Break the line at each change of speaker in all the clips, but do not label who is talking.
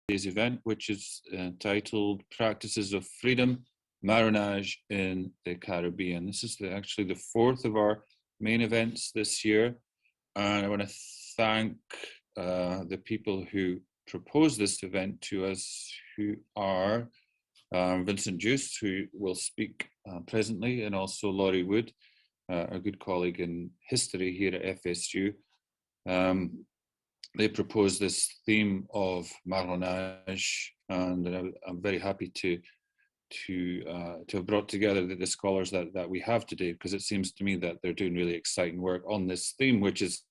event, which is titled Practices of Freedom, Marronage in the Caribbean. This is actually the fourth of our main events this year. And I want to thank the people who proposed this event to us, who are Vincent Juice, who will speak presently, and also Laurie Wood, a good colleague in history here at FSU. They proposed this theme of marronage, and I'm very happy to have brought together the scholars that we have today, because it seems to me that they're doing really exciting work on this theme, which is,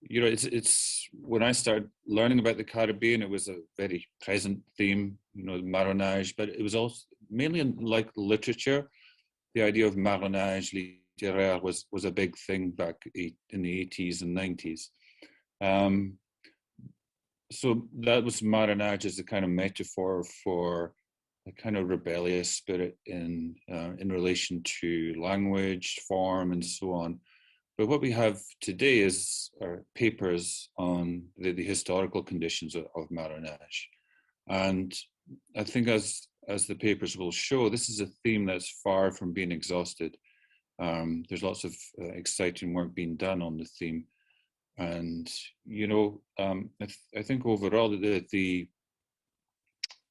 it's when I started learning about the Caribbean, it was a very present theme, marronage, but it was also mainly in like literature. The idea of marronage littéraire was a big thing back in the 80s and 90s. So that was marronage as a kind of metaphor for a kind of rebellious spirit in relation to language, form, and so on. But what we have today is papers on the historical conditions of marronage. And I think as the papers will show, this is a theme that's far from being exhausted. There's lots of exciting work being done on the theme. And, I think overall the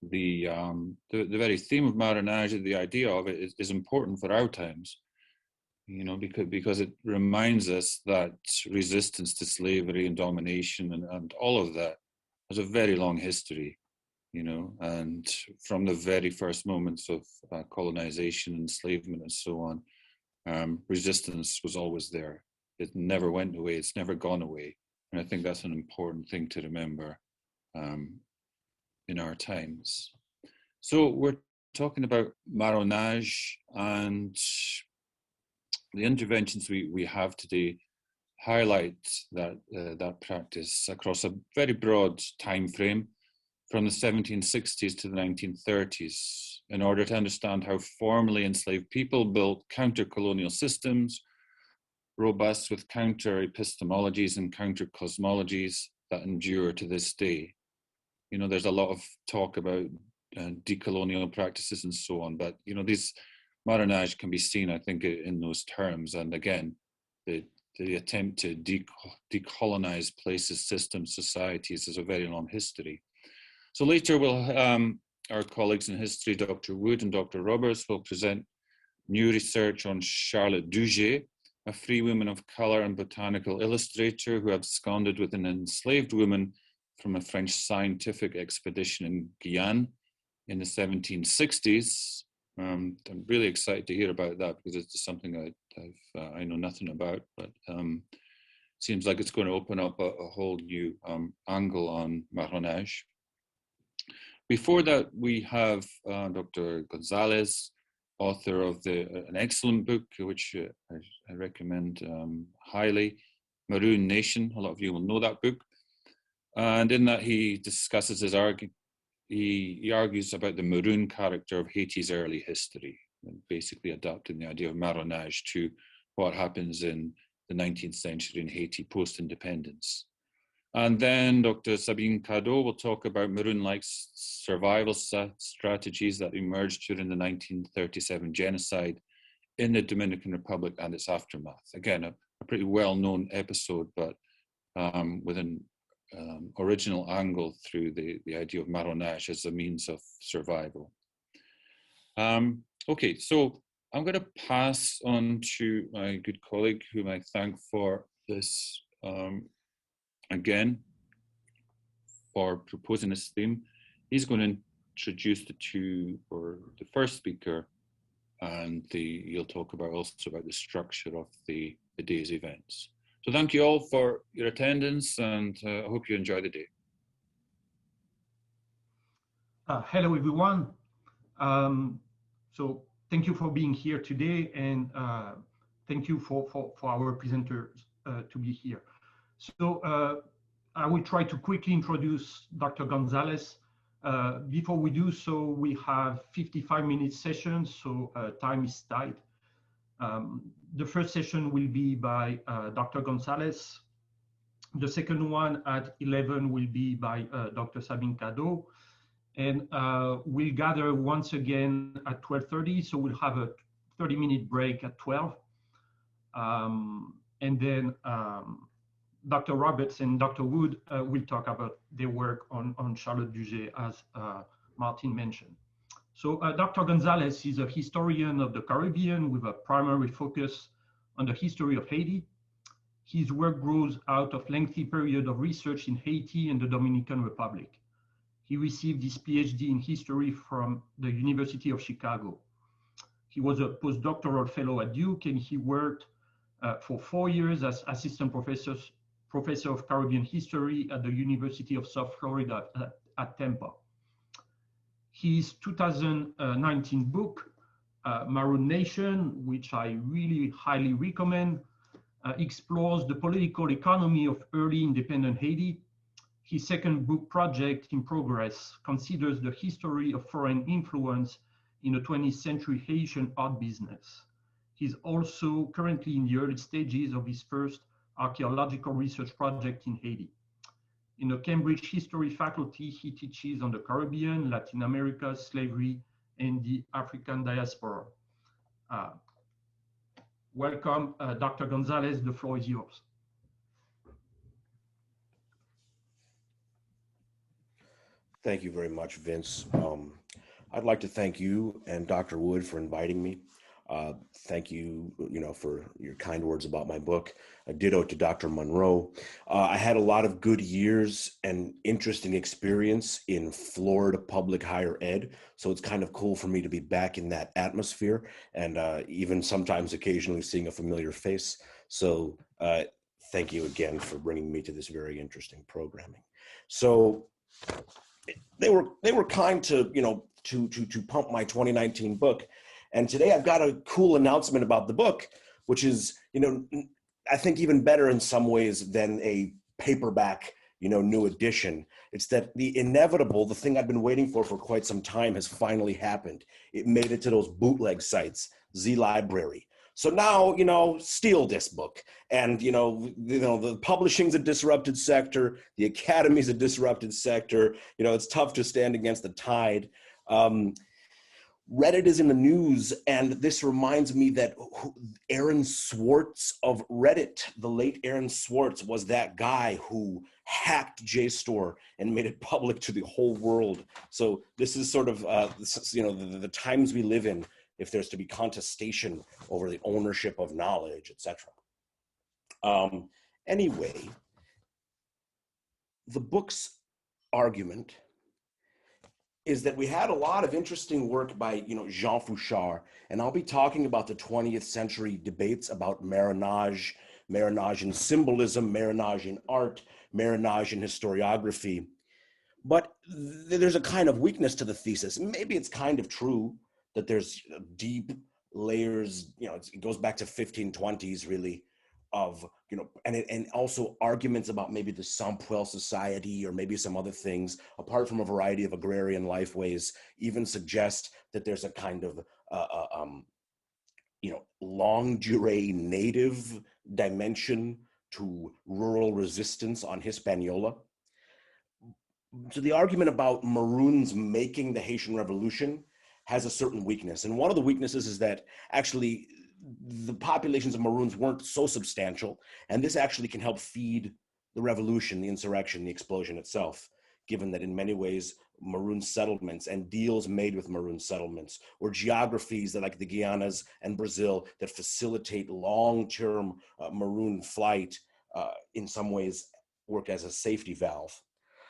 very theme of marronage, the idea of it is important for our times, because it reminds us that resistance to slavery and domination and all of that has a very long history, and from the very first moments of colonization, enslavement, and so on, resistance was always there. It never went away. It's never gone away. And I think that's an important thing to remember in our times. So we're talking about marronage, and the interventions we have today highlight that practice across a very broad time frame from the 1760s to the 1930s, in order to understand how formerly enslaved people built counter-colonial systems, robust with counter-epistemologies and counter-cosmologies that endure to this day. There's a lot of talk about decolonial practices and so on, but these marronage can be seen, I think, in those terms. And again, the attempt to decolonize places, systems, societies is a very long history. So later, our colleagues in history, Dr. Wood and Dr. Roberts, will present new research on Charlotte Duget, a free woman of color and botanical illustrator who absconded with an enslaved woman from a French scientific expedition in Guyane in the 1760s. I'm really excited to hear about that, because it's something I know nothing about, but seems like it's going to open up a whole new angle on marronage. Before that, we have Dr. Gonzalez, author of an excellent book, which I recommend highly, Maroon Nation. A lot of you will know that book. And in that, he discusses he argues about the maroon character of Haiti's early history, and basically adapting the idea of marronage to what happens in the 19th century in Haiti post-independence. And then Dr. Sabine Cadeau will talk about maroon-like survival strategies that emerged during the 1937 genocide in the Dominican Republic and its aftermath. Again, a pretty well-known episode, but with an original angle through the idea of marronage as a means of survival. Okay, so I'm going to pass on to my good colleague, whom I thank for this, again, for proposing this theme. He's going to introduce the first speaker, and he'll talk about the structure of the day's events. So thank you all for your attendance, and I hope you enjoy the day.
Hello, everyone. So thank you for being here today, and thank you for our presenters to be here. So I will try to quickly introduce Dr. Gonzalez. Before we do so, we have 55-minute sessions, so time is tight. The first session will be by Dr. Gonzalez, The second one at 11 will be by Dr. Sabine Cadeau. And we'll gather once again at 12:30. So we'll have a 30-minute break at 12. And then Dr. Roberts and Dr. Wood will talk about their work on Charlotte Duget, as Martin mentioned. So Dr. Gonzalez is a historian of the Caribbean with a primary focus on the history of Haiti. His work grows out of lengthy period of research in Haiti and the Dominican Republic. He received his PhD in history from the University of Chicago. He was a postdoctoral fellow at Duke, and he worked for 4 years as assistant professor of Caribbean history at the University of South Florida at Tampa. His 2019 book, Maroon Nation, which I really highly recommend, explores the political economy of early independent Haiti. His second book project in progress considers the history of foreign influence in the 20th century Haitian art business. He's also currently in the early stages of his first archaeological research project in Haiti. In the Cambridge History faculty, he teaches on the Caribbean, Latin America, slavery, and the African diaspora. Welcome, Dr. Gonzalez, the floor is yours.
Thank you very much, Vince. I'd like to thank you and Dr. Wood for inviting me. Thank you, for your kind words about my book. Ditto to Dr. Monroe. I had a lot of good years and interesting experience in Florida public higher ed, so it's kind of cool for me to be back in that atmosphere and even sometimes occasionally seeing a familiar face. So thank you again for bringing me to this very interesting programming. So they were kind to to pump my 2019 book, and today I've got a cool announcement about the book, which is I think even better in some ways than a paperback new edition. It's that the inevitable, the thing I've been waiting for quite some time, has finally happened. It made it to those bootleg sites, Z Library. So now, steal this book. And, the publishing's a disrupted sector. The academy's a disrupted sector. It's tough to stand against the tide. Reddit is in the news, and this reminds me that Aaron Swartz of Reddit, the late Aaron Swartz, was that guy who hacked JSTOR and made it public to the whole world. So this is sort of, the times we live in, if there's to be contestation over the ownership of knowledge, etc. Anyway, the book's argument is that we had a lot of interesting work by, Jean Fouchard, and I'll be talking about the 20th century debates about marronage, marronage in symbolism, marronage in art, marronage in historiography. But there's a kind of weakness to the thesis. Maybe it's kind of true that there's deep layers, it goes back to 1520s really, of, and also arguments about maybe the Sampuel society or maybe some other things, apart from a variety of agrarian lifeways, even suggest that there's a kind of, longue durée native dimension to rural resistance on Hispaniola. So the argument about Maroons making the Haitian Revolution has a certain weakness. And one of the weaknesses is that actually the populations of Maroons weren't so substantial, and this actually can help feed the revolution, the insurrection, the explosion itself, given that in many ways Maroon settlements and deals made with Maroon settlements, or geographies that, like the Guianas and Brazil, that facilitate long-term Maroon flight, in some ways work as a safety valve.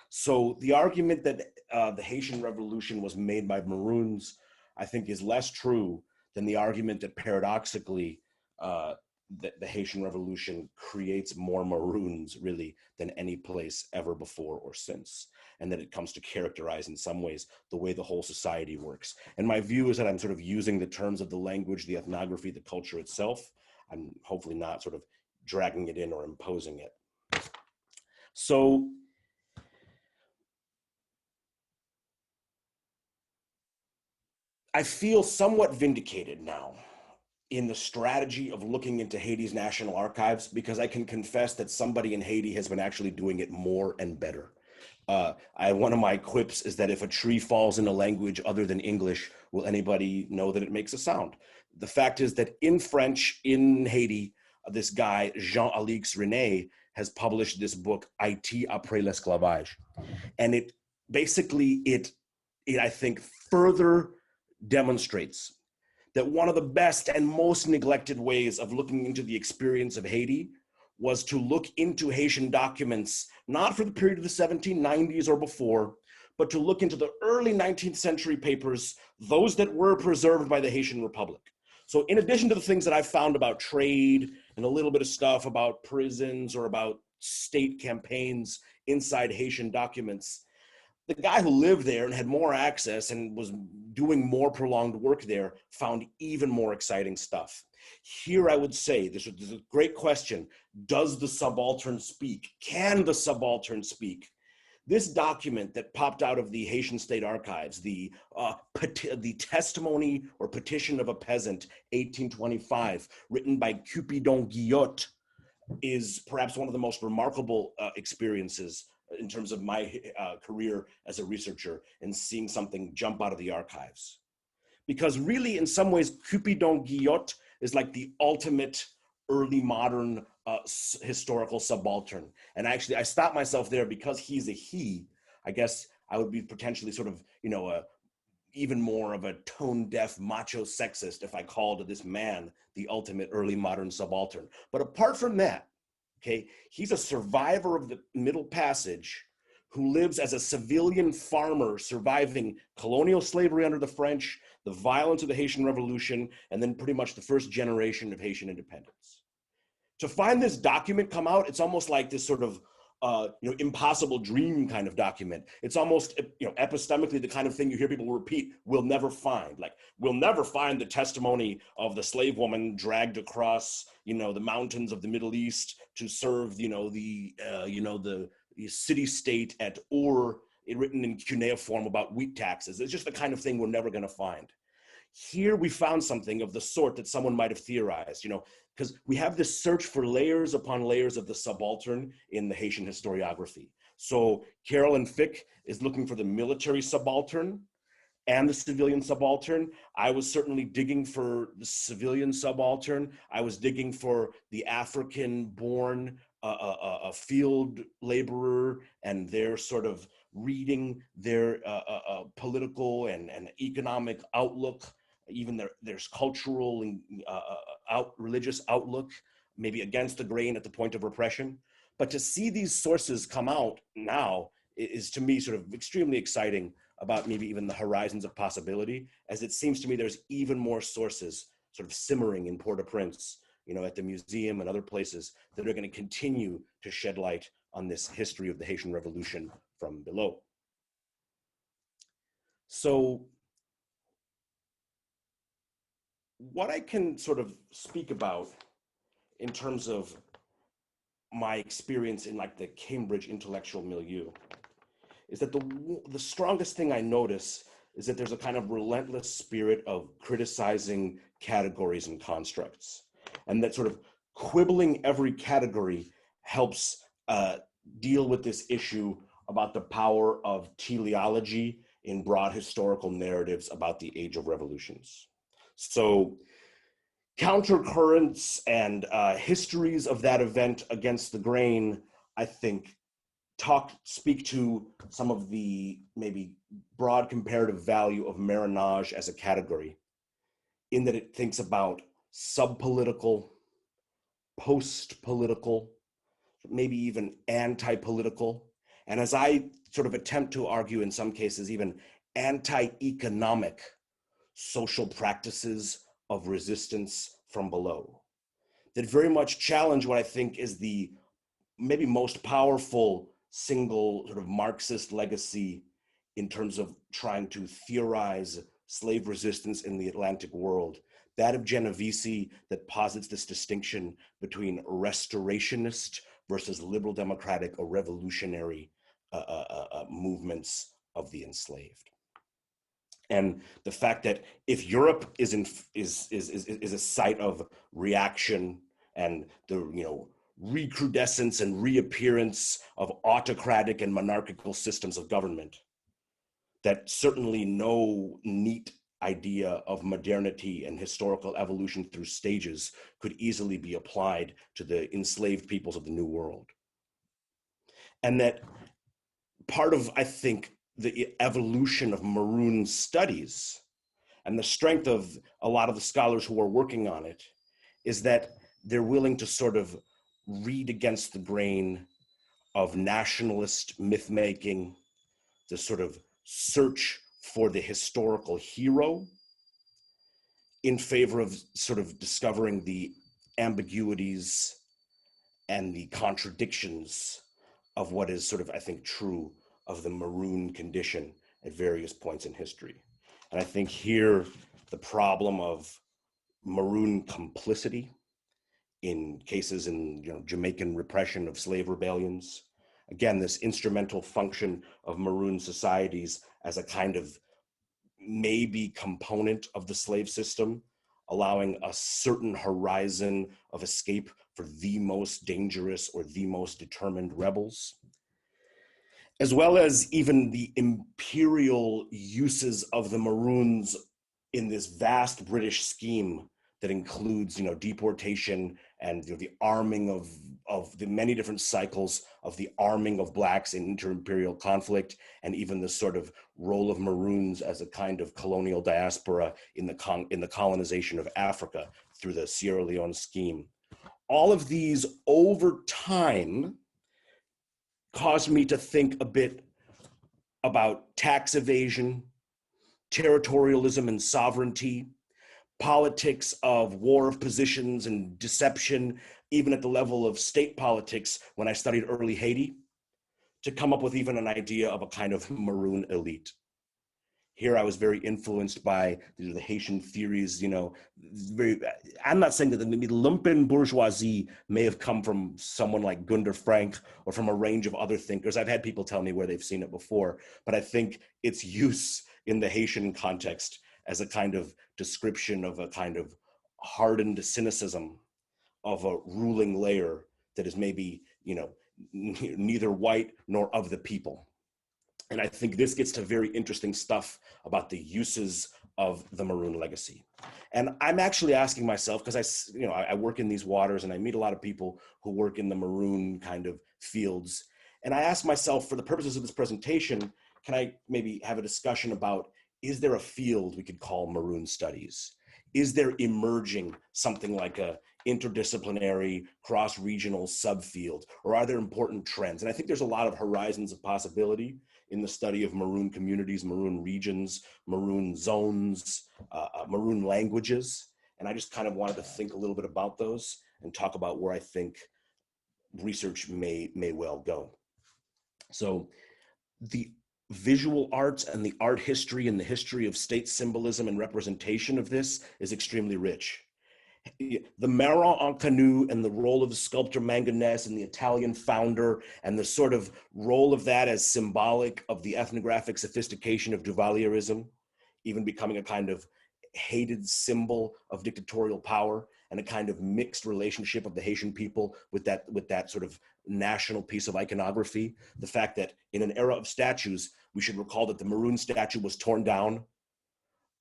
So the argument that the Haitian Revolution was made by Maroons, I think, is less true than the argument that paradoxically that the Haitian Revolution creates more Maroons really than any place ever before or since, and that it comes to characterize in some ways the way the whole society works. And my view is that I'm sort of using the terms of the language, the ethnography, the culture itself. I'm hopefully not sort of dragging it in or imposing it. So I feel somewhat vindicated now in the strategy of looking into Haiti's national archives, because I can confess that somebody in Haiti has been actually doing it more and better. One of my quips is that if a tree falls in a language other than English, will anybody know that it makes a sound? The fact is that in French, in Haiti, this guy, Jean-Alix René, has published this book, Haïti après l'esclavage. And it basically, I think, further demonstrates that one of the best and most neglected ways of looking into the experience of Haiti was to look into Haitian documents, not for the period of the 1790s or before, but to look into the early 19th century papers, those that were preserved by the Haitian Republic. So in addition to the things that I've found about trade and a little bit of stuff about prisons or about state campaigns inside Haitian documents, the guy who lived there and had more access and was doing more prolonged work there found even more exciting stuff. Here I would say, this is a great question. Does the subaltern speak? Can the subaltern speak? This document that popped out of the Haitian State Archives, the testimony or petition of a peasant, 1825, written by Cupidon Guillot, is perhaps one of the most remarkable experiences in terms of my career as a researcher and seeing something jump out of the archives. Because really, in some ways, Cupidon Guillot is like the ultimate early modern historical subaltern. And actually, I stopped myself there because he's a he. I guess I would be potentially sort of, even more of a tone-deaf macho sexist if I called this man the ultimate early modern subaltern. But apart from that, okay, he's a survivor of the Middle Passage who lives as a civilian farmer surviving colonial slavery under the French, the violence of the Haitian Revolution, and then pretty much the first generation of Haitian independence. To find this document come out, it's almost like this sort of impossible dream kind of document. It's almost, epistemically the kind of thing you hear people repeat, we'll never find. Like, we'll never find the testimony of the slave woman dragged across, the mountains of the Middle East to serve, the city-state at Ur, written in cuneiform about wheat taxes. It's just the kind of thing we're never going to find. Here we found something of the sort that someone might have theorized, because we have this search for layers upon layers of the subaltern in the Haitian historiography. So Carolyn Fick is looking for the military subaltern and the civilian subaltern. I was certainly digging for the civilian subaltern. I was digging for the African-born field laborer and their sort of reading their political and economic outlook, even their cultural and religious outlook, maybe against the grain at the point of repression. But to see these sources come out now is, to me, sort of extremely exciting about maybe even the horizons of possibility, as it seems to me there's even more sources sort of simmering in Port-au-Prince, at the museum and other places that are going to continue to shed light on this history of the Haitian Revolution from below. So what I can sort of speak about in terms of my experience in like the Cambridge intellectual milieu is that the strongest thing I notice is that there's a kind of relentless spirit of criticizing categories and constructs, and that sort of quibbling every category helps deal with this issue about the power of teleology in broad historical narratives about the age of revolutions. So countercurrents and histories of that event against the grain, I think, speak to some of the maybe broad comparative value of Marinage as a category, in that it thinks about subpolitical, post-political, maybe even anti-political, and as I sort of attempt to argue in some cases, even anti-economic social practices of resistance from below, that very much challenge what I think is the maybe most powerful single sort of Marxist legacy in terms of trying to theorize slave resistance in the Atlantic world, that of Genovese, that posits this distinction between restorationist versus liberal democratic or revolutionary movements of the enslaved. And the fact that if Europe is a site of reaction and the recrudescence and reappearance of autocratic and monarchical systems of government, that certainly no neat idea of modernity and historical evolution through stages could easily be applied to the enslaved peoples of the New World. And that part of, I think, the evolution of Maroon studies and the strength of a lot of the scholars who are working on it is that they're willing to sort of read against the grain of nationalist myth-making, the sort of search for the historical hero in favor of sort of discovering the ambiguities and the contradictions of what is sort of, I think, true of the Maroon condition at various points in history. And I think here, the problem of Maroon complicity in cases in Jamaican repression of slave rebellions, again, this instrumental function of Maroon societies as a kind of maybe component of the slave system, allowing a certain horizon of escape for the most dangerous or the most determined rebels, as well as even the imperial uses of the Maroons in this vast British scheme that includes, deportation and the arming of the many different cycles of the arming of blacks in inter-imperial conflict, and even the sort of role of Maroons as a kind of colonial diaspora in the colonization of Africa through the Sierra Leone scheme. All of these over time caused me to think a bit about tax evasion, territorialism and sovereignty, politics of war of positions and deception, even at the level of state politics when I studied early Haiti, to come up with even an idea of a kind of Maroon elite. Here I was very influenced by the Haitian theories, I'm not saying that the lumpen bourgeoisie may have come from someone like Gunder Frank or from a range of other thinkers. I've had people tell me where they've seen it before, but I think its use in the Haitian context as a kind of description of a kind of hardened cynicism of a ruling layer that is maybe, neither white nor of the people. And I think this gets to very interesting stuff about the uses of the Maroon legacy. And I'm actually asking myself, because I work in these waters and I meet a lot of people who work in the Maroon kind of fields. And I ask myself, for the purposes of this presentation, can I maybe have a discussion about, is there a field we could call Maroon studies? Is there emerging something like a interdisciplinary, cross-regional subfield, or are there important trends? And I think there's a lot of horizons of possibility in the study of Maroon communities, Maroon regions, Maroon zones, Maroon languages. And I just kind of wanted to think a little bit about those and talk about where I think research may well go. So the visual arts and the art history and the history of state symbolism and representation of this is extremely rich. The Marat en Canoe and the role of the sculptor Manganese and the Italian founder and the sort of role of that as symbolic of the ethnographic sophistication of Duvalierism, even becoming a kind of hated symbol of dictatorial power and a kind of mixed relationship of the Haitian people with that sort of national piece of iconography. The fact that in an era of statues, we should recall that the Maroon statue was torn down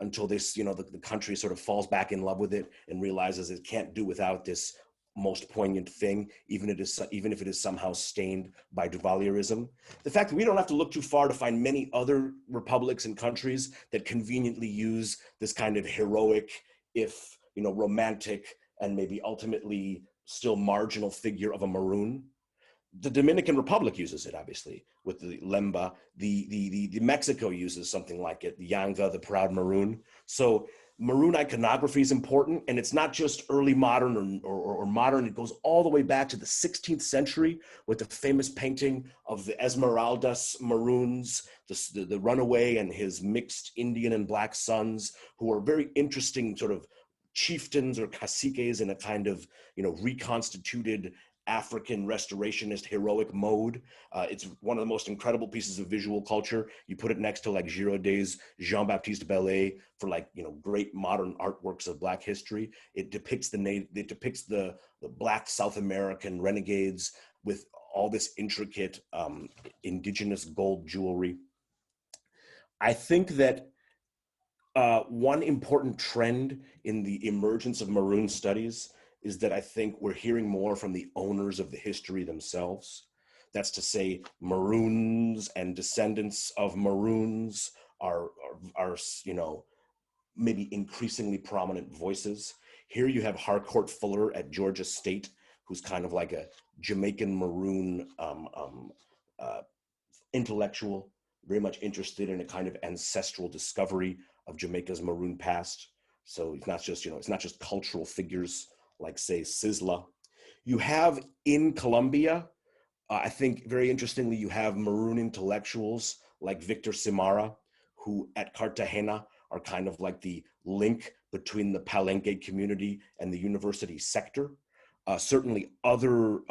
until this, the country sort of falls back in love with it and realizes it can't do without this most poignant thing, even if it is somehow stained by Duvalierism. The fact that we don't have to look too far to find many other republics and countries that conveniently use this kind of heroic, if romantic, and maybe ultimately still marginal figure of a Maroon. The Dominican Republic uses it, obviously, with the Lemba. The Mexico uses something like it, the Yanga, the proud Maroon. So Maroon iconography is important, and it's not just early modern or modern. It goes all the way back to the 16th century with the famous painting of the Esmeraldas Maroons, the runaway and his mixed Indian and black sons, who are very interesting sort of chieftains or caciques in a kind of reconstituted African restorationist heroic mode. It's one of the most incredible pieces of visual culture. You put it next to like Girodet's Jean-Baptiste Ballet for like, you know, great modern artworks of Black history. It depicts the Black South American renegades with all this intricate indigenous gold jewelry. I think that one important trend in the emergence of Maroon studies is that I think we're hearing more from the owners of the history themselves. That's to say, Maroons and descendants of Maroons are you know, maybe increasingly prominent voices. Here you have Harcourt Fuller at Georgia State, who's kind of like a Jamaican Maroon intellectual, very much interested in a kind of ancestral discovery of Jamaica's Maroon past. So it's not just, you know, it's not just cultural figures like, say, Sizzla. You have in Colombia, I think very interestingly, you have Maroon intellectuals like Victor Simara, who at Cartagena are kind of like the link between the Palenque community and the university sector. Certainly other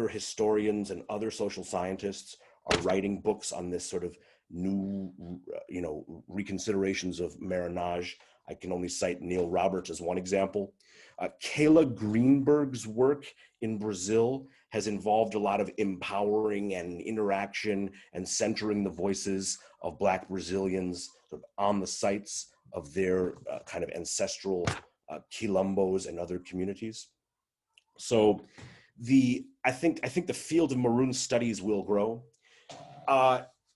historians and other social scientists are writing books on this sort of new, you know, reconsiderations of marronage. I can only cite Neil Roberts as one example. Kayla Greenberg's work in Brazil has involved a lot of empowering and interaction and centering the voices of Black Brazilians sort of on the sites of their kind of ancestral quilombos and other communities. So I think the field of Maroon studies will grow.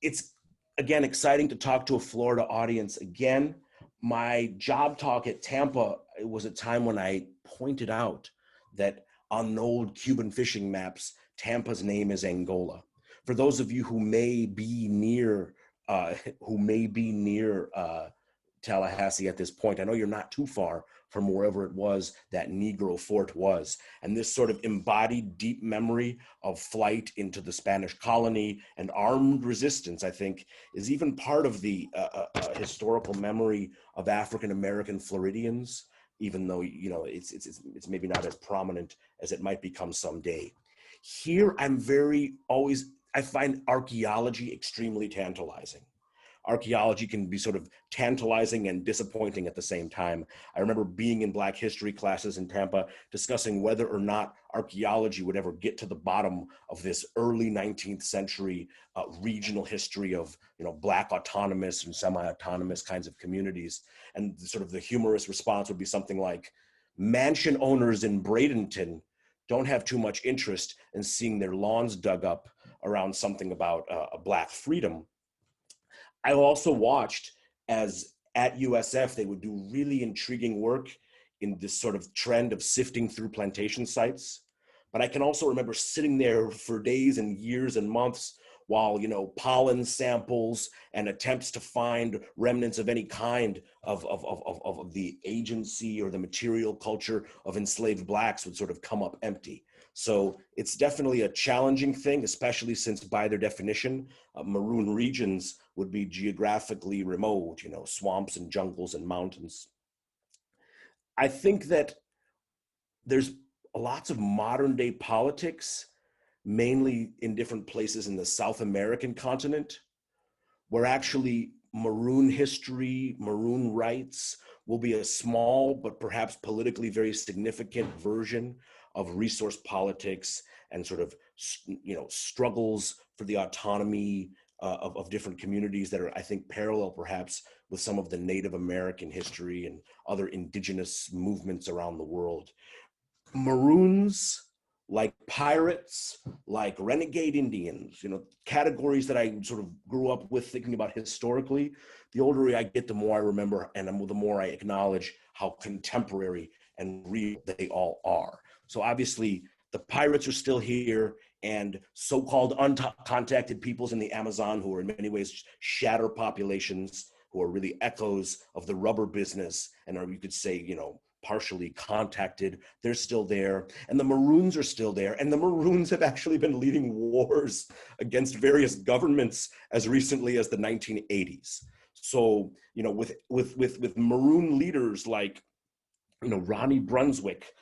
It's, again, exciting to talk to a Florida audience again. My job talk at Tampa, it was a time when I pointed out that on old Cuban fishing maps, Tampa's name is Angola. For those of you who may be near Tallahassee at this point, I know you're not too far from wherever it was that Negro fort was. And this sort of embodied deep memory of flight into the Spanish colony and armed resistance, I think, is even part of the historical memory of African-American Floridians, even though, you know, it's maybe not as prominent as it might become someday. Here, I find archaeology extremely tantalizing. Archaeology can be sort of tantalizing and disappointing at the same time. I remember being in Black history classes in Tampa discussing whether or not archaeology would ever get to the bottom of this early 19th century regional history of, you know, Black autonomous and semi-autonomous kinds of communities. And sort of the humorous response would be something like, mansion owners in Bradenton don't have too much interest in seeing their lawns dug up around something about a Black freedom. I also watched as at USF, they would do really intriguing work in this sort of trend of sifting through plantation sites. But I can also remember sitting there for days and years and months while, you know, pollen samples and attempts to find remnants of any kind of the agency or the material culture of enslaved Blacks would sort of come up empty. So it's definitely a challenging thing, especially since by their definition, Maroon regions would be geographically remote, you know, swamps and jungles and mountains. I think that there's lots of modern day politics, mainly in different places in the South American continent, where actually Maroon history, Maroon rights will be a small, but perhaps politically very significant version of resource politics and sort of, you know, struggles for the autonomy of different communities that are, I think, parallel perhaps with some of the Native American history and other indigenous movements around the world. Maroons, like pirates, like renegade Indians, you know, categories that I sort of grew up with thinking about historically. The older I get, the more I remember and the more I acknowledge how contemporary and real they all are. So obviously the pirates are still here, and so-called uncontacted peoples in the Amazon, who are in many ways shatter populations, who are really echoes of the rubber business, and are, you could say, you know, partially contacted, they're still there. And the Maroons are still there. And the Maroons have actually been leading wars against various governments as recently as the 1980s. So, you know, with Maroon leaders like, you know, Ronnie Brunswick,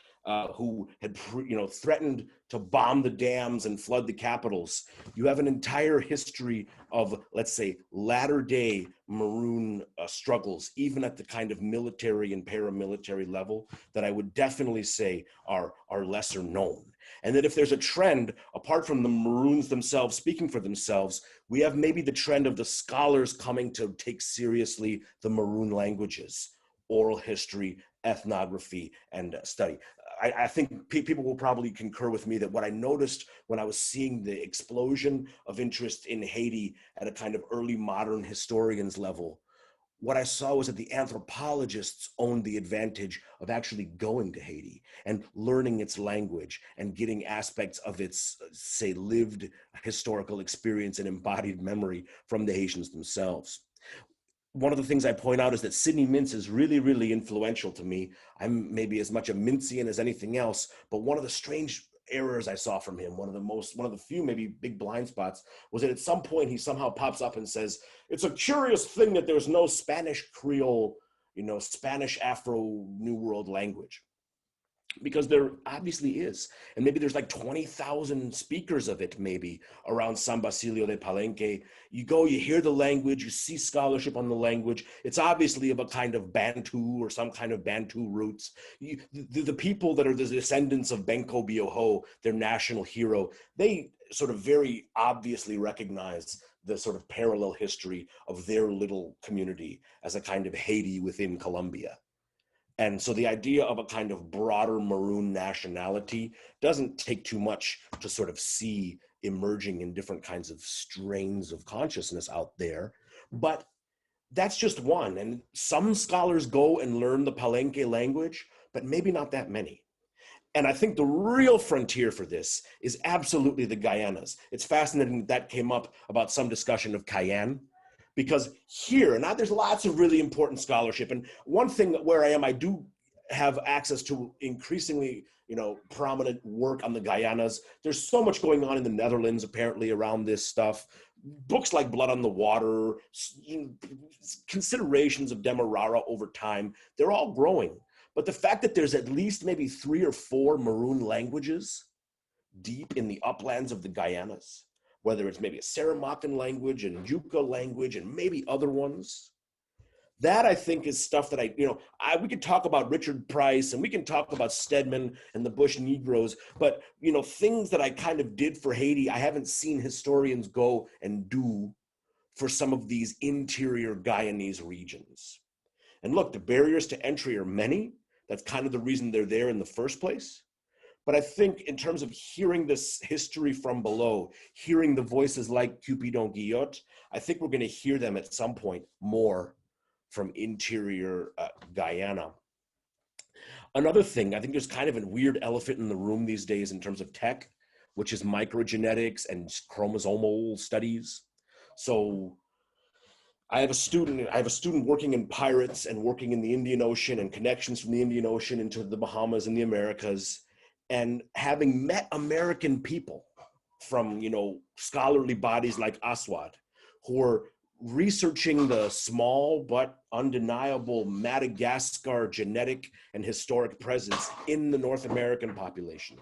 who had threatened to bomb the dams and flood the capitals. You have an entire history of, let's say, latter-day Maroon struggles, even at the kind of military and paramilitary level, that I would definitely say are lesser known. And that if there's a trend, apart from the Maroons themselves speaking for themselves, we have maybe the trend of the scholars coming to take seriously the Maroon languages, oral history, ethnography, and study. I think people will probably concur with me that what I noticed when I was seeing the explosion of interest in Haiti at a kind of early modern historians level, what I saw was that the anthropologists owned the advantage of actually going to Haiti and learning its language and getting aspects of its, say, lived historical experience and embodied memory from the Haitians themselves. One of the things I point out is that Sidney Mintz is really, really influential to me. I'm maybe as much a Mintzian as anything else, but one of the strange errors I saw from him, one of the few maybe big blind spots, was that at some point he somehow pops up and says, it's a curious thing that there's no Spanish Creole, Spanish Afro New World language. Because there obviously is. And maybe there's like 20,000 speakers of it maybe around San Basilio de Palenque. You go, you hear the language, you see scholarship on the language. It's obviously of a kind of Bantu or some kind of Bantu roots. The people that are the descendants of Benko Bioho, their national hero, they sort of very obviously recognize the sort of parallel history of their little community as a kind of Haiti within Colombia. And so the idea of a kind of broader Maroon nationality doesn't take too much to sort of see emerging in different kinds of strains of consciousness out there. But that's just one. And some scholars go and learn the Palenque language, but maybe not that many. And I think the real frontier for this is absolutely the Guyanas. It's fascinating that came up about some discussion of Cayenne, because here, and there's lots of really important scholarship. And one thing where I am, I do have access to increasingly, prominent work on the Guyanas. There's so much going on in the Netherlands, apparently, around this stuff. Books like Blood on the Water, considerations of Demerara over time, they're all growing. But the fact that there's at least maybe 3 or 4 Maroon languages deep in the uplands of the Guyanas, whether it's maybe a Saramaccan language and Yucca language and maybe other ones. That I think is stuff that we could talk about Richard Price and we can talk about Stedman and the Bush Negroes, but things that I kind of did for Haiti, I haven't seen historians go and do for some of these interior Guyanese regions. And look, the barriers to entry are many. That's kind of the reason they're there in the first place. But I think in terms of hearing this history from below, hearing the voices like Cupidon Guillot, I think we're going to hear them at some point more from interior Guyana. Another thing, I think there's kind of a weird elephant in the room these days in terms of tech, which is microgenetics and chromosomal studies. So I have a student working in pirates and working in the Indian Ocean and connections from the Indian Ocean into the Bahamas and the Americas. And having met American people from, scholarly bodies like Aswad, who are researching the small but undeniable Madagascar genetic and historic presence in the North American population.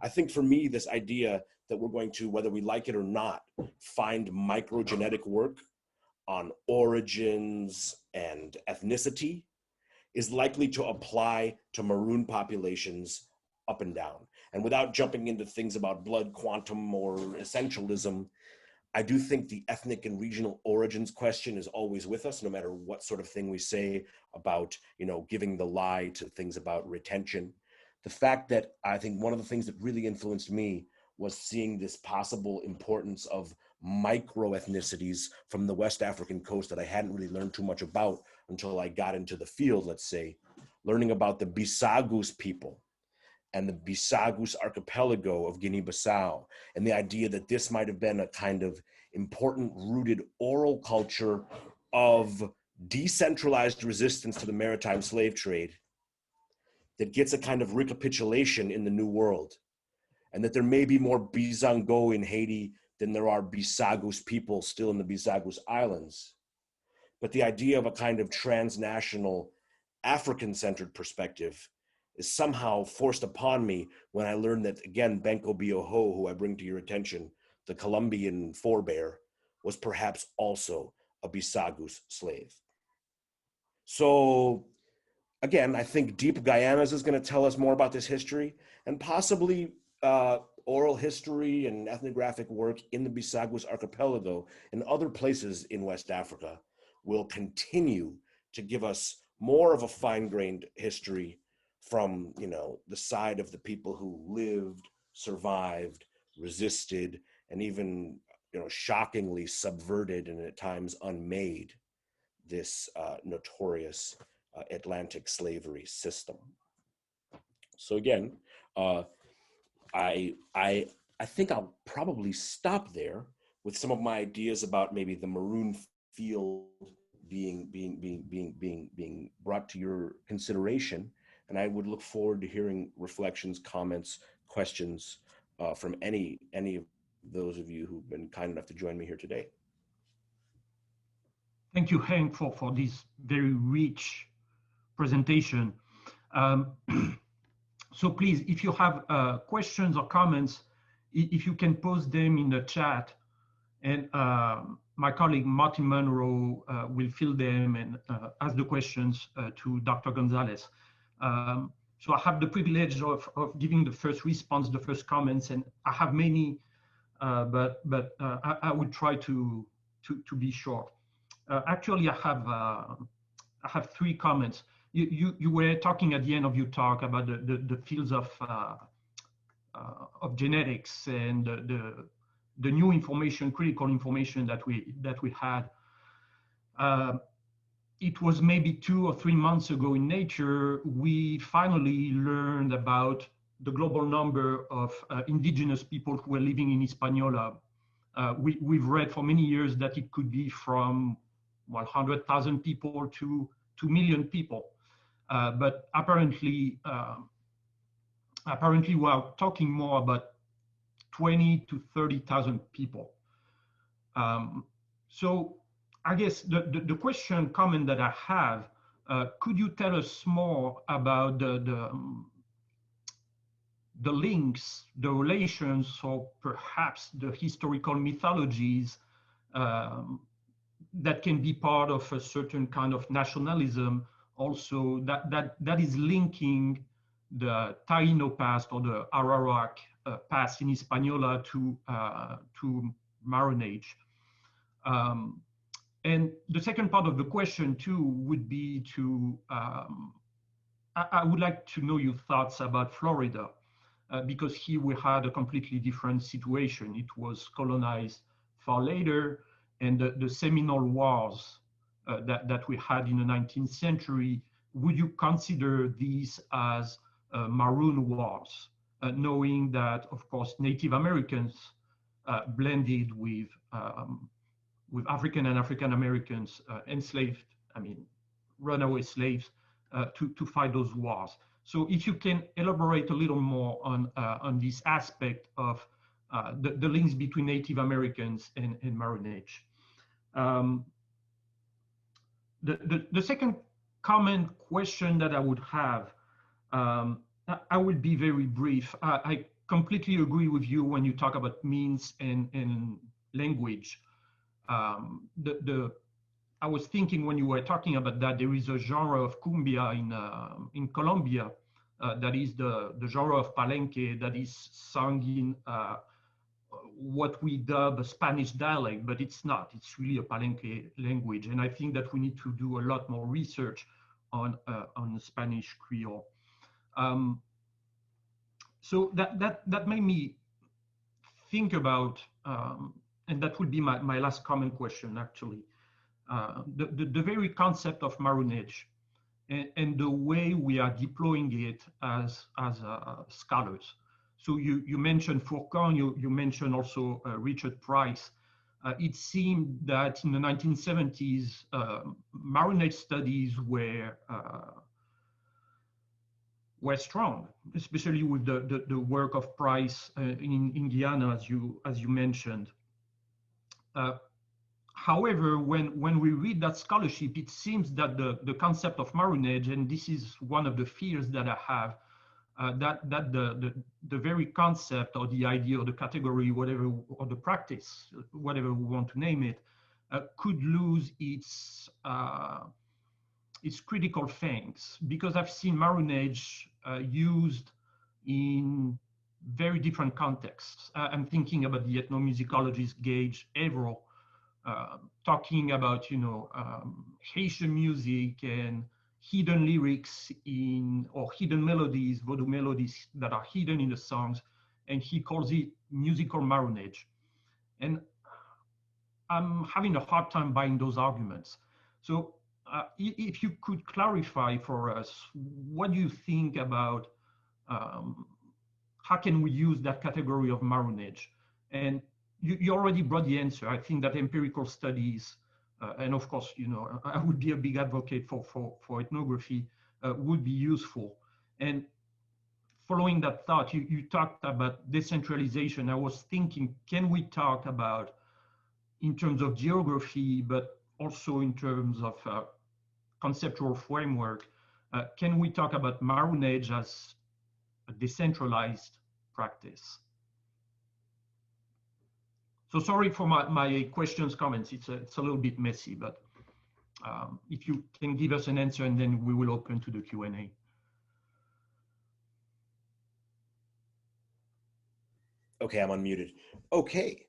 I think for me, this idea that we're going to, whether we like it or not, find microgenetic work on origins and ethnicity is likely to apply to Maroon populations up and down. And without jumping into things about blood quantum or essentialism, I do think the ethnic and regional origins question is always with us, no matter what sort of thing we say about, giving the lie to things about retention. The fact that I think one of the things that really influenced me was seeing this possible importance of micro-ethnicities from the West African coast that I hadn't really learned too much about until I got into the field, let's say, learning about the Bisagus people and the Bisagus archipelago of Guinea-Bissau, and the idea that this might have been a kind of important rooted oral culture of decentralized resistance to the maritime slave trade that gets a kind of recapitulation in the New World, and that there may be more Bizango in Haiti than there are Bisagus people still in the Bisagus Islands. But the idea of a kind of transnational African-centered perspective is somehow forced upon me when I learned that, again, Benko Bioho, who I bring to your attention, the Colombian forebear, was perhaps also a Bisagus slave. So again, I think Deep Guyanas is going to tell us more about this history, and possibly oral history and ethnographic work in the Bisagus archipelago and other places in West Africa will continue to give us more of a fine-grained history from, you know, the side of the people who lived, survived, resisted, and even, you know, shockingly subverted and at times unmade this notorious Atlantic slavery system. So again, I think I'll probably stop there with some of my ideas about maybe the maroon field being brought to your consideration, and I would look forward to hearing reflections, comments, questions from any of those of you who've been kind enough to join me here today.
Thank you, Hank, for this very rich presentation. So please, if you have questions or comments, if you can post them in the chat, and my colleague Martin Monroe will fill them and ask the questions to Dr. Gonzalez. So I have the privilege of giving the first response, the first comments, and I have many, but I would try to be short. Actually, I have 3 comments. You were talking at the end of your talk about the fields of genetics and the new information, critical information that we had. It was maybe 2 or 3 months ago in Nature, we finally learned about the global number of indigenous people who were living in Hispaniola. We've read for many years that it could be from 100,000 people to 2 million people. But apparently we are talking more about 20 to 30,000 people. So I guess the comment that I have, could you tell us more about the links, the relations, or perhaps the historical mythologies that can be part of a certain kind of nationalism also that is linking the Taino past or the Arawak past in Hispaniola to Maroon Age. And the second part of the question too would be to, I would like to know your thoughts about Florida, because here we had a completely different situation. It was colonized far later, and the Seminole Wars that we had in the 19th century, would you consider these as Maroon Wars, knowing that, of course, Native Americans blended with African and African Americans enslaved, runaway slaves, to fight those wars. So if you can elaborate a little more on this aspect of the links between Native Americans and Maroon Age. The second question that I would have, I will be very brief. I completely agree with you when you talk about means and language. I was thinking when you were talking about that, there is a genre of cumbia in Colombia that is the genre of palenque that is sung in what we dub a Spanish dialect, but it's not. It's really a palenque language, and I think that we need to do a lot more research on Spanish Creole. So that made me think about, and that would be my last comment question actually, the very concept of Maroon Age and the way we are deploying it as scholars. So you mentioned Fourcan, you mentioned also Richard Price. It seemed that in the 1970s, Maroon Age studies were strong, especially with the work of Price in Guyana, as you mentioned. However, when we read that scholarship, it seems that the concept of Maroon Age, and this is one of the fears that I have, that the very concept or the idea or the category, whatever, or the practice, whatever we want to name it, could lose its critical things, because I've seen marronage used in very different contexts. I'm thinking about the ethnomusicologist Gage Averill, talking about, Haitian music and hidden lyrics or hidden melodies, Voodoo melodies that are hidden in the songs, and he calls it musical marronage. And I'm having a hard time buying those arguments. So if you could clarify for us, what do you think about how can we use that category of marronage? And you already brought the answer. I think that empirical studies, and of course, I would be a big advocate for ethnography, would be useful. And following that thought, you talked about decentralization. I was thinking, can we talk about, in terms of geography, but also in terms of conceptual framework, can we talk about marronage as a decentralized practice? So sorry for my questions, comments. It's a little bit messy, but if you can give us an answer, and then we will open to the Q&A.
Okay, I'm unmuted. Okay.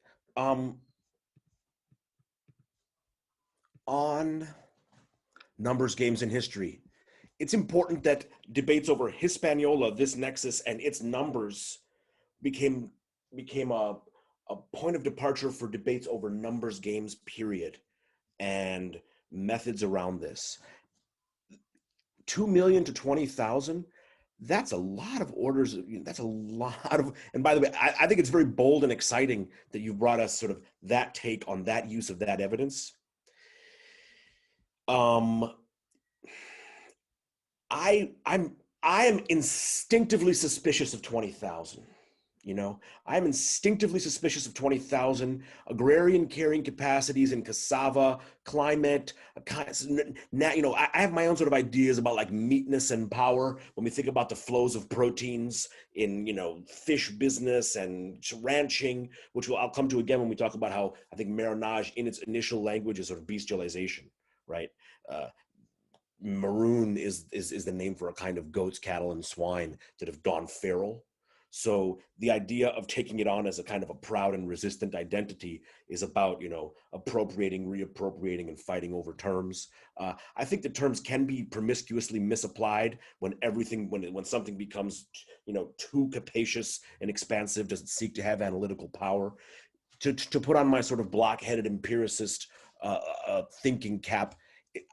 On numbers, games, and history, it's important that debates over Hispaniola, this nexus, and its numbers became a point of departure for debates over numbers, games, period, and methods around this. 2 million to 20,000, that's a lot of orders. That's a lot of, and by the way, I think it's very bold and exciting that you've brought us sort of that take on that use of that evidence. I am instinctively suspicious of 20,000. I'm instinctively suspicious of 20,000 agrarian carrying capacities in cassava, climate. I have my own sort of ideas about like meatness and power when we think about the flows of proteins in, fish business and ranching, which I'll come to again when we talk about how I think marronage in its initial language is sort of bestialization, right? Maroon is the name for a kind of goats, cattle, and swine that have gone feral. So the idea of taking it on as a kind of a proud and resistant identity is about, appropriating, reappropriating, and fighting over terms. I think the terms can be promiscuously misapplied when something becomes, too capacious and expansive, doesn't seek to have analytical power. To put on my sort of block-headed empiricist thinking cap,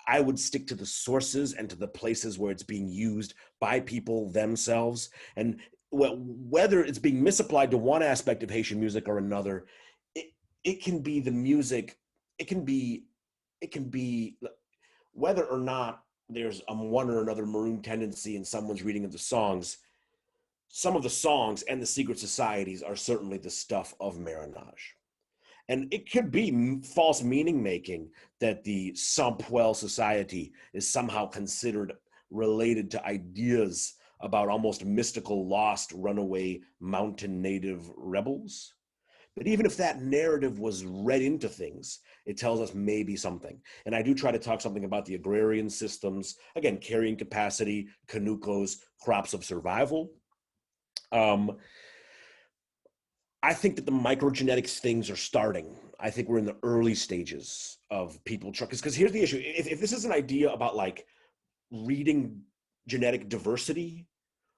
I would stick to the sources and to the places where it's being used by people themselves. And whether it's being misapplied to one aspect of Haitian music or another, it can be the music, it can be whether or not there's one or another maroon tendency in someone's reading of the songs. Some of the songs and the secret societies are certainly the stuff of marronage. And it could be false meaning making that the Sans-Poil society is somehow considered related to ideas about almost mystical, lost, runaway mountain native rebels. But even if that narrative was read into things, it tells us maybe something. And I do try to talk something about the agrarian systems, again, carrying capacity, canucos, crops of survival. I think that the microgenetics things are starting. I think we're in the early stages of people because here's the issue. If this is an idea about like reading genetic diversity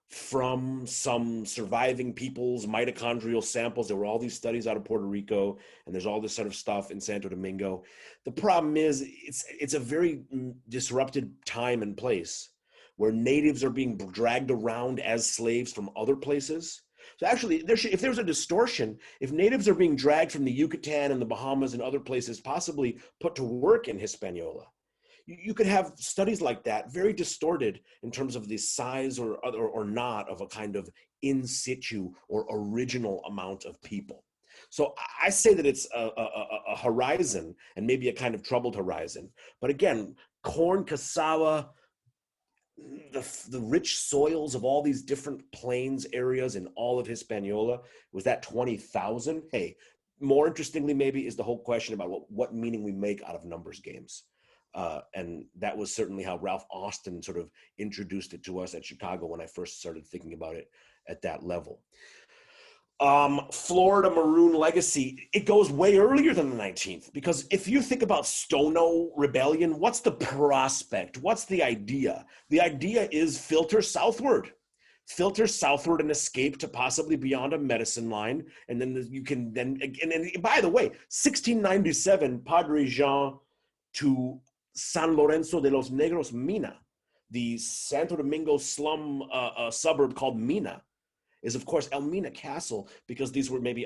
from some surviving people's mitochondrial samples, there were all these studies out of Puerto Rico, and there's all this sort of stuff in Santo Domingo. The problem is it's a very disrupted time and place where natives are being dragged around as slaves from other places. So actually, if there's a distortion, if natives are being dragged from the Yucatan and the Bahamas and other places, possibly put to work in Hispaniola, you could have studies like that, very distorted in terms of the size or not of a kind of in situ or original amount of people. So I say that it's a horizon, and maybe a kind of troubled horizon. But again, corn, cassava, the rich soils of all these different plains areas in all of Hispaniola, was that 20,000? Hey, more interestingly maybe is the whole question about what meaning we make out of numbers games. And that was certainly how Ralph Austin sort of introduced it to us at Chicago when I first started thinking about it at that level. Florida Maroon legacy, it goes way earlier than the 19th, because if you think about Stono Rebellion, what's the prospect? What's the idea? The idea is filter southward and escape to possibly beyond a medicine line. And then you can then, and by the way, 1697, Padre Jean to San Lorenzo de los Negros, Mina, the Santo Domingo slum suburb called Mina, is of course Elmina Castle, because these were maybe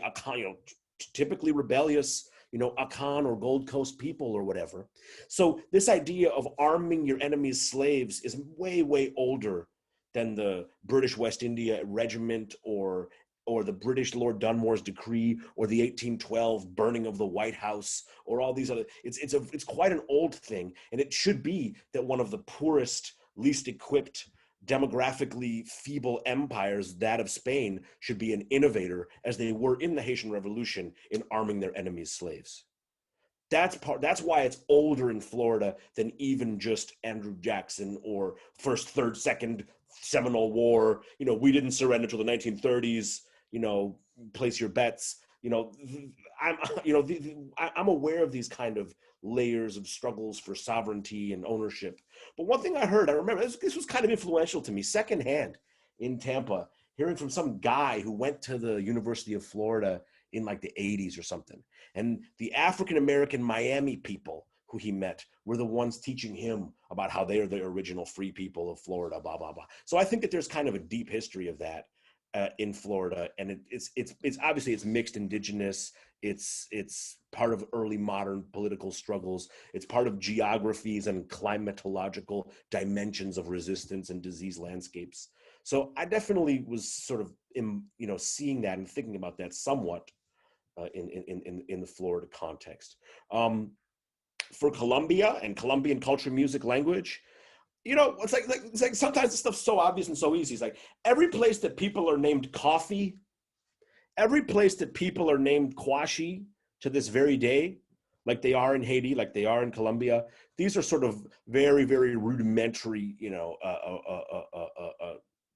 typically rebellious, Akan or Gold Coast people or whatever. So this idea of arming your enemy's slaves is way, way older than the British West India Regiment or the British Lord Dunmore's decree or the 1812 burning of the White House or all these other. It's quite an old thing, and it should be that one of the poorest, least equipped, demographically feeble empires, that of Spain, should be an innovator, as they were in the Haitian Revolution, in arming their enemies' slaves. That's why it's older in Florida than even just Andrew Jackson or First, Third, Second Seminole War. We didn't surrender till the 1930s. Place your bets. I'm aware of these kind of layers of struggles for sovereignty and ownership. But one thing I remember, this was kind of influential to me, secondhand in Tampa, hearing from some guy who went to the University of Florida in like the 80s or something. And the African-American Miami people who he met were the ones teaching him about how they are the original free people of Florida, blah, blah, blah. So I think that there's kind of a deep history of that in Florida, and it's obviously it's mixed indigenous. It's part of early modern political struggles. It's part of geographies and climatological dimensions of resistance and disease landscapes. So I definitely was sort of seeing that and thinking about that somewhat in the Florida context. For Colombia and Colombian culture, music, language, it's like sometimes the stuff's so obvious and so easy. It's like every place that people are named Coffee, every place that people are named Kwashi to this very day, like they are in Haiti, like they are in Colombia, these are sort of very, very rudimentary,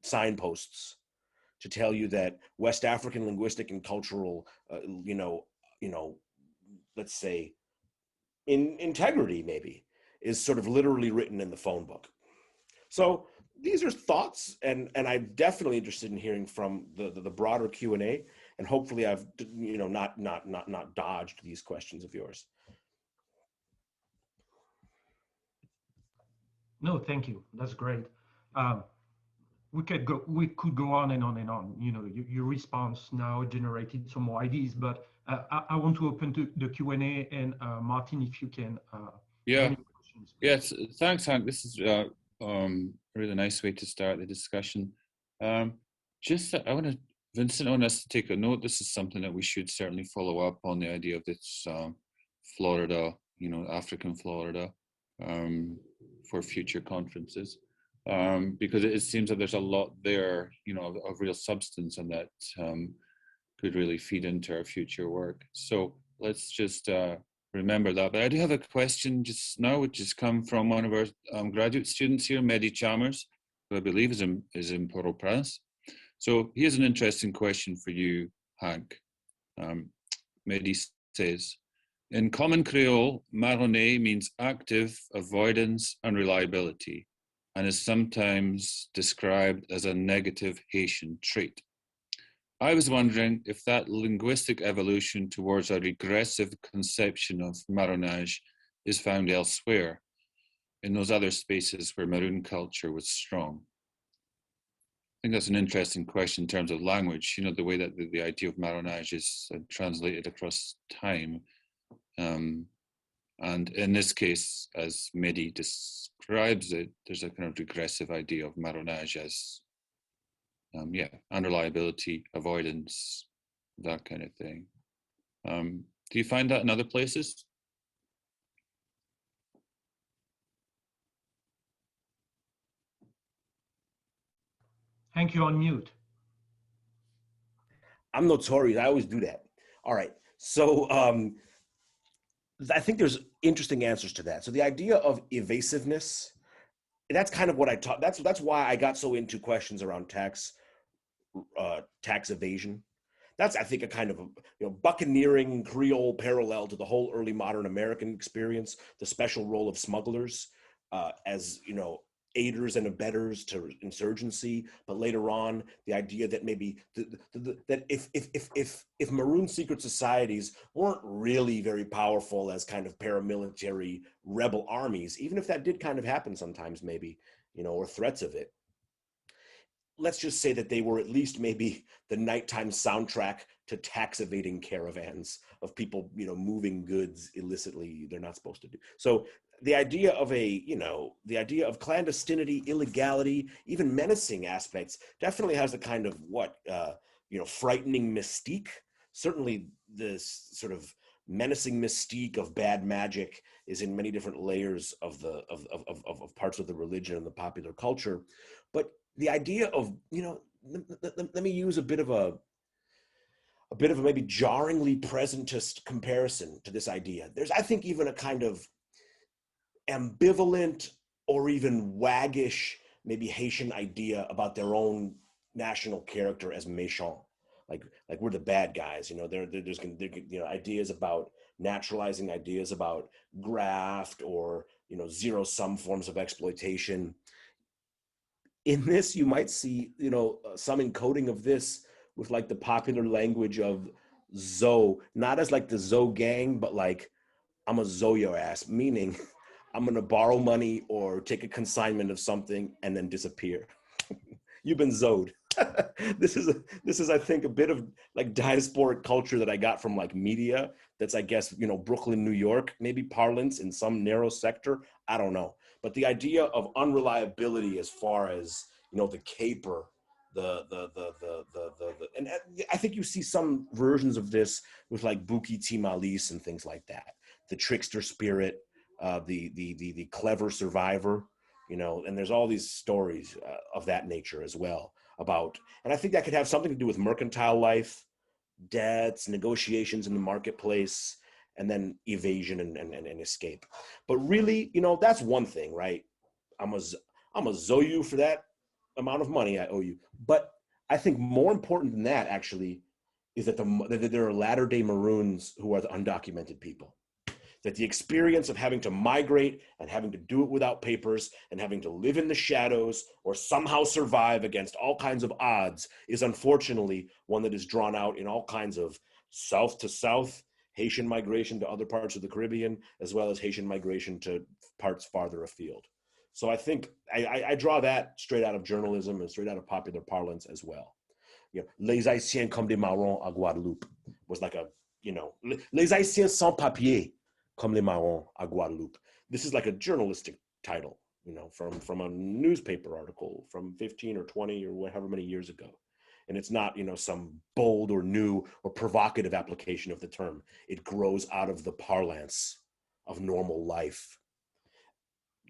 signposts to tell you that West African linguistic and cultural, let's say, in integrity maybe, is sort of literally written in the phone book. So these are thoughts, and I'm definitely interested in hearing from the broader Q&A, and hopefully I've not dodged these questions of yours.
No, thank you. That's great. We could go on and on and on. Your response now generated some more ideas, but I want to open to the Q&A, and Martin, if you can.
Yeah. Yes. Thanks, Hank. This is a really nice way to start the discussion. Vincent, I want us to take a note. This is something that we should certainly follow up on, the idea of this Florida, African Florida, for future conferences, because it seems that there's a lot there, of real substance, and that could really feed into our future work. So let's just remember that. But I do have a question just now, which has come from one of our graduate students here, Mehdi Chalmers, who I believe is in Port-au-Prince. So here's an interesting question for you, Hank. Mehdi says, in common Creole, marronner means active, avoidance, and reliability, and is sometimes described as a negative Haitian trait. I was wondering if that linguistic evolution towards a regressive conception of marronnage is found elsewhere, in those other spaces where Maroon culture was strong. I think that's an interesting question in terms of language, the way that the idea of marronnage is translated across time. And in this case, as Mehdi describes it, there's a kind of regressive idea of marronnage as unreliability, avoidance, that kind of thing. Do you find that in other places?
Hank, you're on mute.
I'm notorious. I always do that. All right. So I think there's interesting answers to that. So the idea of evasiveness, that's kind of what I taught. That's why I got so into questions around tax evasion. That's, I think, a kind of a buccaneering Creole parallel to the whole early modern American experience, the special role of smugglers as aiders and abettors to insurgency, but later on the idea that maybe that if maroon secret societies weren't really very powerful as kind of paramilitary rebel armies, even if that did kind of happen sometimes, maybe, or threats of it, let's just say that they were at least maybe the nighttime soundtrack to tax evading caravans of people, moving goods illicitly they're not supposed to do. So the idea of the idea of clandestinity, illegality, even menacing aspects definitely has a kind of frightening mystique. Certainly this sort of menacing mystique of bad magic is in many different layers of the of parts of the religion and the popular culture. But the idea of, let me use a bit of a maybe jarringly presentist comparison to this idea. There's, I think, even a kind of ambivalent or even waggish, maybe Haitian idea about their own national character as méchant, like we're the bad guys. There's ideas about naturalizing ideas about graft or zero-sum forms of exploitation. In this, you might see some encoding of this with like the popular language of Zoe, not as like the Zoe gang, but like I'm a Zoe your ass, meaning I'm gonna borrow money or take a consignment of something and then disappear. You've been Zoed. This is I think a bit of like diasporic culture that I got from like media. That's, I guess, Brooklyn, New York, maybe parlance in some narrow sector. I don't know. But the idea of unreliability as far as the caper, and I think you see some versions of this with like Buki Timalis and things like that. The trickster spirit, the clever survivor, and there's all these stories of that nature as well about, and I think that could have something to do with mercantile life, debts, negotiations in the marketplace, and then evasion and escape. But really, that's one thing, right? I'm a zoe you for that amount of money I owe you. But I think more important than that, actually, is that there are latter-day Maroons who are the undocumented people. That the experience of having to migrate and having to do it without papers and having to live in the shadows or somehow survive against all kinds of odds is unfortunately one that is drawn out in all kinds of south to south, Haitian migration to other parts of the Caribbean, as well as Haitian migration to parts farther afield. So I think I draw that straight out of journalism and straight out of popular parlance as well. Les Haïtiens comme des marrons à Guadeloupe was like a, Les Haïtiens sans papier comme les marrons à Guadeloupe. This is like a journalistic title, from a newspaper article from 15 or 20 or however many years ago. And it's not, some bold or new or provocative application of the term. It grows out of the parlance of normal life.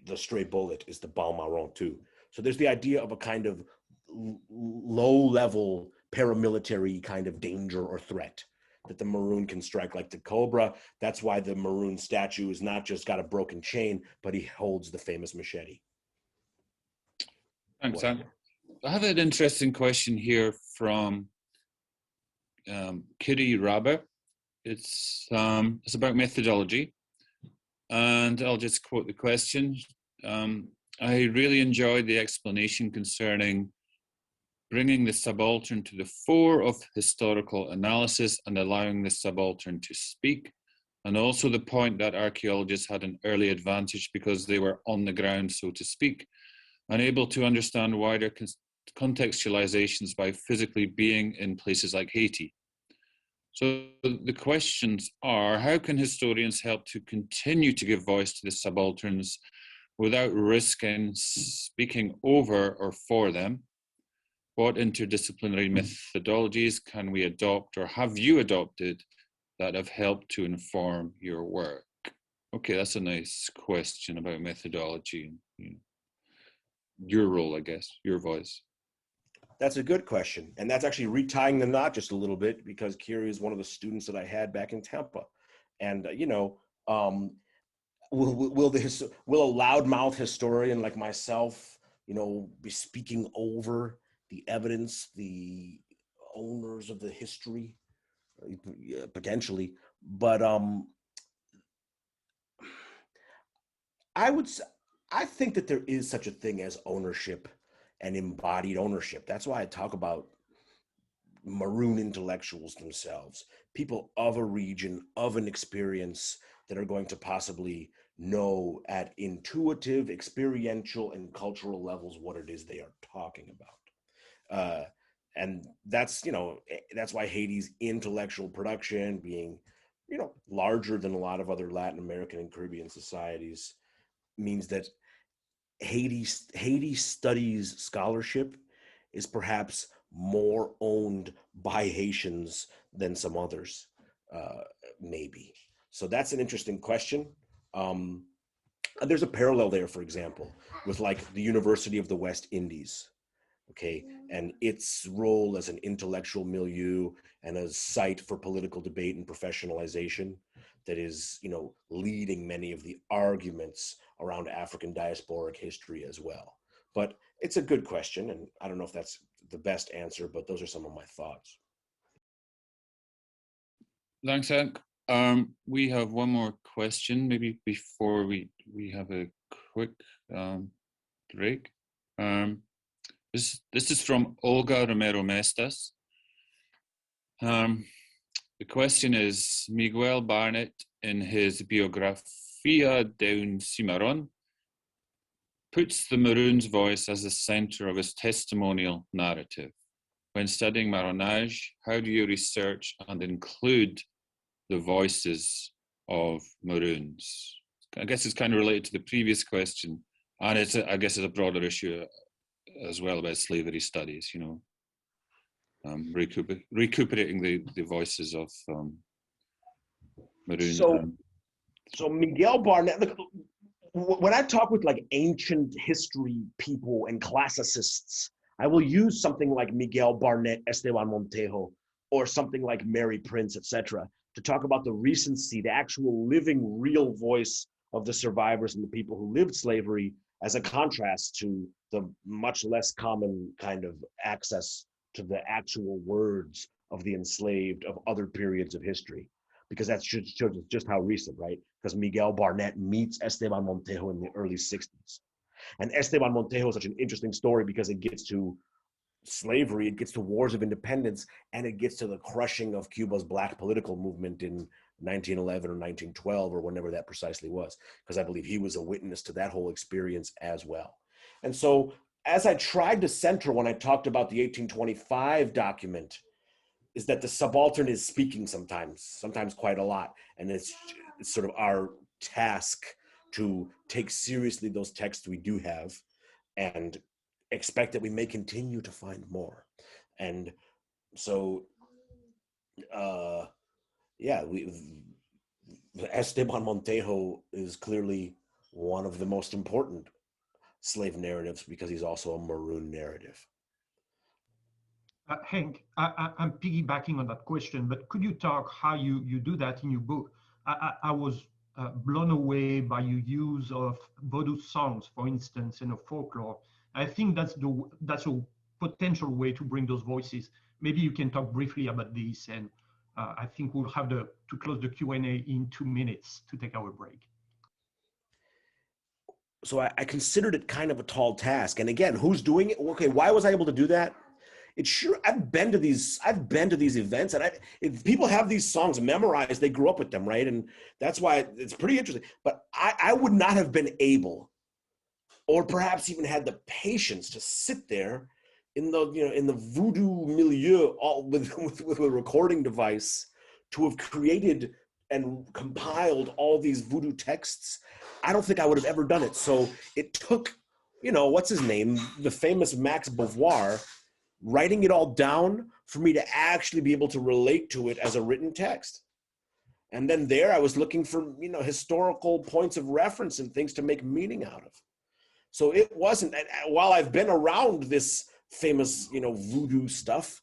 The stray bullet is the bal marron too. So there's the idea of a kind of low-level paramilitary kind of danger or threat that the Maroon can strike like the Cobra. That's why the Maroon statue is not just got a broken chain, but he holds the famous machete.
Thanks, Sam. I have an interesting question here from Kitty Rabbit. It's about methodology, and I'll just quote the question. I really enjoyed the explanation concerning bringing the subaltern to the fore of historical analysis and allowing the subaltern to speak, and also the point that archaeologists had an early advantage because they were on the ground, so to speak, and able to understand wider contextualizations by physically being in places like Haiti. So the questions are, how can historians help to continue to give voice to the subalterns without risking speaking over or for them? What interdisciplinary methodologies can we adopt, or have you adopted, that have helped to inform your work? Okay, that's a nice question about methodology and your role, I guess, your voice.
That's a good question. And that's actually retying the knot just a little bit, because Kiri is one of the students that I had back in Tampa. And, will a loudmouth historian like myself, be speaking over the evidence, the owners of the history? Yeah, potentially. But I think that there is such a thing as ownership and embodied ownership. That's why I talk about maroon intellectuals themselves, people of a region, of an experience, that are going to possibly know at intuitive, experiential, and cultural levels what it is they are talking about. And that's why Haiti's intellectual production, being larger than a lot of other Latin American and Caribbean societies, means that Haiti studies scholarship is perhaps more owned by Haitians than some others, maybe. So that's an interesting question. There's a parallel there, for example, with like the University of the West Indies, okay, and its role as an intellectual milieu and a site for political debate and professionalization that is, leading many of the arguments around African diasporic history as well. But it's a good question, and I don't know if that's the best answer, but those are some of my thoughts.
Thanks, Hank. We have one more question, maybe before we have a quick break. This is from Olga Romero Mestas. The question is, Miguel Barnett, in his Biografia de un Cimarron, puts the Maroon's voice as the center of his testimonial narrative. When studying Marronage, how do you research and include the voices of Maroons? I guess it's kind of related to the previous question, and I guess it's a broader issue as well about slavery studies, recuperating the voices of Maroons.
So Miguel Barnett, look, when I talk with like ancient history people and classicists, I will use something like Miguel Barnett, Esteban Montejo, or something like Mary Prince, etc., to talk about the recency, the actual living, real voice of the survivors and the people who lived slavery, as a contrast to the much less common kind of access to the actual words of the enslaved of other periods of history. Because that shows just how recent, right? Because Miguel Barnett meets Esteban Montejo in the early 60s. And Esteban Montejo is such an interesting story because it gets to slavery, it gets to wars of independence, and it gets to the crushing of Cuba's Black political movement in 1911 or 1912 or whenever that precisely was, because I believe he was a witness to that whole experience as well. And so as I tried to center when I talked about the 1825 document, is that the subaltern is speaking sometimes quite a lot. And it's sort of our task to take seriously those texts we do have and expect that we may continue to find more. And so, Esteban Montejo is clearly one of the most important slave narratives because he's also a Maroon narrative.
Hank, I'm piggybacking on that question, but could you talk how you do that in your book? I was blown away by your use of Voodoo songs, for instance, in a folklore. I think that's a potential way to bring those voices. Maybe you can talk briefly about this, and I think we'll have to close the Q&A in 2 minutes to take our break.
So I considered it kind of a tall task. And again, who's doing it? Okay, why was I able to do that? It's sure I've been to these events, and if people have these songs memorized, they grew up with them, right? And that's why it's pretty interesting. But I would not have been able, or perhaps even had the patience to sit there in the voodoo milieu, all with a recording device, to have created and compiled all these voodoo texts. I don't think I would have ever done it. So it took, what's his name, the famous Max Beauvoir, writing it all down for me to actually be able to relate to it as a written text. And then there I was looking for, historical points of reference and things to make meaning out of. So it wasn't, while I've been around this famous, voodoo stuff.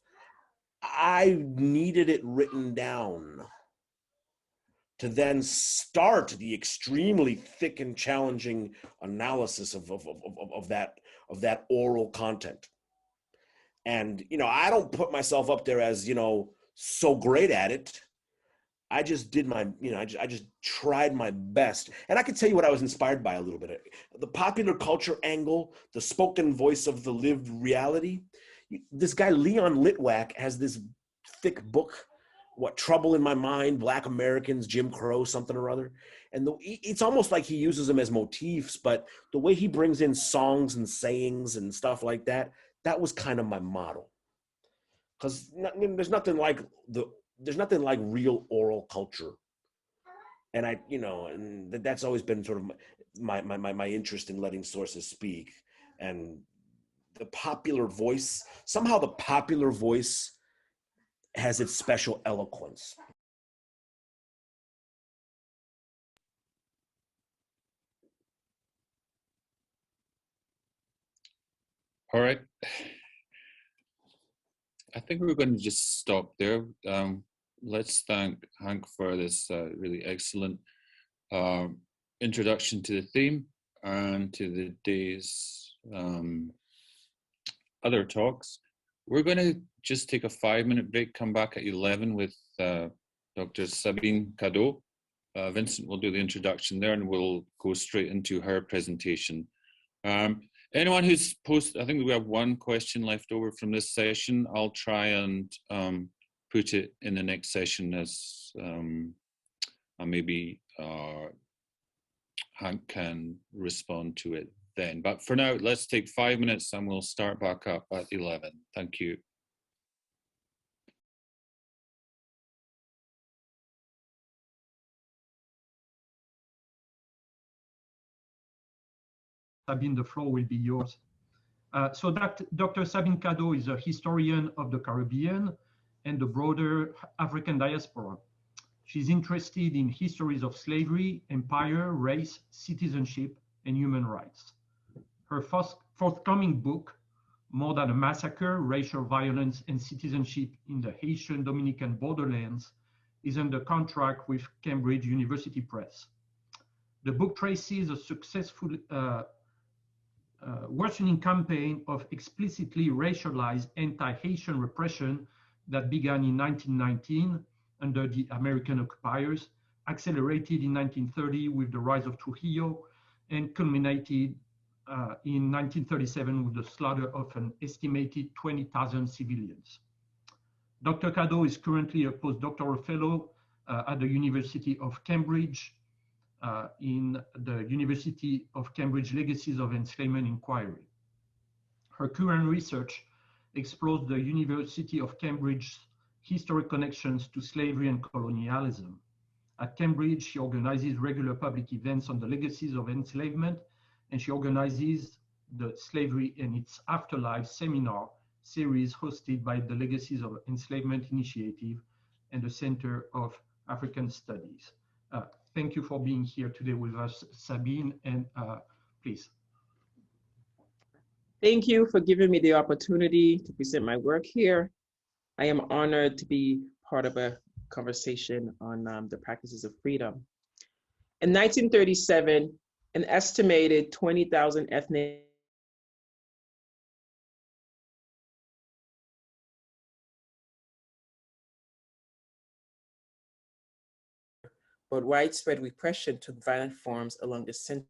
I needed it written down to then start the extremely thick and challenging analysis of that oral content. And, I don't put myself up there as, so great at it. I just did my, I just tried my best. And I can tell you what I was inspired by a little bit. The popular culture angle, the spoken voice of the lived reality. This guy, Leon Litwack, has this thick book, What Trouble in My Mind, Black Americans, Jim Crow, something or other. And it's almost like he uses them as motifs, but the way he brings in songs and sayings and stuff like that, that was kind of my model. Because there's nothing like real oral culture. And and that's always been sort of my interest in letting sources speak. And the popular voice, somehow the popular voice has its special eloquence.
All right. I think we're going to just stop there. Let's thank Hank for this really excellent introduction to the theme and to the day's other talks. We're going to just take a 5-minute break, come back at 11 with Dr. Sabine Cadeau. Vincent will do the introduction there and we'll go straight into her presentation. Anyone who's posted, I think we have one question left over from this session. I'll try and put it in the next session as maybe Hank can respond to it then. But for now, let's take 5 minutes and we'll start back up at 11. Thank you.
Sabine, the floor will be yours. So Dr. Sabine Cadeau is a historian of the Caribbean and the broader African diaspora. She's interested in histories of slavery, empire, race, citizenship, and human rights. Her forthcoming book, More Than a Massacre, Racial Violence and Citizenship in the Haitian Dominican Borderlands, is under contract with Cambridge University Press. The book traces a successful worsening campaign of explicitly racialized anti-Haitian repression that began in 1919 under the American occupiers, accelerated in 1930 with the rise of Trujillo, and culminated in 1937 with the slaughter of an estimated 20,000 civilians. Dr. Cadeau is currently a postdoctoral fellow at the University of Cambridge in the University of Cambridge Legacies of Enslavement Inquiry. Her current research explores the University of Cambridge's historic connections to slavery and colonialism. At Cambridge, she organizes regular public events on the legacies of enslavement, and she organizes the Slavery and Its Afterlife seminar series hosted by the Legacies of Enslavement Initiative and the Center of African Studies. Thank you for being here today with us, Sabine, and please.
Thank you for giving me the opportunity to present my work here. I am honored to be part of a conversation on the practices of freedom. In 1937, an estimated 20,000 ethnic but widespread repression took violent forms along the center.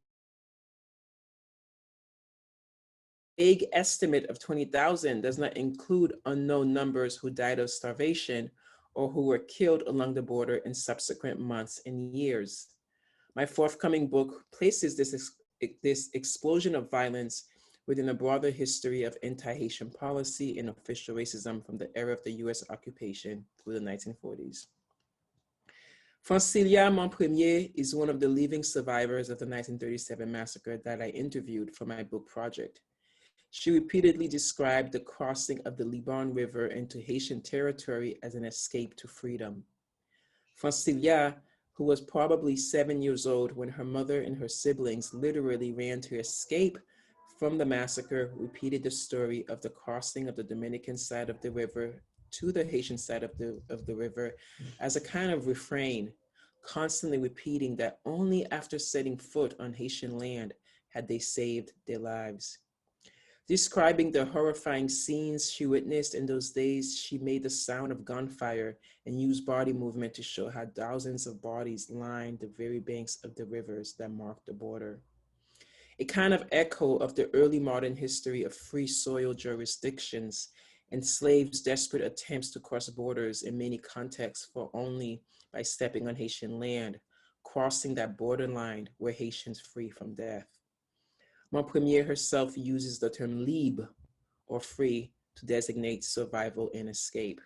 Vague estimate of 20,000 does not include unknown numbers who died of starvation or who were killed along the border in subsequent months and years. My forthcoming book places this explosion of violence within a broader history of anti-Haitian policy and official racism from the era of the US occupation through the 1940s. Francilia Montpremier is one of the living survivors of the 1937 massacre that I interviewed for my book project. She repeatedly described the crossing of the Liban River into Haitian territory as an escape to freedom. Francilia, who was probably 7 years old when her mother and her siblings literally ran to escape from the massacre repeated the story of the crossing of the Dominican side of the river to the Haitian side of the river as a kind of refrain, constantly repeating that only after setting foot on Haitian land had they saved their lives. Describing the horrifying scenes she witnessed in those days, she made the sound of gunfire and used body movement to show how thousands of bodies lined the very banks of the rivers that marked the border. A kind of echo of the early modern history of free soil jurisdictions and slaves' desperate attempts to cross borders in many contexts for only by stepping on Haitian land, crossing that borderline where Haitians free from death. Montpremier herself uses the term libre, or free, to designate survival and escape.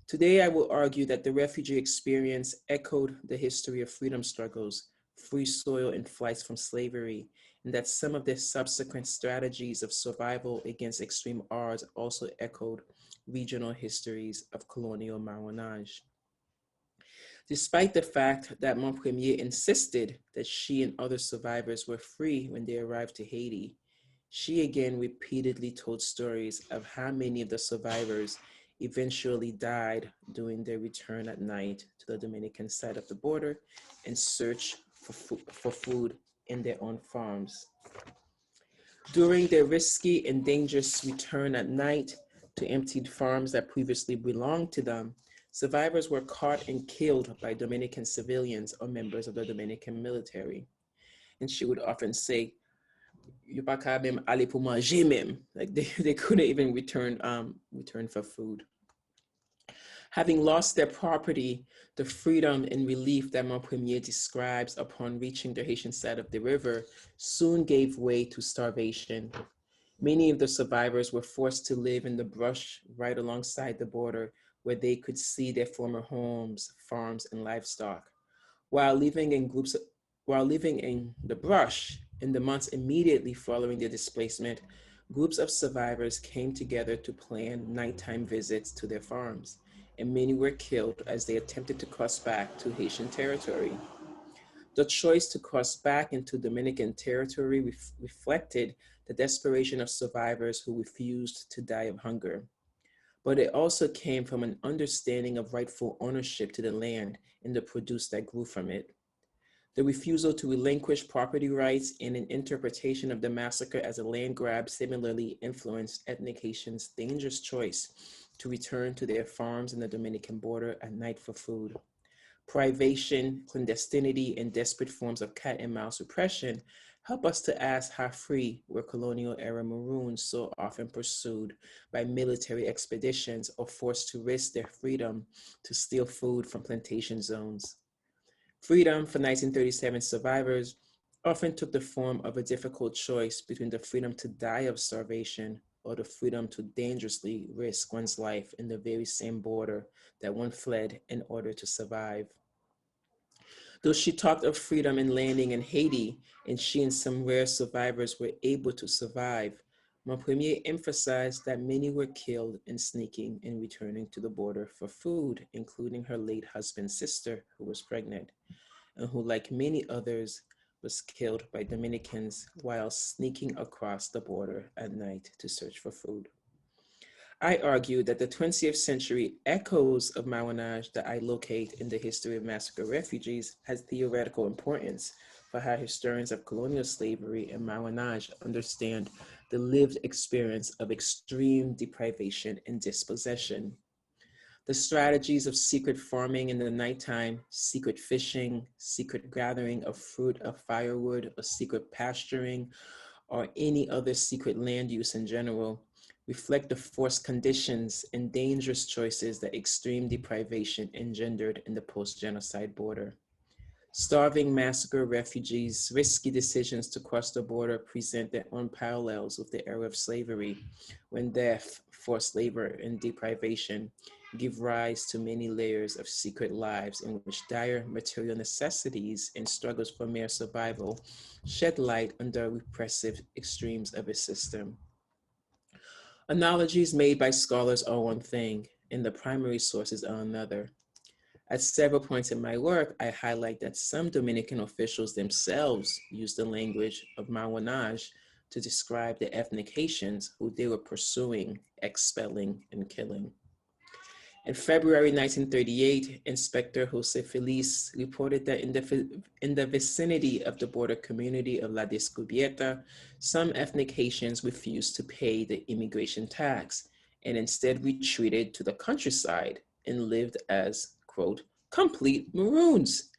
Today, I will argue that the refugee experience echoed the history of freedom struggles, free soil and flights from slavery, and that some of their subsequent strategies of survival against extreme odds also echoed regional histories of colonial marronage. Despite the fact that Montpremier insisted that she and other survivors were free when they arrived to Haiti, she again repeatedly told stories of how many of the survivors eventually died during their return at night to the Dominican side of the border in search for food in their own farms. During their risky and dangerous return at night to emptied farms that previously belonged to them, survivors were caught and killed by Dominican civilians or members of the Dominican military. And she would often say, "You pa ka même aller pour manger même." Like they couldn't even return for food. Having lost their property, the freedom and relief that Montpremier describes upon reaching the Haitian side of the river soon gave way to starvation. Many of the survivors were forced to live in the brush right alongside the border, where they could see their former homes, farms, and livestock. While living in the brush, in the months immediately following their displacement, groups of survivors came together to plan nighttime visits to their farms, and many were killed as they attempted to cross back to Haitian territory. The choice to cross back into Dominican territory reflected the desperation of survivors who refused to die of hunger. But it also came from an understanding of rightful ownership to the land and the produce that grew from it. The refusal to relinquish property rights and an interpretation of the massacre as a land grab similarly influenced ethnic Haitians' dangerous choice to return to their farms in the Dominican border at night for food. Privation, clandestinity, and desperate forms of cat and mouse repression help us to ask how free were colonial era Maroons so often pursued by military expeditions or forced to risk their freedom to steal food from plantation zones. Freedom for 1937 survivors often took the form of a difficult choice between the freedom to die of starvation or the freedom to dangerously risk one's life in the very same border that one fled in order to survive. Though she talked of freedom in landing in Haiti, and she and some rare survivors were able to survive, Montpremier emphasized that many were killed in sneaking and returning to the border for food, including her late husband's sister, who was pregnant, and who, like many others, was killed by Dominicans while sneaking across the border at night to search for food. I argue that the 20th century echoes of marronage that I locate in the history of massacre refugees has theoretical importance for how historians of colonial slavery and marronage understand the lived experience of extreme deprivation and dispossession. The strategies of secret farming in the nighttime, secret fishing, secret gathering of fruit, of firewood, or secret pasturing, or any other secret land use in general, reflect the forced conditions and dangerous choices that extreme deprivation engendered in the post-genocide border. Starving massacre refugees' risky decisions to cross the border present their own parallels with the era of slavery, when death, forced labor, and deprivation give rise to many layers of secret lives in which dire material necessities and struggles for mere survival shed light on the repressive extremes of a system. Analogies made by scholars are one thing, and the primary sources are another. At several points in my work, I highlight that some Dominican officials themselves use the language of marronage to describe the ethnic Haitians who they were pursuing, expelling, and killing. In February 1938, Inspector Jose Feliz reported that in the vicinity of the border community of La Descubierta, some ethnic Haitians refused to pay the immigration tax and instead retreated to the countryside and lived as, quote, complete Maroons.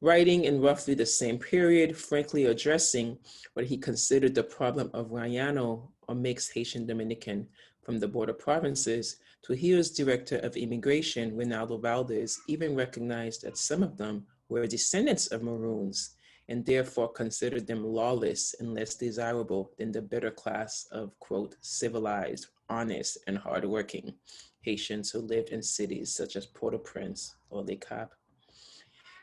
Writing in roughly the same period, frankly addressing what he considered the problem of Rayano, or mixed Haitian Dominican, from the border provinces, Trujillo's director of immigration, Reynaldo Valdez, even recognized that some of them were descendants of Maroons and therefore considered them lawless and less desirable than the better class of, quote, civilized, honest, and hardworking Haitians who lived in cities such as Port-au-Prince or Le Cap.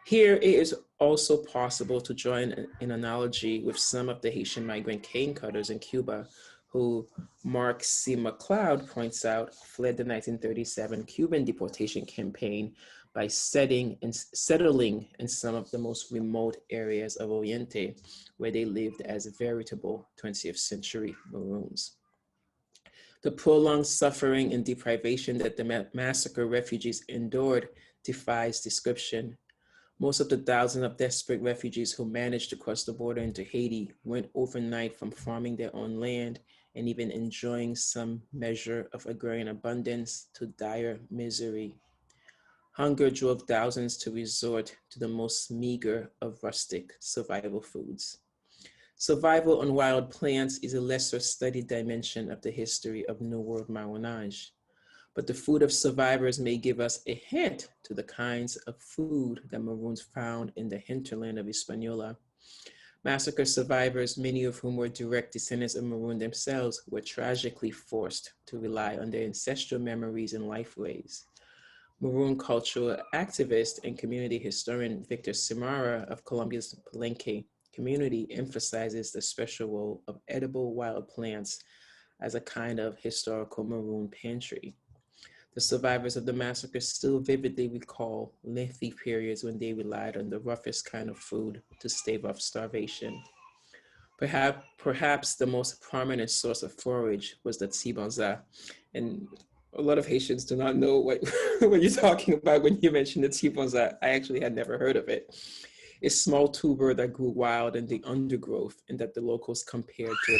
Here, it is also possible to draw an analogy with some of the Haitian migrant cane cutters in Cuba, who Mark C. McLeod points out fled the 1937 Cuban deportation campaign by settling in some of the most remote areas of Oriente, where they lived as veritable 20th century Maroons. The prolonged suffering and deprivation that the massacre refugees endured defies description. Most of the thousands of desperate refugees who managed to cross the border into Haiti went overnight from farming their own land and even enjoying some measure of agrarian abundance to dire misery. Hunger drove thousands to resort to the most meager of rustic survival foods. Survival on wild plants is a lesser studied dimension of the history of New World Marronage. But the food of survivors may give us a hint to the kinds of food that Maroons found in the hinterland of Hispaniola. Massacre survivors, many of whom were direct descendants of Maroon themselves, were tragically forced to rely on their ancestral memories and lifeways. Maroon cultural activist and community historian Victor Simara of Colombia's Palenque community emphasizes the special role of edible wild plants as a kind of historical Maroon pantry. The survivors of the massacre still vividly recall lengthy periods when they relied on the roughest kind of food to stave off starvation. Perhaps the most prominent source of forage was the tibonza. And a lot of Haitians do not know what you're talking about when you mention the tibonza. I actually had never heard of it. A small tuber that grew wild in the undergrowth and that the locals compared to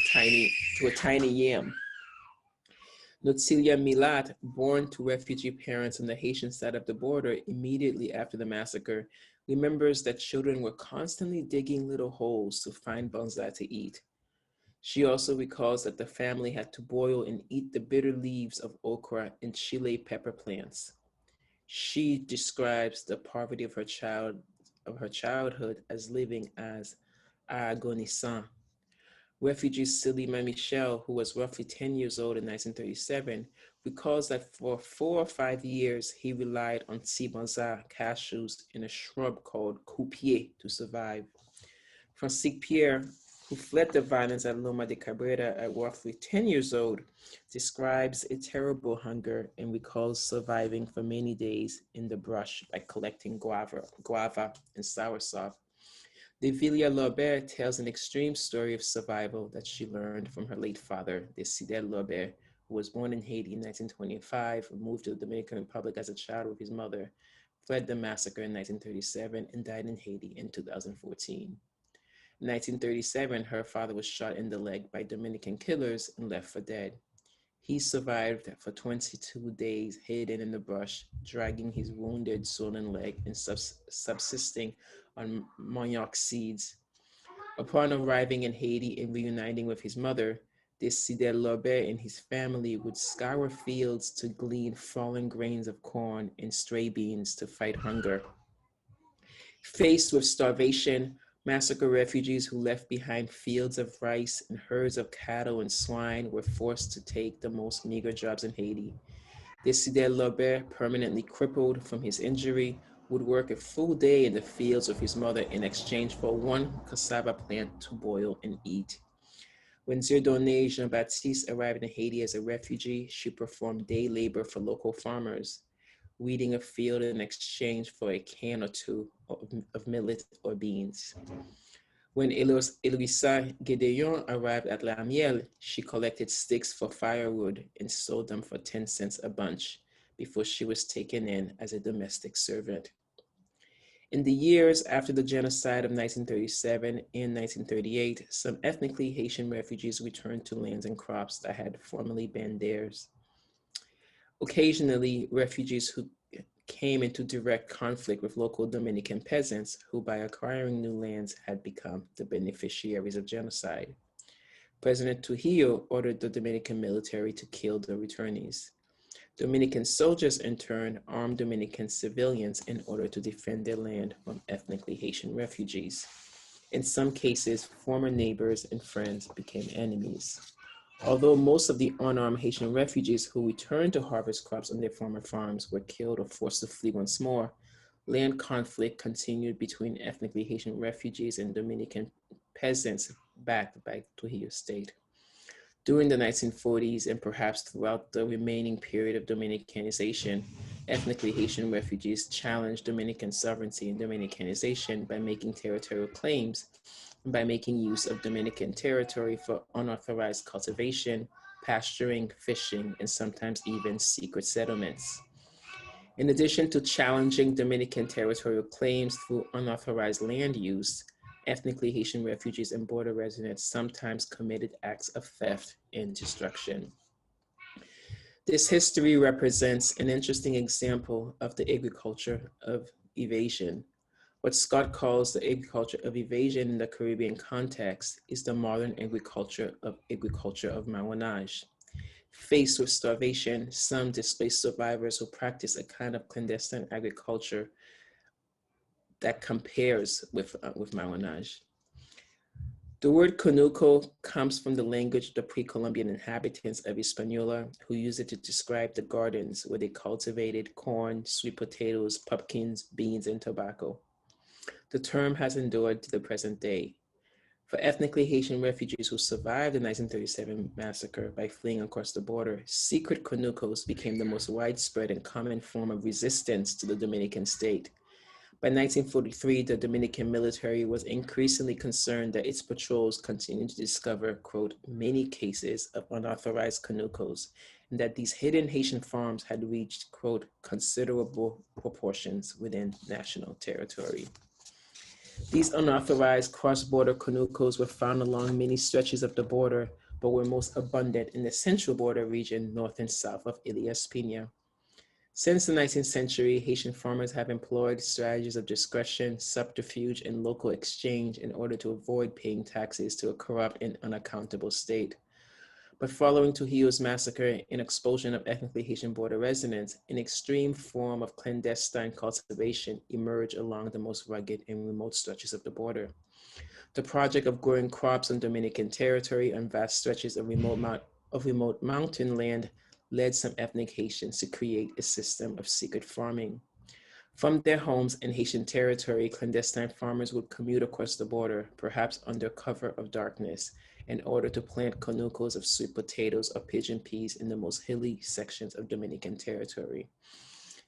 a tiny yam. Notzilia Milat, born to refugee parents on the Haitian side of the border immediately after the massacre, remembers that children were constantly digging little holes to find bonza to eat. She also recalls that the family had to boil and eat the bitter leaves of okra and chile pepper plants. She describes the poverty of her childhood as living as agonisant. Refugee Silima Michel, who was roughly 10 years old in 1937, recalls that for 4 or 5 years, he relied on tibonza cashews in a shrub called coupier to survive. Francisque Pierre, who fled the violence at Loma de Cabrera at roughly 10 years old, describes a terrible hunger and recalls surviving for many days in the brush by collecting guava and soursop. De Villa-Lobert tells an extreme story of survival that she learned from her late father, Desidel Lobert, who was born in Haiti in 1925, moved to the Dominican Republic as a child with his mother, fled the massacre in 1937, and died in Haiti in 2014. In 1937, her father was shot in the leg by Dominican killers and left for dead. He survived for 22 days, hidden in the brush, dragging his wounded, swollen leg and subsisting on manioc seeds. Upon arriving in Haiti and reuniting with his mother, Desidel Lobert and his family would scour fields to glean fallen grains of corn and stray beans to fight hunger. Faced with starvation, massacre refugees who left behind fields of rice and herds of cattle and swine were forced to take the most meager jobs in Haiti. Desidel Lobert, permanently crippled from his injury, would work a full day in the fields with his mother in exchange for one cassava plant to boil and eat. When Dieudonné Jean-Baptiste arrived in Haiti as a refugee, she performed day labor for local farmers, weeding a field in exchange for a can or two of millet or beans. When Eloisa Gédéon arrived at La Miel, she collected sticks for firewood and sold them for 10 cents a bunch before she was taken in as a domestic servant. In the years after the genocide of 1937 and 1938, some ethnically Haitian refugees returned to lands and crops that had formerly been theirs. Occasionally, refugees who came into direct conflict with local Dominican peasants who, by acquiring new lands, had become the beneficiaries of genocide. President Trujillo ordered the Dominican military to kill the returnees. Dominican soldiers, in turn, armed Dominican civilians in order to defend their land from ethnically Haitian refugees. In some cases, former neighbors and friends became enemies. Although most of the unarmed Haitian refugees who returned to harvest crops on their former farms were killed or forced to flee once more, land conflict continued between ethnically Haitian refugees and Dominican peasants backed by Trujillo's state. During the 1940s and perhaps throughout the remaining period of Dominicanization, ethnically Haitian refugees challenged Dominican sovereignty and Dominicanization by making territorial claims and by making use of Dominican territory for unauthorized cultivation, pasturing, fishing, and sometimes even secret settlements. In addition to challenging Dominican territorial claims through unauthorized land use, ethnically Haitian refugees and border residents sometimes committed acts of theft and destruction. This history represents an interesting example of the agriculture of evasion. What Scott calls the agriculture of evasion in the Caribbean context is the modern agriculture of marronage. Faced with starvation, some displaced survivors who practice a kind of clandestine agriculture that compares with marronage. The word conuco comes from the language of the pre-Columbian inhabitants of Hispaniola, who used it to describe the gardens where they cultivated corn, sweet potatoes, pumpkins, beans, and tobacco. The term has endured to the present day. For ethnically Haitian refugees who survived the 1937 massacre by fleeing across the border, secret conucos became the most widespread and common form of resistance to the Dominican state. By 1943, the Dominican military was increasingly concerned that its patrols continued to discover, quote, many cases of unauthorized conucos, and that these hidden Haitian farms had reached, quote, considerable proportions within national territory. These unauthorized cross-border conucos were found along many stretches of the border, but were most abundant in the central border region north and south of Ilias Piña. Since the 19th century, Haitian farmers have employed strategies of discretion, subterfuge, and local exchange in order to avoid paying taxes to a corrupt and unaccountable state. But following Trujillo's massacre and expulsion of ethnically Haitian border residents, an extreme form of clandestine cultivation emerged along the most rugged and remote stretches of the border. The project of growing crops on Dominican territory on vast stretches of remote mountain land led some ethnic Haitians to create a system of secret farming. From their homes in Haitian territory, clandestine farmers would commute across the border, perhaps under cover of darkness, in order to plant conucos of sweet potatoes or pigeon peas in the most hilly sections of Dominican territory.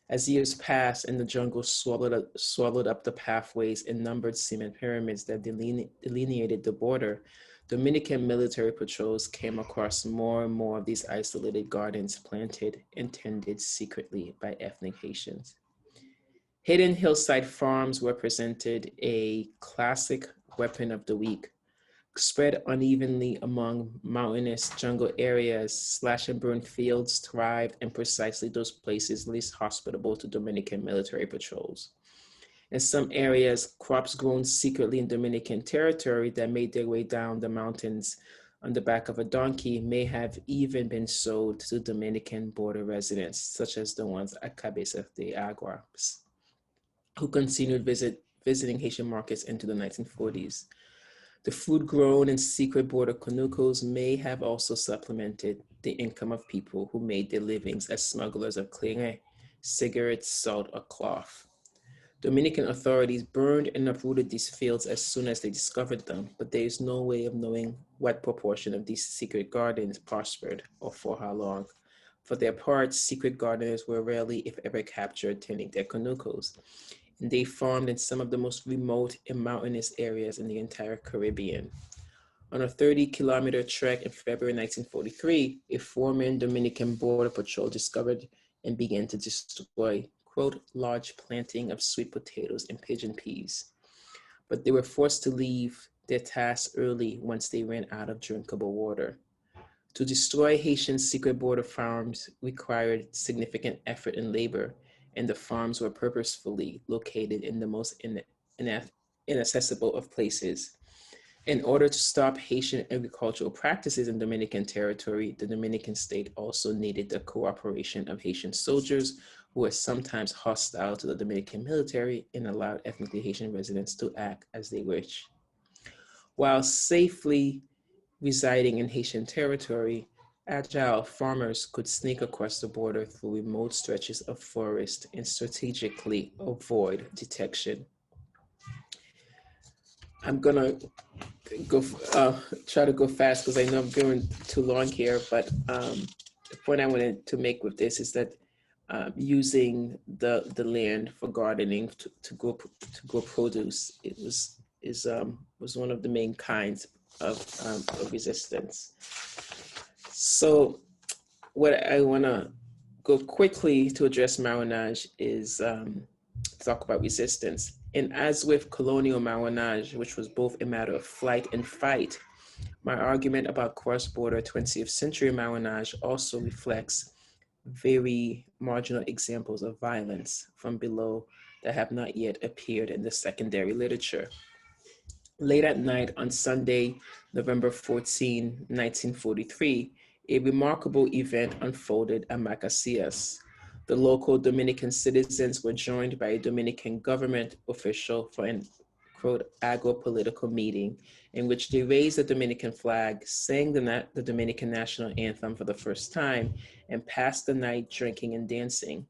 As years passed and the jungle swallowed up the pathways and numbered cement pyramids that delineated the border, Dominican military patrols came across more and more of these isolated gardens planted and tended secretly by ethnic Haitians. Hidden hillside farms represented a classic weapon of the weak. Spread unevenly among mountainous jungle areas, slash and burn fields thrived in precisely those places least hospitable to Dominican military patrols. In some areas, crops grown secretly in Dominican territory that made their way down the mountains on the back of a donkey may have even been sold to Dominican border residents, such as the ones at Cabeza de Agua, who continued visiting Haitian markets into the 1940s. The food grown in secret border conucos may have also supplemented the income of people who made their livings as smugglers of clay, cigarettes, salt, or cloth. Dominican authorities burned and uprooted these fields as soon as they discovered them, but there is no way of knowing what proportion of these secret gardens prospered or for how long. For their part, secret gardeners were rarely, if ever, captured tending their conucos. They farmed in some of the most remote and mountainous areas in the entire Caribbean. On a 30-kilometer trek in February 1943, a four-man Dominican Border Patrol discovered and began to destroy, quote, large planting of sweet potatoes and pigeon peas. But they were forced to leave their task early once they ran out of drinkable water. To destroy Haitian secret border farms required significant effort and labor, and the farms were purposefully located in the most inaccessible of places. In order to stop Haitian agricultural practices in Dominican territory, the Dominican state also needed the cooperation of Haitian soldiers who were sometimes hostile to the Dominican military and allowed ethnically Haitian residents to act as they wish. While safely residing in Haitian territory, agile farmers could sneak across the border through remote stretches of forest and strategically avoid detection. I'm gonna try to go fast because I know I'm going too long here, but the point I wanted to make with this is that using the land for gardening to grow produce, it was one of the main kinds of resistance. So what I want to go quickly to address marronage is talk about resistance. And as with colonial marronage, which was both a matter of flight and fight, my argument about cross-border 20th century marronage also reflects very marginal examples of violence from below that have not yet appeared in the secondary literature. Late at night on Sunday, November 14, 1943, a remarkable event unfolded at Macacias. The local Dominican citizens were joined by a Dominican government official for an, quote, agro-political meeting in which they raised the Dominican flag, sang the Dominican national anthem for the first time, and passed the night drinking and dancing.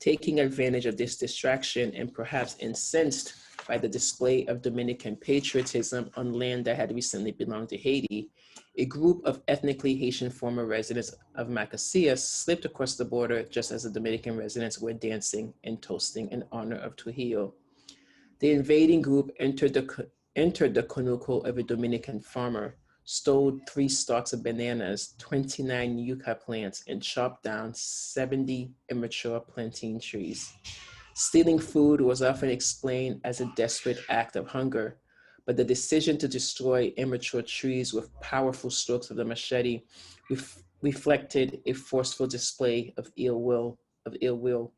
Taking advantage of this distraction and perhaps incensed by the display of Dominican patriotism on land that had recently belonged to Haiti, a group of ethnically Haitian former residents of Macacias slipped across the border just as the Dominican residents were dancing and toasting in honor of Trujillo. The invading group entered the conuco of a Dominican farmer, stole 3 stalks of bananas, 29 yucca plants, and chopped down 70 immature plantain trees. Stealing food was often explained as a desperate act of hunger, but the decision to destroy immature trees with powerful strokes of the machete reflected a forceful display of ill will.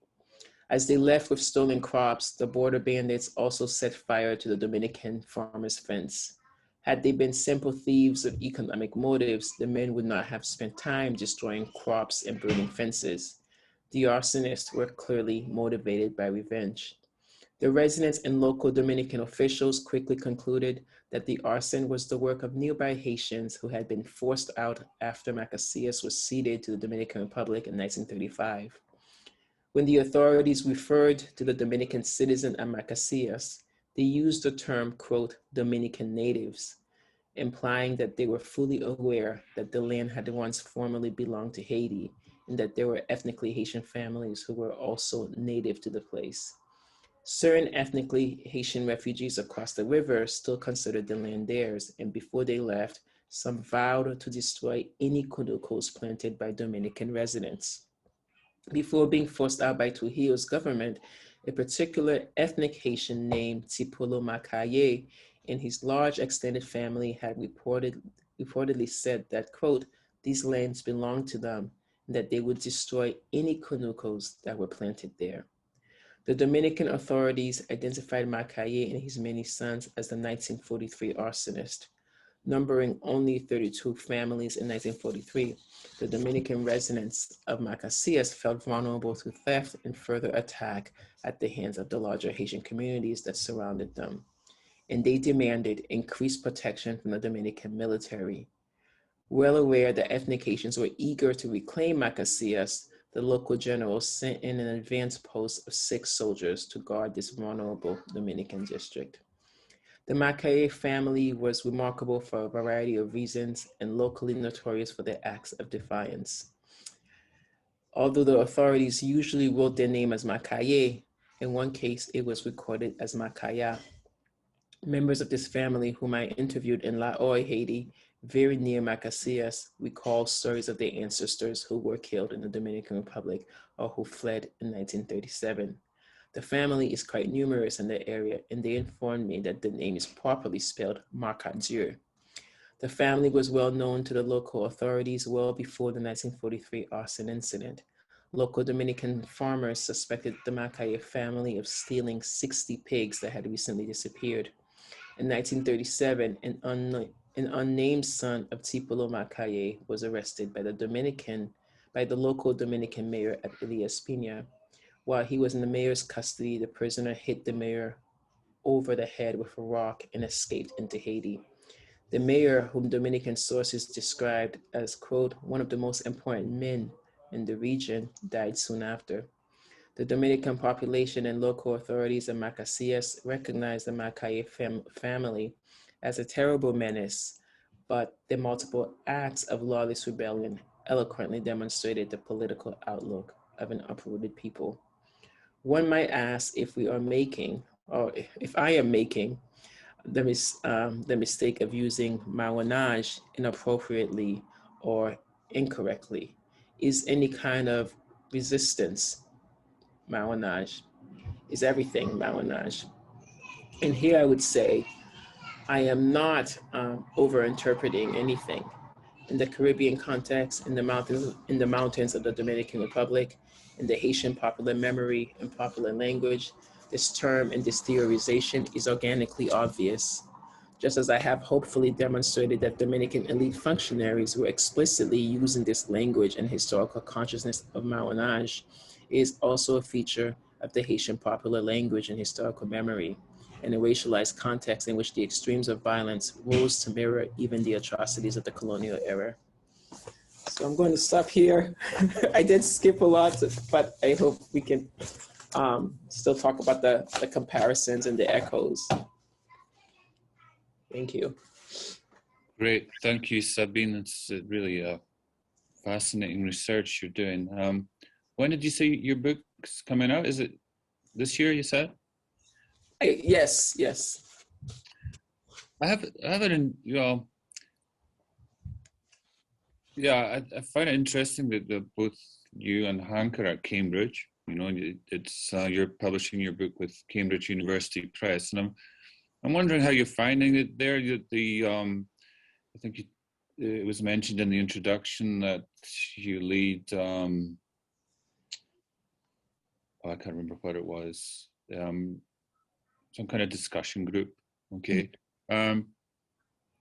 As they left with stolen crops, the border bandits also set fire to the Dominican farmer's fence. Had they been simple thieves of economic motives, the men would not have spent time destroying crops and burning fences. The arsonists were clearly motivated by revenge. The residents and local Dominican officials quickly concluded that the arson was the work of nearby Haitians who had been forced out after Macacias was ceded to the Dominican Republic in 1935. When the authorities referred to the Dominican citizen at Macacias, they used the term, quote, Dominican natives, implying that they were fully aware that the land had once formerly belonged to Haiti and that there were ethnically Haitian families who were also native to the place. Certain ethnically Haitian refugees across the river still considered the land theirs, and before they left, some vowed to destroy any conucos planted by Dominican residents. Before being forced out by Trujillo's government, a particular ethnic Haitian named Tipolo Macaye and his large extended family had reportedly said that, quote, these lands belonged to them, and that they would destroy any conucos that were planted there. The Dominican authorities identified Macaye and his many sons as the 1943 arsonist. Numbering only 32 families in 1943, the Dominican residents of Macacias felt vulnerable to theft and further attack at the hands of the larger Haitian communities that surrounded them, and they demanded increased protection from the Dominican military. Well aware that ethnic Haitians were eager to reclaim Macacias, the local general sent in an advance post of 6 soldiers to guard this vulnerable Dominican district. The Macaye family was remarkable for a variety of reasons and locally notorious for their acts of defiance. Although the authorities usually wrote their name as Macaye, In one case, it was recorded as Makaya. Members of this family, whom I interviewed in Laurie, Haiti, very near Macacias, recall stories of their ancestors who were killed in the Dominican Republic or who fled in 1937. The family is quite numerous in the area, and they informed me that the name is properly spelled Marcadieu. The family was well known to the local authorities well before the 1943 arson incident. Local Dominican farmers suspected the Macaye family of stealing 60 pigs that had recently disappeared. In 1937, an unnamed son of Tipolo Macaye was arrested by the local Dominican mayor at Elias Pina. While he was in the mayor's custody, the prisoner hit the mayor over the head with a rock and escaped into Haiti. The mayor, whom Dominican sources described as, quote, one of the most important men in the region, died soon after. The Dominican population and local authorities in Macacias recognized the Macaye family as a terrible menace, but their multiple acts of lawless rebellion eloquently demonstrated the political outlook of an uprooted people. One might ask if we are making, or if I am making, the mistake of using marronage inappropriately or incorrectly. Is any kind of resistance marronage? Is everything marronage? And here I would say, I am not over-interpreting anything. In the Caribbean context, in the mountains of the Dominican Republic, in the Haitian popular memory and popular language, this term and this theorization is organically obvious. Just as I have hopefully demonstrated that Dominican elite functionaries were explicitly using this language and historical consciousness of marronage, is also a feature of the Haitian popular language and historical memory, in a racialized context in which the extremes of violence rose to mirror even the atrocities of the colonial era. So I'm going to stop here. I did skip a lot, but I hope we can still talk about the comparisons and the echoes. Thank you.
Great, thank you, Sabine. It's really a fascinating research you're doing. When did you say your book's coming out? Is it this year, you said?
Yes.
I have it in, yeah, I find it interesting that both you and Hank are at Cambridge. You know, it's you're publishing your book with Cambridge University Press, and I'm wondering how you're finding it there. I think it was mentioned in the introduction that you lead. I can't remember what it was. Some kind of discussion group. Okay.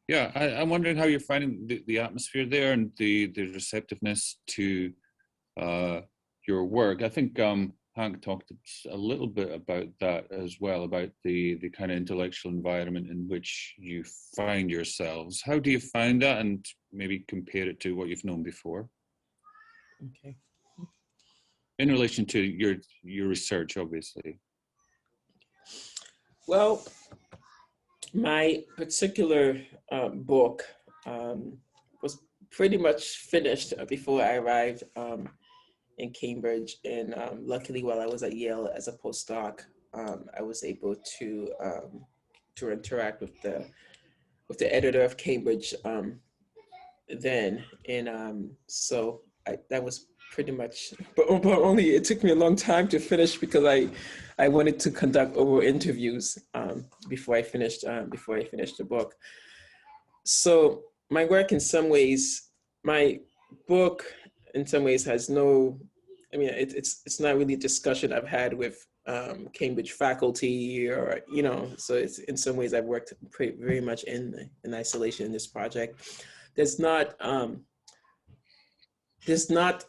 Yeah, I'm wondering how you're finding the atmosphere there and the receptiveness to your work. I think Hank talked a little bit about that as well, about the kind of intellectual environment in which you find yourselves. How do you find that, and maybe compare it to what you've known before?
Okay.
In relation to your research, obviously.
Well, my particular book was pretty much finished before I arrived in Cambridge, and luckily while I was at Yale as a postdoc, I was able to interact with the editor of Cambridge then, and so that was pretty much, but only it took me a long time to finish because I wanted to conduct oral interviews before I finished the book. So my work, in some ways, my book in some ways has no, I mean, it's not really a discussion I've had with Cambridge faculty, or, you know, so it's, in some ways I've worked very much in isolation in this project. There's not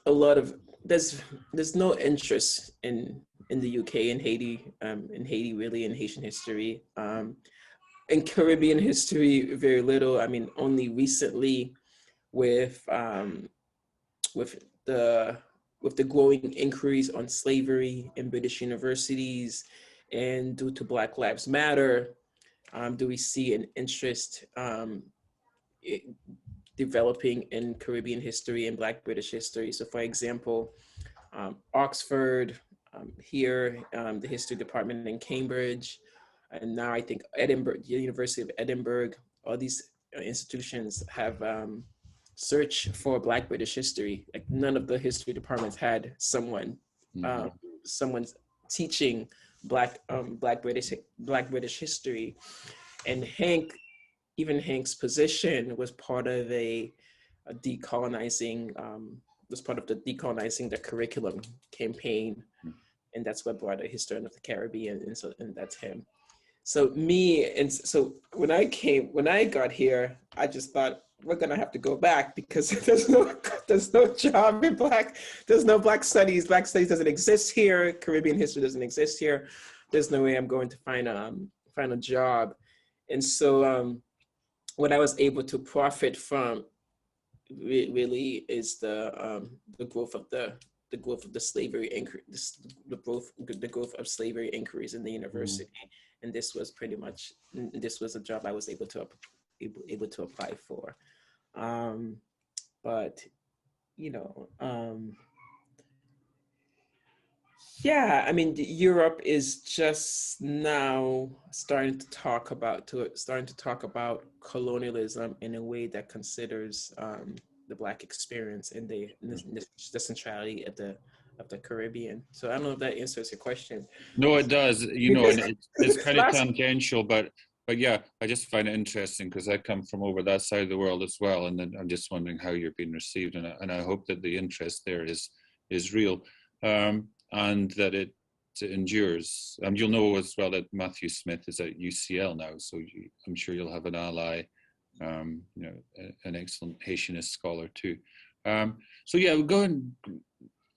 a lot of, there's no interest in the UK, in Haiti really, in Haitian history. In Caribbean history, very little. I mean, only recently with the growing inquiries on slavery in British universities, and due to Black Lives Matter, do we see an interest developing in Caribbean history and Black British history. So for example, Oxford, here, the history department in Cambridge, and now I think Edinburgh, the University of Edinburgh, all these institutions have searched for Black British history. Like none of the history departments had someone, someone's teaching Black British history, and Hank's position was part of a decolonizing, was part of the decolonizing the curriculum campaign, and that's what brought a historian of the Caribbean, and that's him. So when I got here, I just thought we're gonna have to go back because there's no job in there's no Black studies. Black studies doesn't exist here. Caribbean history doesn't exist here. There's no way I'm going to find a job. And so what I was able to profit from really is the growth of the slavery the growth of slavery inquiries in the university. And this was a job I was able to apply for. But yeah, I mean, Europe is just now starting to talk about colonialism in a way that considers the Black experience and the centrality of the Caribbean. So I don't know if that answers your question.
No, it does. And it's kind of tangential, but yeah, I just find it interesting because I come from over that side of the world as well, and then I'm just wondering how you're being received, and I hope that the interest there is real. And that it endures. You'll know as well that Matthew Smith is at UCL now, so I'm sure you'll have an ally, an excellent Haitianist scholar too. So yeah, we're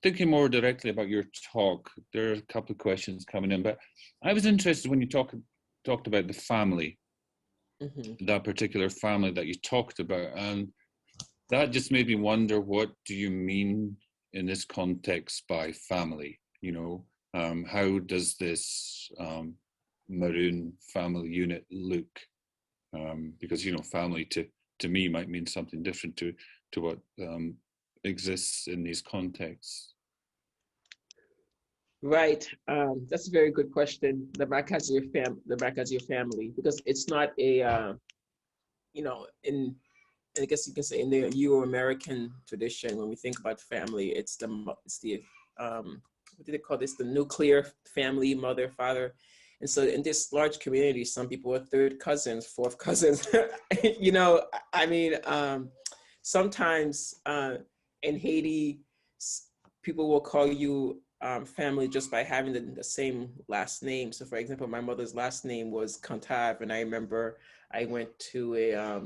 thinking more directly about your talk. There are a couple of questions coming in, but I was interested when you talked about the family, that particular family that you talked about, and that just made me wonder, what do you mean in this context by family? How does this Maroon family unit look? Because family to me might mean something different to what exists in these contexts.
Right. That's a very good question. The Macadie family, because it's not a I guess you can say in the Euro-American tradition, when we think about family, it's the what do they call this? The nuclear family, mother, father. And so in this large community, some people are third cousins, fourth cousins. Sometimes in Haiti, people will call you family just by having the same last name. So for example, my mother's last name was Cantave, and I remember I went to a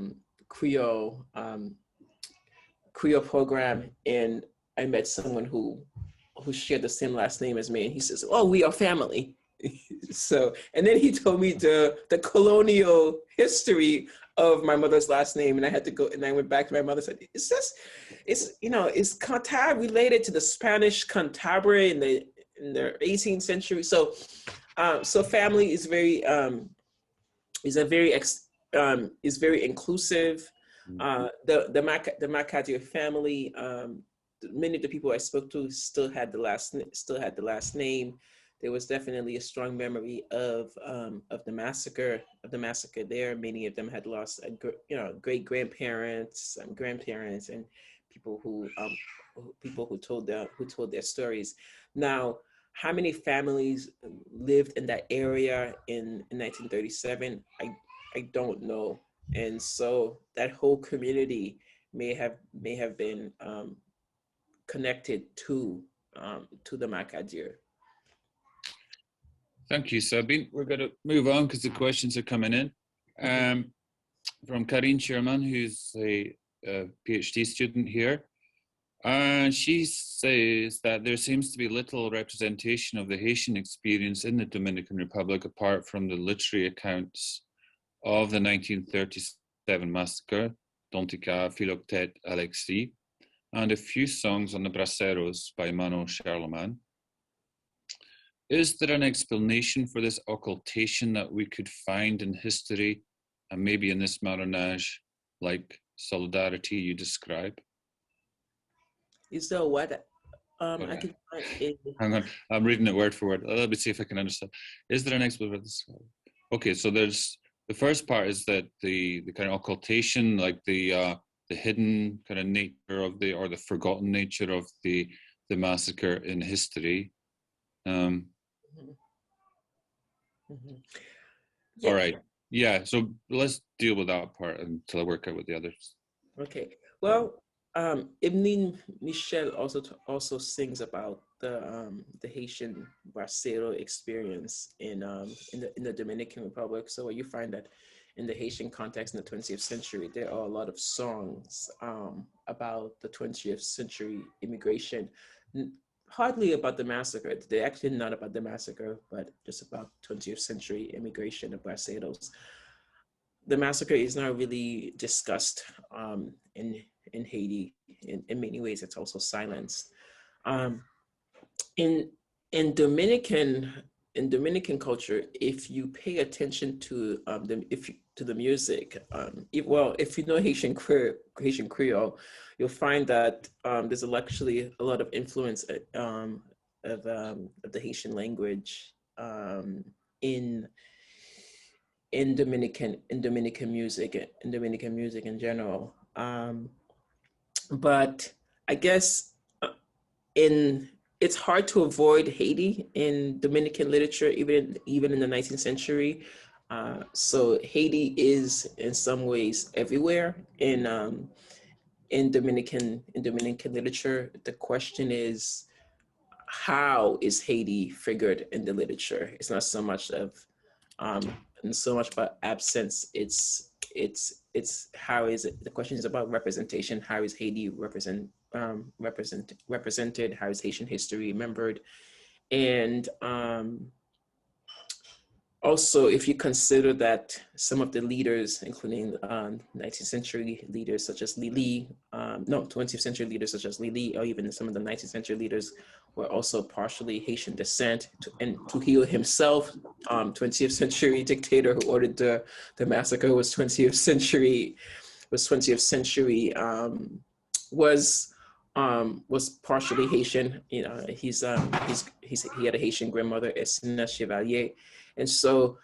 Creole program, and I met someone who shared the same last name as me, and he says, "Oh, we are family." So, and then he told me the colonial history of my mother's last name, and I had to go, and I went back to my mother and said, is Cantave related to the Spanish Cantabria in the 18th century? So, family is very inclusive. The Macadie family, many of the people I spoke to still had the last name. There was definitely a strong memory of the massacre there. Many of them had lost great grandparents, grandparents, and people who told their stories. Now, how many families lived in that area in 1937? I don't know. And so that whole community may have been connected to the Macadie.
Thank you, Sabine. We're going to move on because the questions are coming in. From Karine Sherman, who's a PhD student here. She says that there seems to be little representation of the Haitian experience in the Dominican Republic apart from the literary accounts of the 1937 massacre, Dontica, Philoctete, Alexis, and a few songs on the Braceros by Manon Charlemagne. Is there an explanation for this occultation that we could find in history and maybe in this marronage, like solidarity you describe?
Is there what? I can find it.
Hang on, I'm reading it word for word. Let me see if I can understand. Is there an explanation? Okay, so there's the first part is that the kind of occultation, like the hidden kind of nature of or the forgotten nature of the massacre in history.
Yeah.
All right, yeah. So let's deal with that part until I work out with the others.
Okay. Well, Ibn Michel also sings about the Haitian bracero experience in the Dominican Republic. So you find that in the Haitian context in the 20th century, there are a lot of songs about the 20th century immigration, hardly about the massacre. They're actually not about the massacre, but just about 20th century immigration of braceros. The massacre is not really discussed in Haiti. In many ways, it's also silenced. In Dominican culture, if you pay attention to the music, if you know Haitian Creole, you'll find that there's actually a lot of influence of the Haitian language in Dominican music in general. But I guess it's hard to avoid Haiti in Dominican literature, even in the 19th century. So Haiti is in some ways everywhere in Dominican literature. The question is, how is Haiti figured in the literature? It's not so much about absence. It's how is it? The question is about representation. How is Haiti represented? How is Haitian history remembered? And also, if you consider that some of the leaders, including 19th century leaders such as 20th century leaders such as Lili, or even some of the 19th century leaders were also partially Haitian descent. And Trujillo himself, 20th century dictator who ordered the massacre, was 20th century, was partially Haitian. You know, he had a Haitian grandmother, Esna Chevalier. And so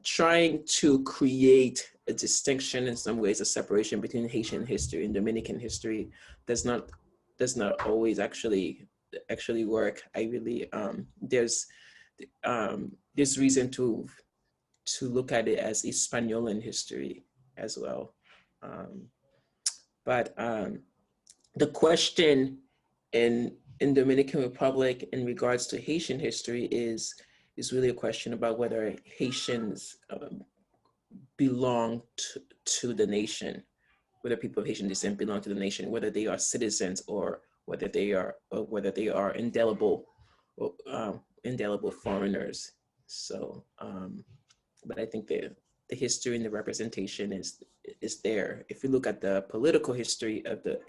trying to create a distinction, in some ways, a separation between Haitian history and Dominican history does not always actually work. I really, there's reason to look at it as Hispaniolan history as well. But the question in Dominican Republic in regards to Haitian history is really a question about whether Haitians belong to the nation, whether people of Haitian descent belong to the nation, whether they are citizens or whether they are indelible foreigners. So, but I think the history and the representation is there. If you look at the political history of the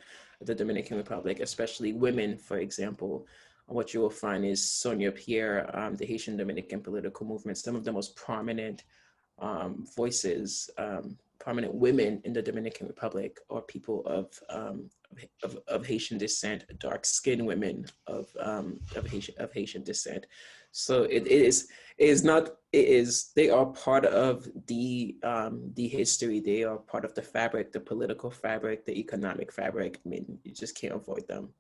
Dominican Republic, especially women, for example, what you will find is Sonia Pierre, the Haitian Dominican political movement, some of the most prominent voices, prominent women in the Dominican Republic are people of Haitian descent, dark-skinned women of Haitian descent. So they are part of the history. They are part of the fabric, the political fabric, the economic fabric. I mean, you just can't avoid them.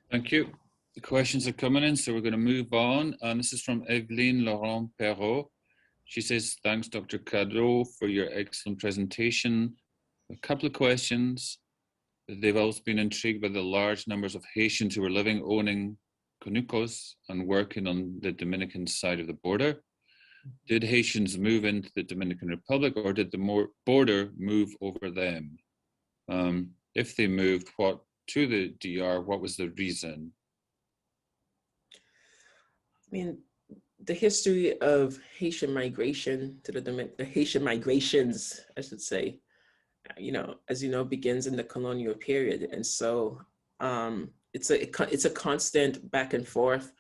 Thank you. The questions are coming in, so we're going to move on. And this is from Evelyne Laurent Perrault. She says, thanks, Dr. Cadeau, for your excellent presentation. A couple of questions. They've also been intrigued by the large numbers of Haitians who are living, owning conucos and working on the Dominican side of the border. Did Haitians move into the Dominican Republic, or did the border move over them? If they moved, to the DR, what was the reason?
I mean, the history of Haitian migration to the Haitian migrations, I should say, as you know, begins in the colonial period. And so it's a constant back and forth.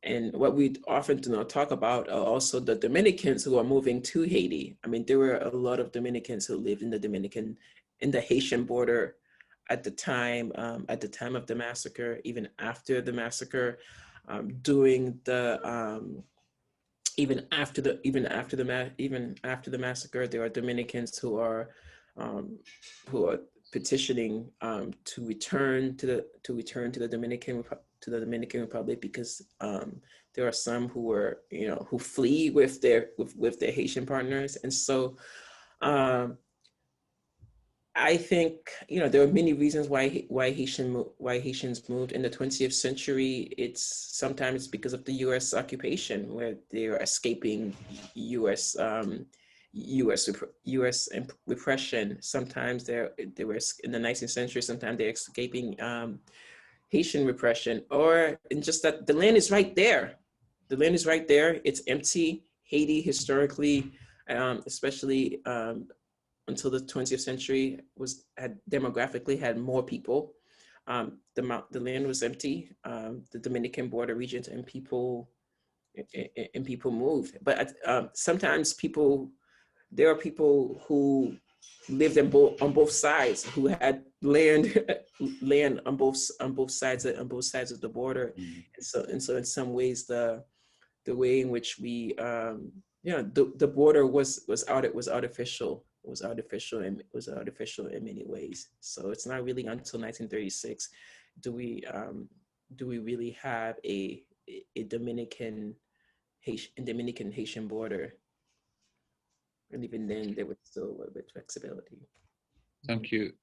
And what we often do not talk about are also the Dominicans who are moving to Haiti. I mean, there were a lot of Dominicans who lived in the Haitian border at the time of the massacre, even after the massacre, during the even after the massacre, there are Dominicans who are petitioning to return to the Dominican Republic, because there are some who were, who flee with their Haitian partners. And so I think, there are many reasons why Haitians moved in the 20th century. It's sometimes because of the U.S. occupation, where they're escaping U.S. repression. Sometimes they were in the 19th century. Sometimes they're escaping Haitian repression, or in just that the land is right there. The land is right there. It's empty. Haiti historically, especially until the 20th century, had demographically had more people. The land was empty. The Dominican border regions, and people moved. But sometimes there are people who lived on both sides, who had land on both sides of the border. Mm-hmm. And so in some ways, the way in which we the border was artificial. It was artificial in many ways. So it's not really until 1936 do we really have a Dominican Haitian border. And even then, there was still a little bit of flexibility.
Thank you.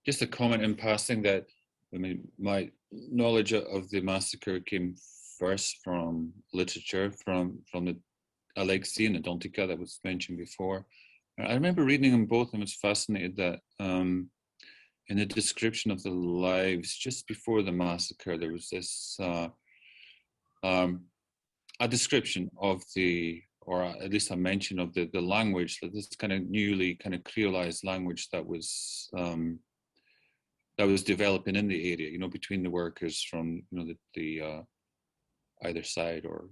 Just a comment in passing that, my knowledge of the massacre came first from literature, from the Alexei and the Dantica that was mentioned before. I remember reading them both and was fascinated that in the description of the lives just before the massacre, there was this a description of or at least a mention of the language, that this kind of newly kind of creolized language that was developing in the area, between the workers from the either side, or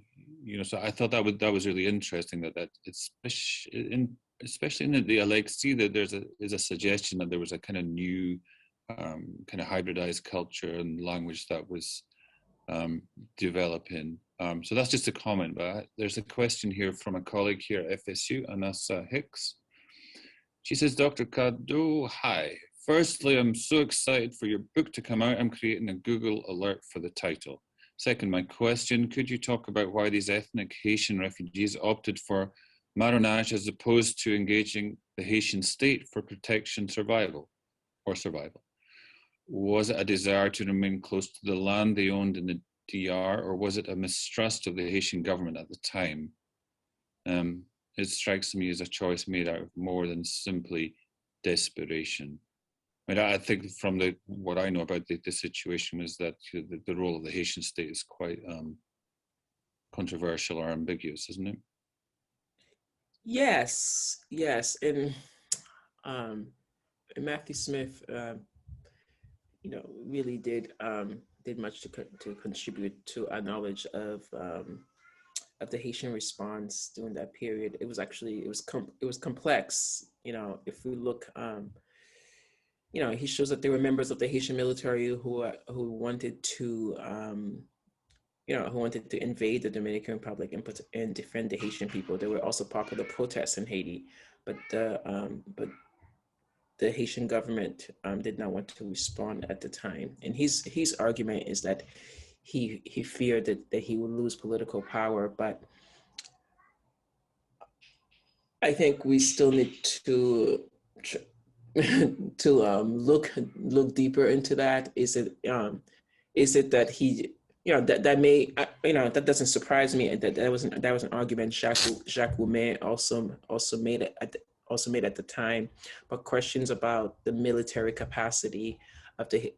so I thought that was really interesting, that especially in the Alexei, that is a suggestion that there was a kind of new kind of hybridized culture and language that was developing. So that's just a comment, but there's a question here from a colleague here at FSU, Anassa Hicks. She says, Dr. Cadeau, hi. Firstly, I'm so excited for your book to come out. I'm creating a Google alert for the title. Second, my question, could you talk about why these ethnic Haitian refugees opted for marronage as opposed to engaging the Haitian state for protection, survival? Was it a desire to remain close to the land they owned in the DR, or was it a mistrust of the Haitian government at the time? It strikes me as a choice made out of more than simply desperation. I think from what I know about the situation is that the role of the Haitian state is quite controversial or ambiguous, isn't it?
Yes. And Matthew Smith, really did much to contribute to our knowledge of the Haitian response during that period. It was complex. If we look, he shows that there were members of the Haitian military who wanted to invade the Dominican Republic and defend the Haitian people. There were also popular protests in Haiti, but the Haitian government did not want to respond at the time. And his argument is that he feared that he would lose political power. But I think we still need to look deeper into that. Is it that he, that may, that doesn't surprise me. That was an argument Jacques Roumet also made at the time. But questions about the military capacity of the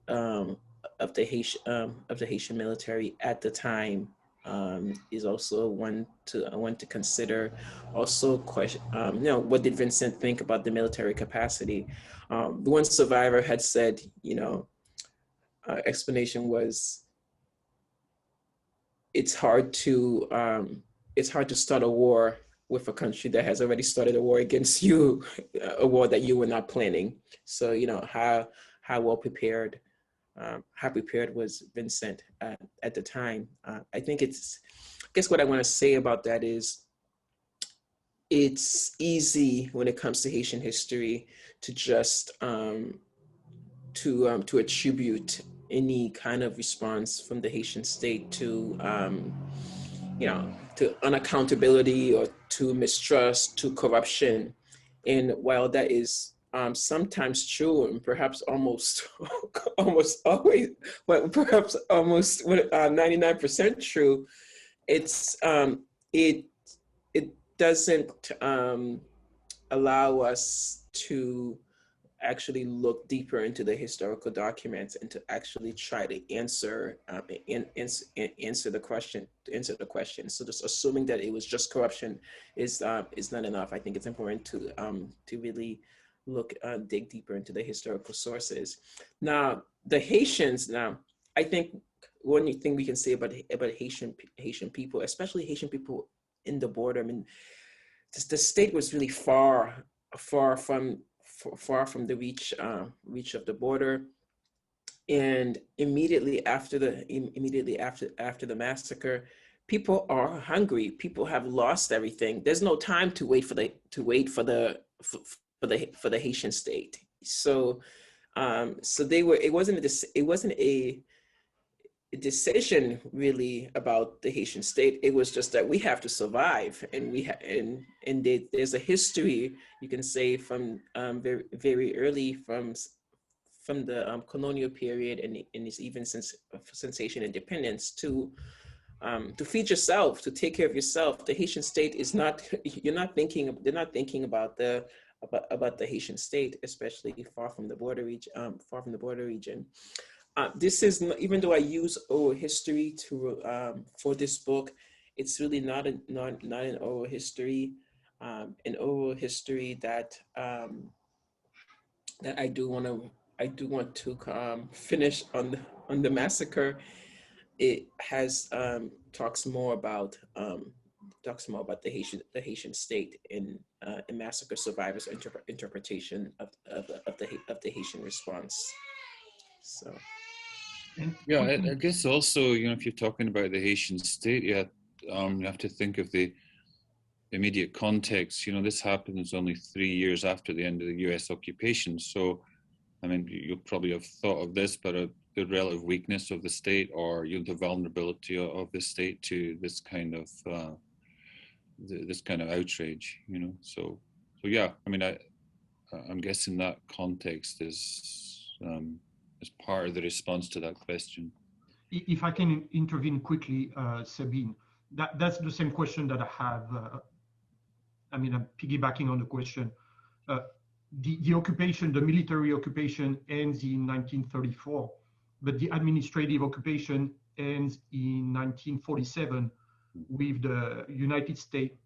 Haitian military at the time is also one to consider. Also, question, what did Vincent think about the military capacity? The one survivor had said, explanation was, it's hard to start a war with a country that has already started a war against you, a war that you were not planning. So, you know, how well prepared, how prepared was Vincent at the time? I think I guess what I want to say about that is it's easy when it comes to Haitian history to just to attribute any kind of response from the Haitian state to you know, to unaccountability or to mistrust, to corruption. And while that is sometimes true and perhaps almost almost always, but perhaps almost 99% true, it's it doesn't allow us to actually look deeper into the historical documents and to actually try to answer answer the question. So just assuming that it was just corruption is not enough. I think it's important to really dig deeper into the historical sources. Now, the Haitians. Now, I think one thing we can say about Haitian people, especially Haitian people in the border. I mean, the state was really far from the reach of the border, and immediately after the massacre, people are hungry. People have lost everything. There's no time to wait for the Haitian state. So they were. It wasn't a decision really about the Haitian state. It was just that we have to survive, and there's a history, you can say, from very, very early from the colonial period, and it's even since Haitian independence to feed yourself, to take care of yourself. The Haitian state is not. They're not thinking about the Haitian state, especially far from the border region. This is not, even though I use oral history for this book, it's really not an oral history. An oral history that that I do want to finish on the massacre. It has talks more about the Haitian state and massacre survivors' interpretation of the Haitian response. So.
Yeah, I guess also, you know, if you're talking about the Haitian state, you have to think of the immediate context. You know, this happens only 3 years after the end of the U.S. occupation. So, I mean, you'll probably have thought of this, but the relative weakness of the state, or the vulnerability of the state to this kind of outrage. You know, so yeah. I mean, I'm guessing that context is part of the response to that question.
If I can intervene quickly, Sabine, that's the same question that I have. I mean, I'm piggybacking on the question. The occupation, the military occupation ends in 1934, but the administrative occupation ends in 1947 with the United States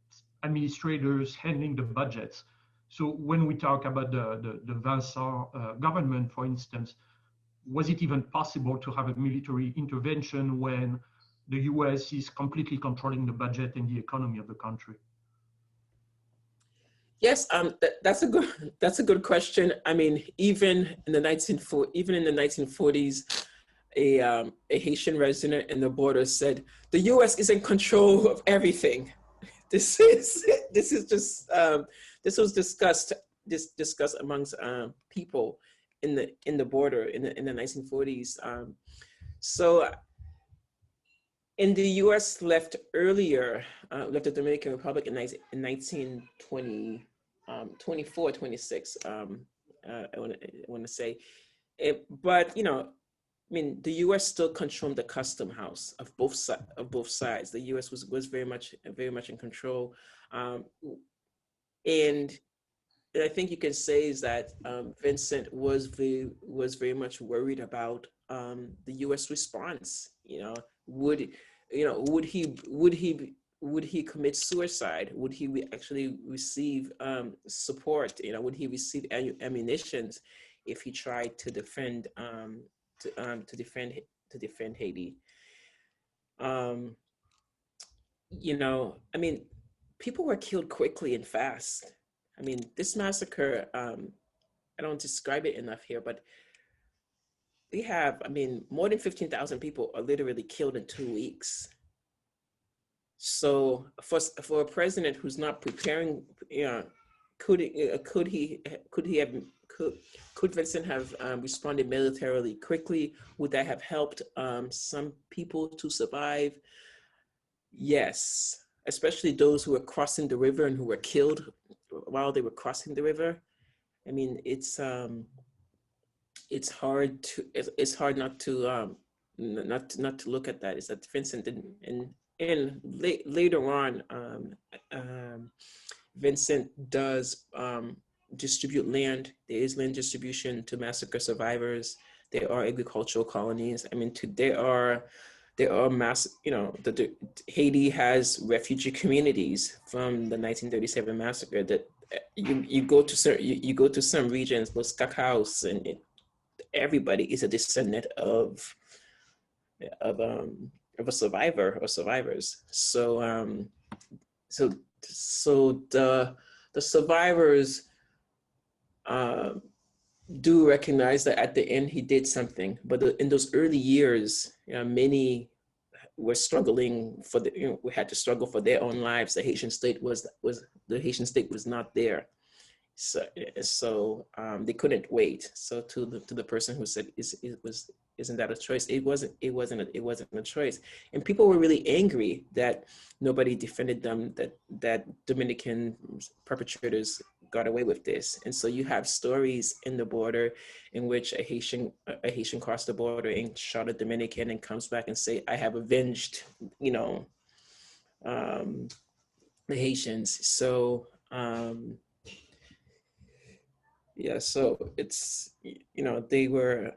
administrators handling the budgets. So when we talk about the Vincent government, for instance, was it even possible to have a military intervention when the US is completely controlling the budget and the economy of the country?
Yes, that's a good question. I mean, even in the 1940s, a Haitian resident in the border said, "The U.S. is in control of everything." This was discussed amongst people in the border in the 1940s. So, and the U.S. left the Dominican Republic in 1924, 26. I want to say, but you know, I mean, the U.S. still controlled the custom house of both sides. The U.S. was very much in control, and I think you can say is that Vincent was very much worried about the U.S. response. You know, would he commit suicide? Would he actually receive support? You know, would he receive ammunition if he tried to defend Haiti? You know, I mean, people were killed quickly and fast. I mean, this massacre, I don't describe it enough here, but we have, I mean, more than 15,000 people are literally killed in 2 weeks. So for a president who's not preparing, could Vincent have responded militarily quickly? Would that have helped some people to survive? Yes, especially those who were crossing the river and who were killed while they were crossing the river. I mean, it's hard not to look at that. Is that Vincent didn't, and later on, Vincent does distribute land. There is land distribution to massacre survivors. There are agricultural colonies. I mean, there are Haiti has refugee communities from the 1937 massacre. That you go to some regions, Los Cacaos, and everybody is a descendant of a survivor or survivors. So the survivors do recognize that at the end he did something, but in those early years, many were struggling we had to struggle for their own lives. The Haitian state was not there. So they couldn't wait. So to the person who said isn't that a choice? It wasn't a choice. And people were really angry that nobody defended them, that Dominican perpetrators got away with this. And so you have stories in the border in which a Haitian crossed the border and shot a Dominican and comes back and say, I have avenged, the Haitians. So yeah, so it's, they were,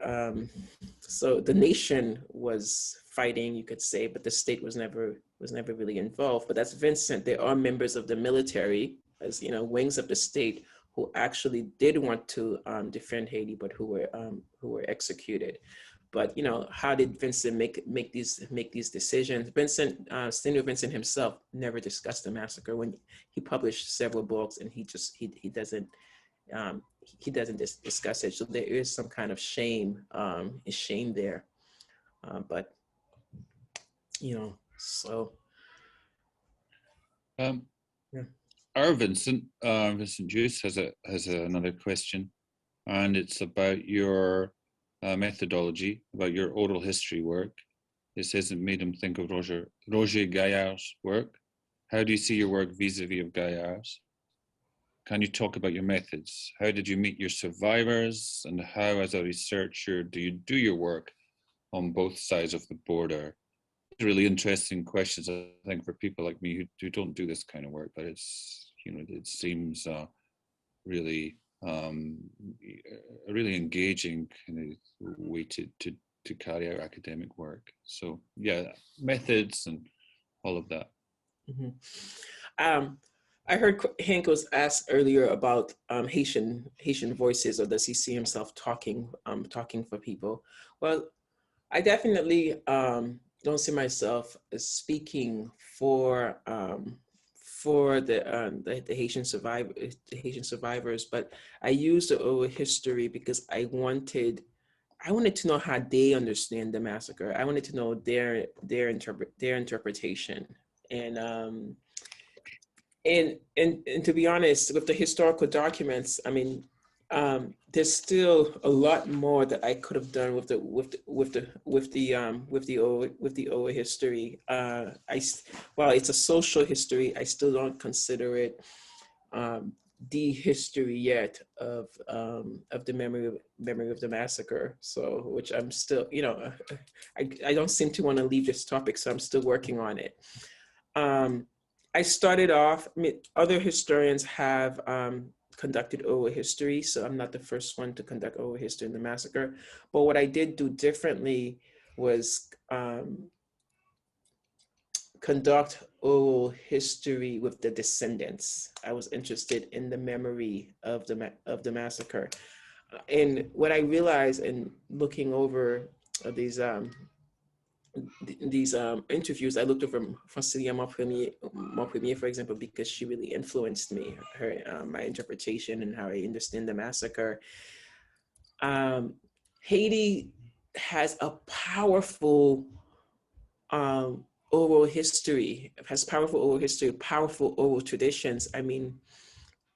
so the nation was fighting, you could say, but the state was never really involved. But that's Vincent. There are members of the military, as wings of the state, who actually did want to defend Haiti, but who were executed. But how did Vincent make these decisions? Senior Vincent himself never discussed the massacre. When he published several books, and he doesn't discuss it. So there is some kind of shame there. But so.
Yeah. Our Vincent Juice has another question, and it's about your methodology, about your oral history work. It says it made him think of Roger Gaillard's work. How do you see your work vis-a-vis of Gaillard's? Can you talk about your methods? How did you meet your survivors, and how, as a researcher, do you do your work on both sides of the border? Really interesting questions, I think, for people like me who don't do this kind of work, but it's, it seems really a really engaging kind of way to carry out academic work. So yeah, methods and all of that.
Mm-hmm. I heard Hank was asked earlier about Haitian voices, or does he see himself talking for people? Well, I definitely don't see myself as speaking for the Haitian survivors, but I used the oral history because I wanted to know how they understand the massacre. I wanted to know their interpretation, and to be honest, with the historical documents, I mean, there's still a lot more that I could have done with the oral history. While it's a social history, I still don't consider it the history yet of the memory of the massacre. So, which I'm still, I don't seem to want to leave this topic, so I'm still working on it. I started off, other historians have conducted oral history, so I'm not the first one to conduct oral history in the massacre. But what I did do differently was conduct oral history with the descendants. I was interested in the memory of the massacre. And what I realized in looking over these these interviews, I looked over Francine Montpremier, for example, because she really influenced me, my interpretation and how I understand the massacre. Haiti has a powerful oral history, powerful oral traditions. I mean,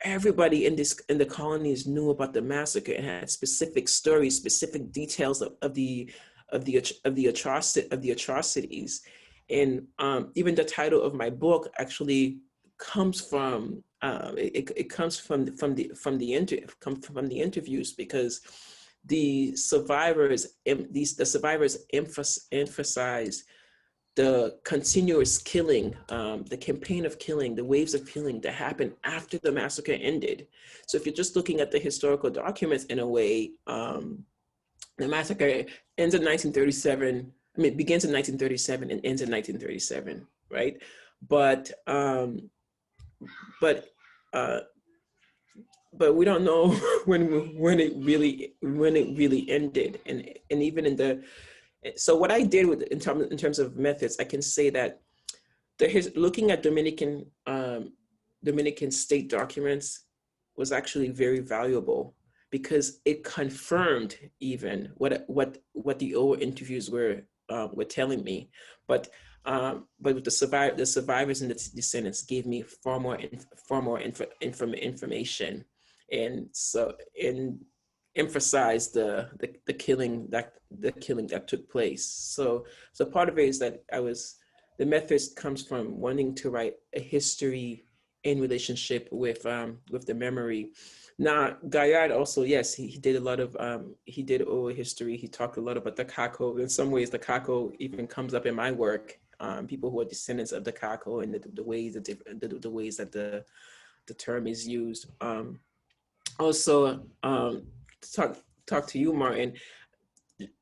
everybody in the colonies knew about the massacre and had specific stories, specific details of the atrocities. And even the title of my book actually comes from it comes from the interviews, because the survivors emphasize the continuous killing, the campaign of killing, the waves of killing that happened after the massacre ended. So if you're just looking at the historical documents in a way, the massacre ends in 1937. I mean, it begins in 1937 and ends in 1937, right? But we don't know when it really ended, and even in the. So what I did in terms of methods, I can say that looking at Dominican state documents was actually very valuable, because it confirmed even what the old interviews were telling me. But with the survivors and the descendants gave me far more information, and emphasized the killing that took place. So part of it is that the methods comes from wanting to write a history in relationship with the memory. Now, Gaillard also, yes, he did a lot of he did oral history. He talked a lot about the Cadeau. In some ways, the Cadeau even comes up in my work. People who are descendants of the Cadeau, and the ways that the term is used. Also, talk to you, Martin.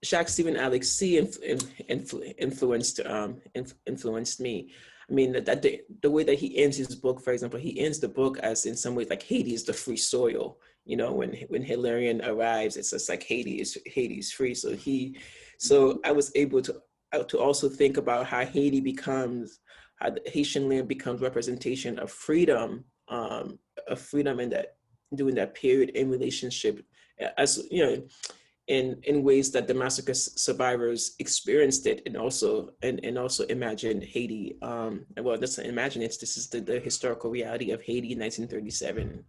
Jacques-Stephen Alexis influenced me. I mean, that the way that he ends his book, for example, he ends the book as in some ways like Haiti is the free soil. You know, when Hilarion arrives, it's just like Haiti's free. So I was able to also think about how Haiti becomes, how the Haitian land becomes representation of freedom in that during that period in relationship, as you know, in ways that the massacre survivors experienced it, and also imagined Haiti. Well, let's imagine this is the historical reality of Haiti in 1937.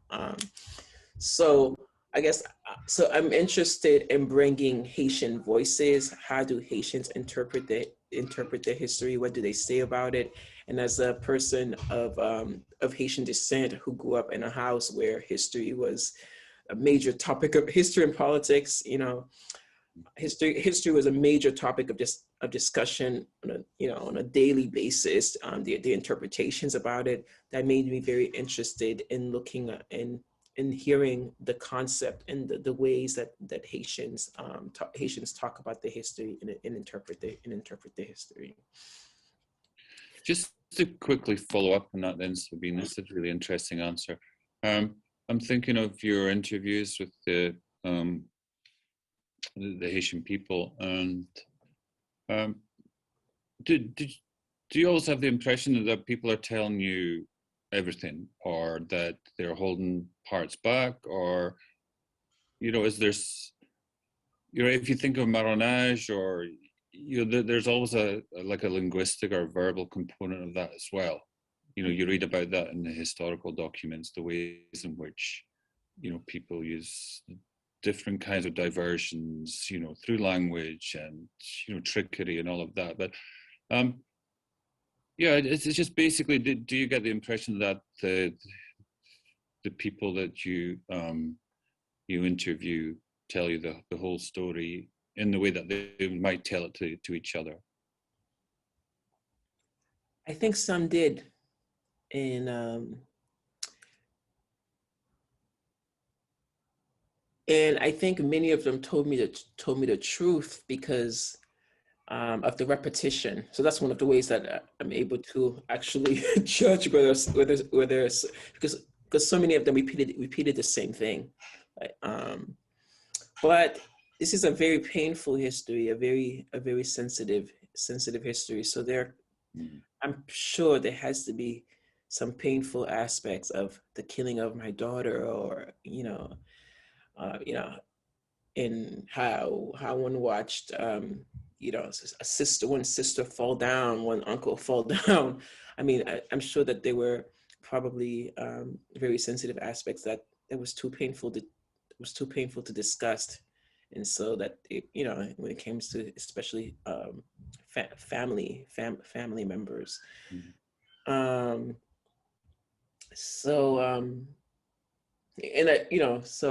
So I guess, so I'm interested in bringing Haitian voices. How do Haitians interpret their history? What do they say about it? And as a person of Haitian descent who grew up in a house where history was a major topic of history and politics, you know, history was a major topic of discussion on a daily basis. The interpretations about it, that made me very interested in looking at in hearing the concept and the ways that Haitians talk about the history and interpret the history.
Just to quickly follow up on that then, Sabine, this is a really interesting answer. I'm thinking of your interviews with the Haitian people, and do you always have the impression that people are telling you everything, or that they're holding parts back, or is there, if you think of marronage, or there's always a linguistic or verbal component of that as well. You read about that in the historical documents, the ways in which people use different kinds of diversions, through language and trickery and all of that. But yeah, it's just basically, do you get the impression that the people that you interview tell you the whole story in the way that they might tell it to each other?
I think some did, and I think many of them told me the truth because of the repetition. So that's one of the ways that I'm able to actually judge whether because so many of them repeated the same thing. But this is a very painful history, a very sensitive sensitive history. So there,
Mm.
I'm sure there has to be some painful aspects of the killing of my daughter, or in how one watched one sister fall down, one uncle fall down. I mean, I'm sure that there were probably very sensitive aspects that was too painful to discuss. And so that when it comes to especially family members.
Mm.
So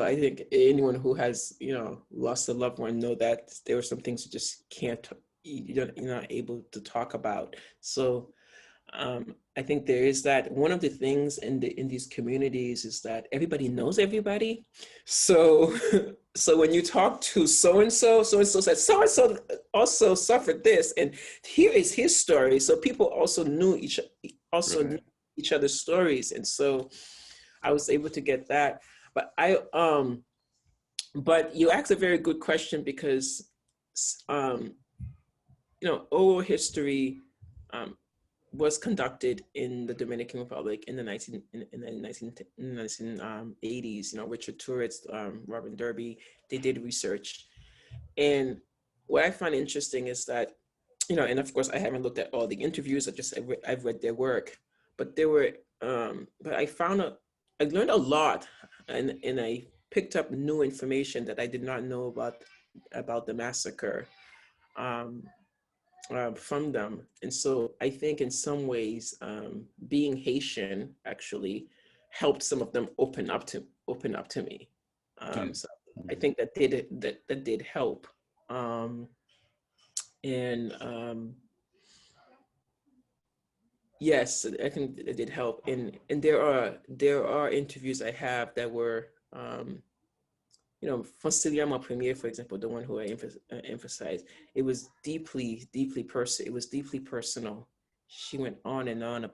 I think anyone who has, lost a loved one know that there are some things you just can't, you're not able to talk about. So I think there is that. One of the things in these communities is that everybody knows everybody. So so when you talk to so-and-so said so-and-so also suffered this, and here is his story. So people also knew each other's stories. And so I was able to get that. But but you asked a very good question, because oral history was conducted in the Dominican Republic in the 1980s. Richard Turret's, Robin Derby, they did research. And what I find interesting is that, and of course I haven't looked at all the interviews, I've read their work, but I learned a lot, and I picked up new information that I did not know about the massacre from them. And so I think in some ways, being Haitian actually helped some of them open up to me. So I think that did help. Yes, I think it did help. And there are interviews I have that were, Fonciliama Premier, for example, the one who I emphasized, it was deeply personal. She went on and on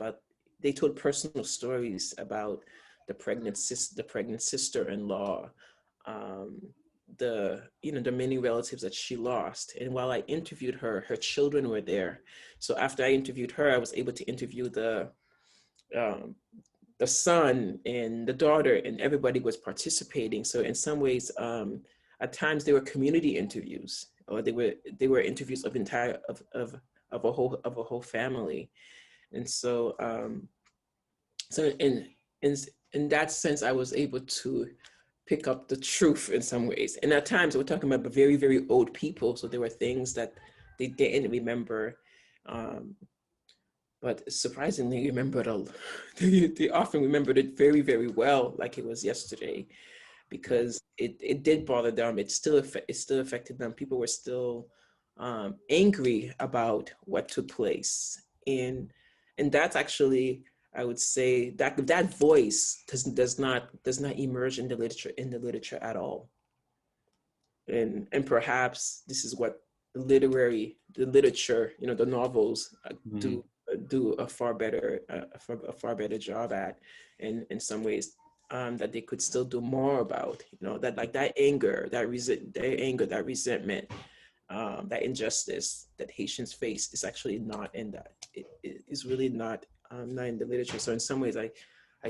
they told personal stories about the pregnant sister-in-law, the many relatives that she lost. And while I interviewed her children were there. So after I interviewed her, I was able to interview the son and the daughter, and everybody was participating. So in some ways, at times they were community interviews, or they were interviews of a whole family. And so in that sense, I was able to pick up the truth in some ways. And at times we're talking about very, very old people, so there were things that they didn't remember. But surprisingly, they often remembered it very, very well, like it was yesterday, because it did bother them. It still affected them. People were still angry about what took place, and that's actually, I would say, that voice does not emerge in the literature at all. And perhaps this is what the literature, the novels do a far better job at, in some ways, that they could still do more about, that, like, that anger, that resentment, that injustice that Haitians face is actually not in that. It is really not in the literature. So in some ways, I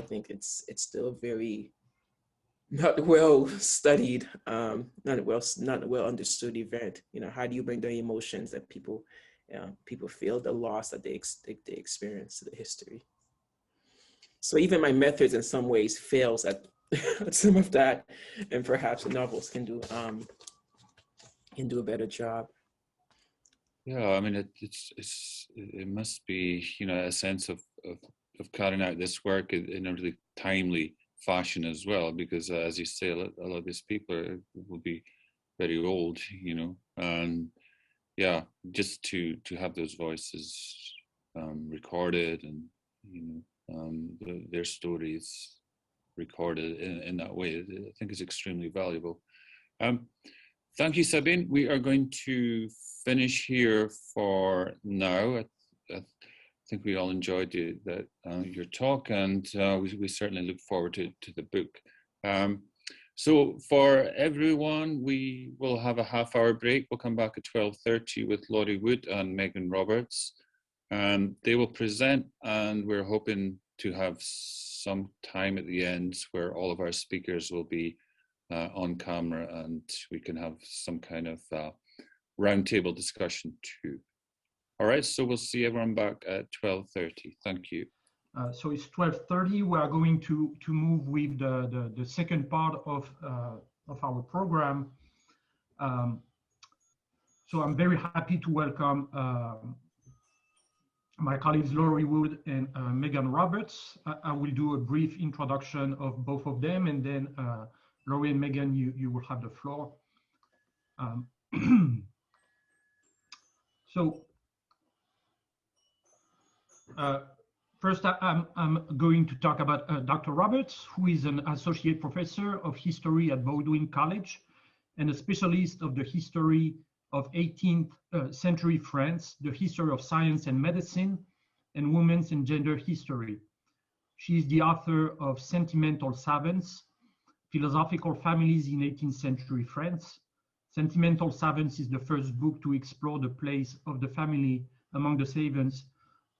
think it's still very not well studied, not well understood event. How do you bring the emotions that people feel, the loss that they experience, to the history? So even my methods in some ways fails at some of that, and perhaps the novels can do a better job.
Yeah, I mean, it must be, a sense of carrying out this work in a really timely fashion as well, because as you say, a lot of these people will be very old, and yeah, just to have those voices recorded, and their stories recorded in that way, I think is extremely valuable. Thank you, Sabine. We are going to finish here for now. I think we all enjoyed your talk, and we certainly look forward to the book. So for everyone, we will have a half-hour break. We'll come back at 12:30 with Laurie Wood and Meghan Roberts. They will present, and we're hoping to have some time at the end where all of our speakers will be on camera, and we can have some kind of roundtable discussion too. All right, so we'll see everyone back at 12:30. Thank you.
So it's 12:30. We are going to move with the second part of our program. So I'm very happy to welcome my colleagues Laurie Wood and Meghan Roberts. I will do a brief introduction of both of them, and then Laurie and Meghan, you will have the floor. First, I'm going to talk about Dr. Roberts, who is an associate professor of history at Voodoo College and a specialist of the history of 18th century France, the history of science and medicine, and women's and gender history. She is the author of Sentimental Savants, Philosophical Families in 18th Century France. Sentimental Savants is the first book to explore the place of the family among the savants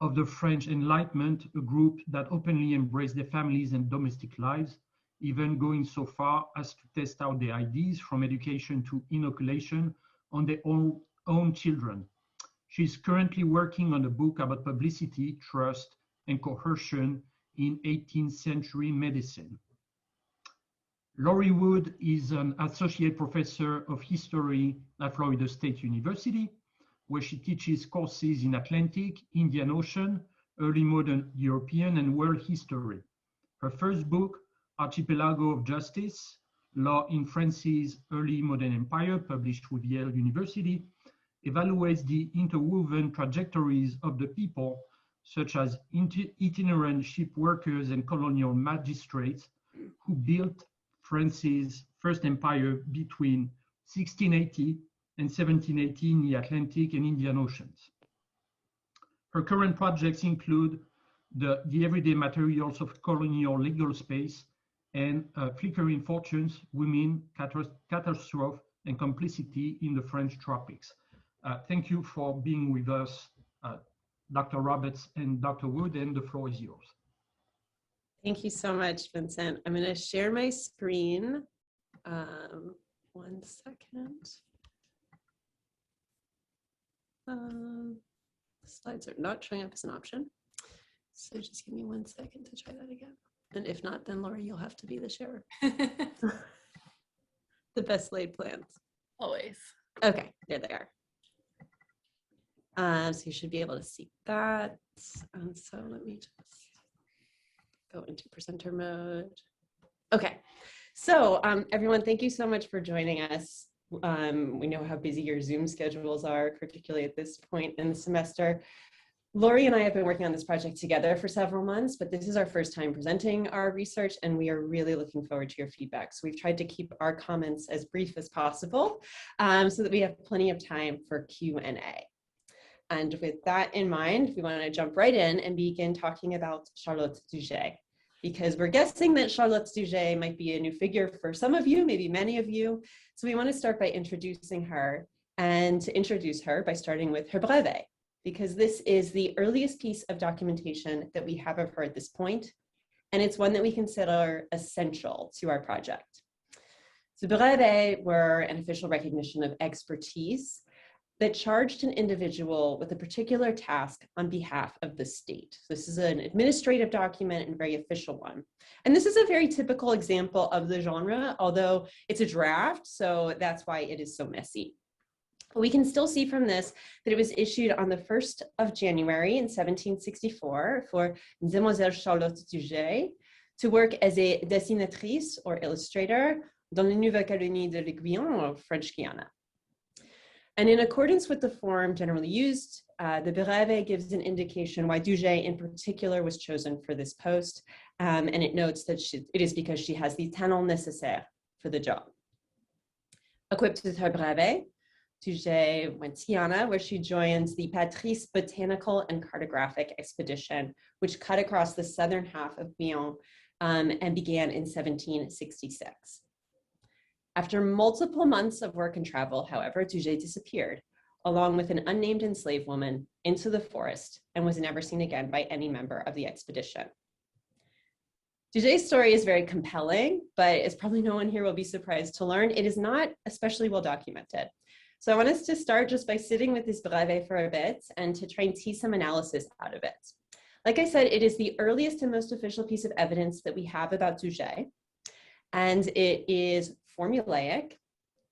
of the French Enlightenment, a group that openly embraced their families and domestic lives, even going so far as to test out their ideas from education to inoculation on their own children. She's currently working on a book about publicity, trust, and coercion in 18th century medicine. Laurie Wood is an associate professor of history at Florida State University, where she teaches courses in Atlantic, Indian Ocean, early modern European, and world history. Her first book, Archipelago of Justice, Law in France's Early Modern Empire, published with Yale University, evaluates the interwoven trajectories of the people, such as itinerant ship workers and colonial magistrates, who built France's first empire between 1680 and 1780 in the Atlantic and Indian Oceans. Her current projects include the everyday materials of colonial legal space and Flickering Fortunes, Women, Catastrophe, and Complicity in the French Tropics. Thank you for being with us, Dr. Roberts and Dr. Wood, and the floor is yours.
Thank you so much, Vincent. I'm going to share my screen. 1 second. Slides are not showing up as an option. So just give me 1 second to try that again. And if not, then Laurie, you'll have to be the sharer. The best laid plans.
Always.
Okay, there they are. So you should be able to see that. And so let me just go into presenter mode. Okay, so everyone, thank you so much for joining us. We know how busy your Zoom schedules are, particularly at this point in the semester. Laurie and I have been working on this project together for several months, but this is our first time presenting our research, and we are really looking forward to your feedback. So we've tried to keep our comments as brief as possible so that we have plenty of time for Q&A. And with that in mind, we want to jump right in and begin talking about Charlotte Duget, because we're guessing that Charlotte Duget might be a new figure for some of you, maybe many of you. So we want to start by introducing her, and to introduce her by starting with her brevet, because this is the earliest piece of documentation that we have of her at this point, and it's one that we consider essential to our project. So brevets were an official recognition of expertise that charged an individual with a particular task on behalf of the state. This is an administrative document and very official one. And this is a very typical example of the genre, although it's a draft, so that's why it is so messy. We can still see from this that it was issued on the 1st of January in 1764 for Demoiselle Charlotte Duget to work as a dessinatrice or illustrator dans la Nouvelle-Calédonie de l'Aiguillon, or French Guiana. And in accordance with the form generally used, the brevet gives an indication why Duget in particular was chosen for this post, and it notes that it is because she has the talent nécessaire for the job. Equipped with her brevet, Duget went to Guyana, where she joined the Patrice Botanical and Cartographic Expedition, which cut across the southern half of Guyana and began in 1766. After multiple months of work and travel, however, Duget disappeared, along with an unnamed enslaved woman, into the forest and was never seen again by any member of the expedition. Duget's story is very compelling, but as probably no one here will be surprised to learn, it is not especially well documented. So I want us to start just by sitting with this brevet for a bit and to try and tease some analysis out of it. Like I said, it is the earliest and most official piece of evidence that we have about Duget, and it is formulaic,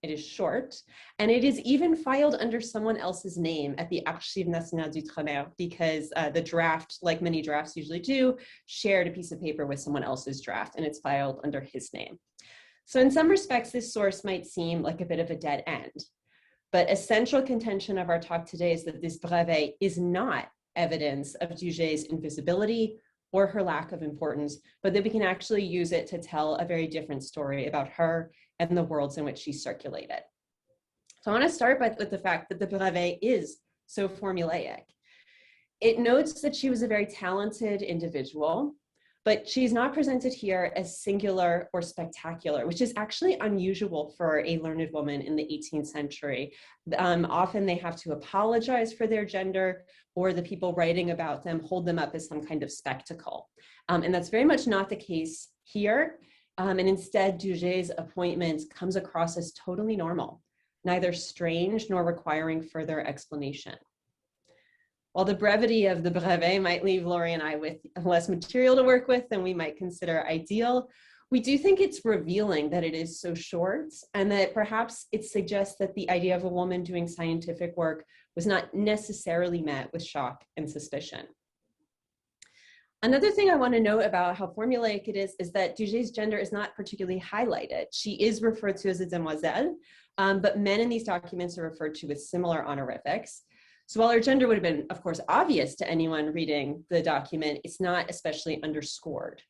it is short, and it is even filed under someone else's name at the Archives Nationales d'Outre-mer, because the draft, like many drafts usually do, shared a piece of paper with someone else's draft, and it's filed under his name. So in some respects, this source might seem like a bit of a dead end, but a central contention of our talk today is that this brevet is not evidence of Duget's invisibility or her lack of importance, but that we can actually use it to tell a very different story about her and the worlds in which she circulated. So I want to start with the fact that the brevet is so formulaic. It notes that she was a very talented individual, but she's not presented here as singular or spectacular, which is actually unusual for a learned woman in the 18th century. Often they have to apologize for their gender, or the people writing about them hold them up as some kind of spectacle. And that's very much not the case here. And instead, Duget's appointment comes across as totally normal, neither strange nor requiring further explanation. While the brevity of the brevet might leave Laurie and I with less material to work with than we might consider ideal, we do think it's revealing that it is so short, and that perhaps it suggests that the idea of a woman doing scientific work was not necessarily met with shock and suspicion. Another thing I want to note about how formulaic it is that Duget's gender is not particularly highlighted. She is referred to as a demoiselle, but men in these documents are referred to with similar honorifics. So while her gender would have been, of course, obvious to anyone reading the document, it's not especially underscored.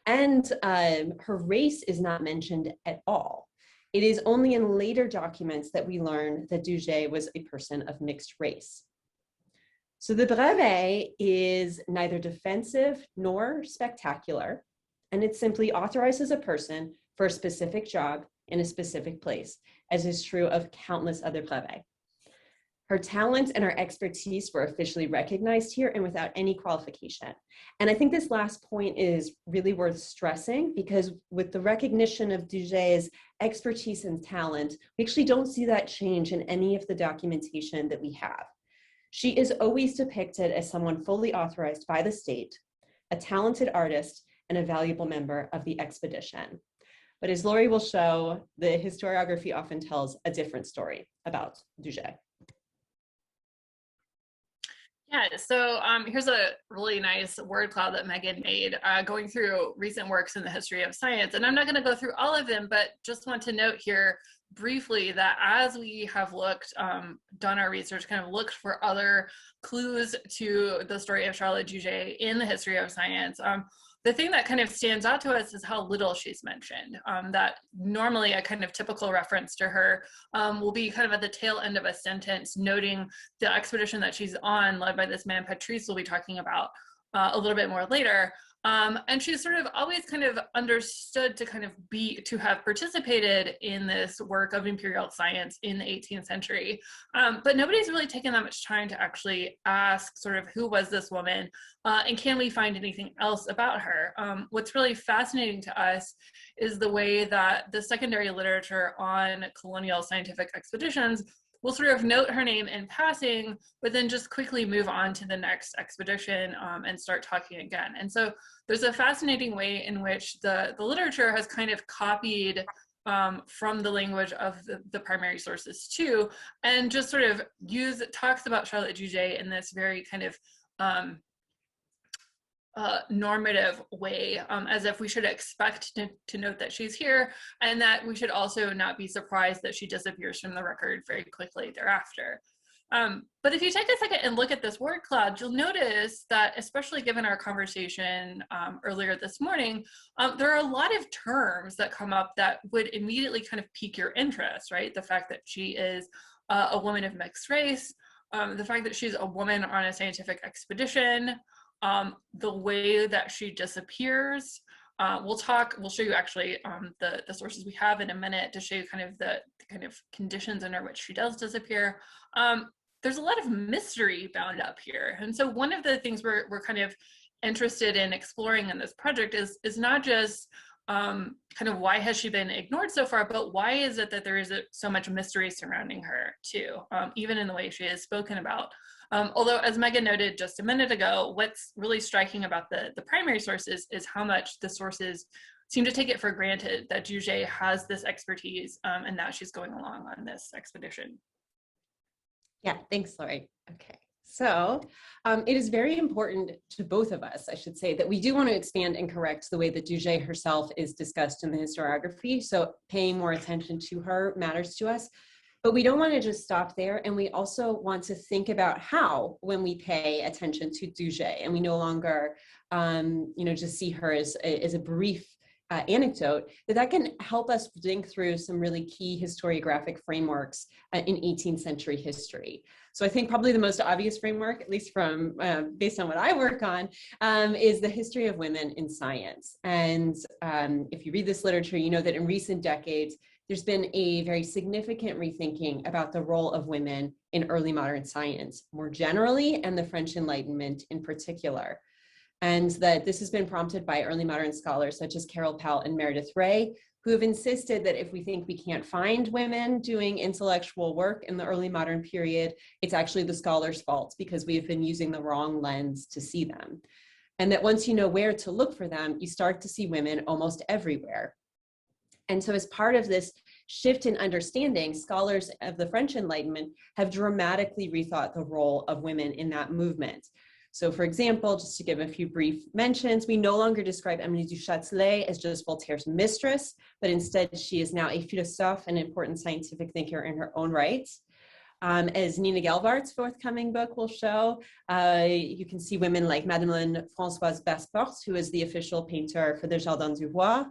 And her race is not mentioned at all. It is only in later documents that we learn that Duget was a person of mixed race. So the brevet is neither defensive nor spectacular, and it simply authorizes a person for a specific job in a specific place, as is true of countless other brevets. Her talent and her expertise were officially recognized here and without any qualification. And I think this last point is really worth stressing, because with the recognition of Duget's expertise and talent, we actually don't see that change in any of the documentation that we have. She is always depicted as someone fully authorized by the state, a talented artist, and a valuable member of the expedition. But as Laurie will show, the historiography often tells a different story about Duget.
Yeah, so here's a really nice word cloud that Meghan made going through recent works in the history of science. And I'm not going to go through all of them, but just want to note here briefly that as we have looked, done our research, kind of looked for other clues to the story of Charlotte Duget in the history of science, the thing that kind of stands out to us is how little she's mentioned. That normally a kind of typical reference to her will be kind of at the tail end of a sentence, noting the expedition that she's on, led by this man Patrice we'll be talking about a little bit more later. And she's sort of always kind of understood to kind of to have participated in this work of imperial science in the 18th century. But nobody's really taken that much time to actually ask sort of who was this woman and can we find anything else about her? What's really fascinating to us is the way that the secondary literature on colonial scientific expeditions will sort of note her name in passing, but then just quickly move on to the next expedition and start talking again. And so there's a fascinating way in which the literature has kind of copied from the language of the primary sources too, and just sort of talks about Charlotte Duget in this very kind of normative way, as if we should expect to note that she's here, and that we should also not be surprised that she disappears from the record very quickly thereafter. But if you take a second and look at this word cloud, you'll notice that, especially given our conversation earlier this morning, there are a lot of terms that come up that would immediately kind of pique your interest, right? The fact that she is a woman of mixed race, the fact that she's a woman on a scientific expedition, the way that she disappears, we'll show you actually the sources we have in a minute to show you kind of the kind of conditions under which she does disappear. There's a lot of mystery bound up here. And so one of the things we're kind of interested in exploring in this project is not just kind of why has she been ignored so far, but why is it that there is so much mystery surrounding her too, even in the way she is spoken about. Although, as Meghan noted just a minute ago, what's really striking about the primary sources is how much the sources seem to take it for granted that Duget has this expertise and that she's going along on this expedition.
Yeah, thanks, Laurie. Okay, so it is very important to both of us, I should say, that we do want to expand and correct the way that Duget herself is discussed in the historiography. So paying more attention to her matters to us. But we don't want to just stop there. And we also want to think about how, when we pay attention to Duget, and we no longer, just see her as a brief anecdote, that can help us think through some really key historiographic frameworks in 18th century history. So I think probably the most obvious framework, at least from based on what I work on, is the history of women in science. And if you read this literature, you know that in recent decades, there's been a very significant rethinking about the role of women in early modern science more generally, and the French Enlightenment in particular. And that this has been prompted by early modern scholars such as Carol Pell and Meredith Ray, who have insisted that if we think we can't find women doing intellectual work in the early modern period, it's actually the scholars' fault because we've been using the wrong lens to see them. And that once you know where to look for them, you start to see women almost everywhere. And so as part of this shift in understanding, scholars of the French Enlightenment have dramatically rethought the role of women in that movement. So for example, just to give a few brief mentions, we no longer describe Émilie du Châtelet as just Voltaire's mistress, but instead she is now a philosophe, an important scientific thinker in her own right. As Nina Gelbart's forthcoming book will show, you can see women like Madeleine Françoise Basseporte, who is the official painter for the Jardin du Roi.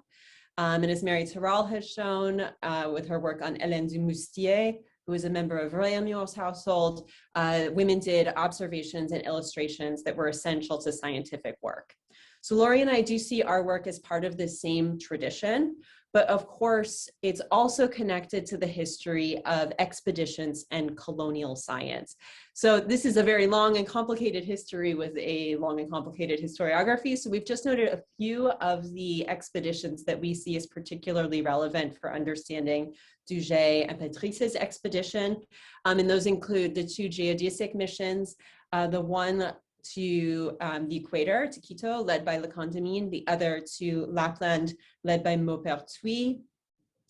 And as Mary Terral has shown with her work on Hélène du Moustier, who is a member of Réaumur's household, women did observations and illustrations that were essential to scientific work. So Laurie and I do see our work as part of the same tradition, but of course, it's also connected to the history of expeditions and colonial science. So this is a very long and complicated history with a long and complicated historiography. So we've just noted a few of the expeditions that we see as particularly relevant for understanding Duget and Patrice's expedition. And those include the two geodesic missions, the one to the equator, to Quito, led by Le Condamine, the other to Lapland, led by Maupertuis.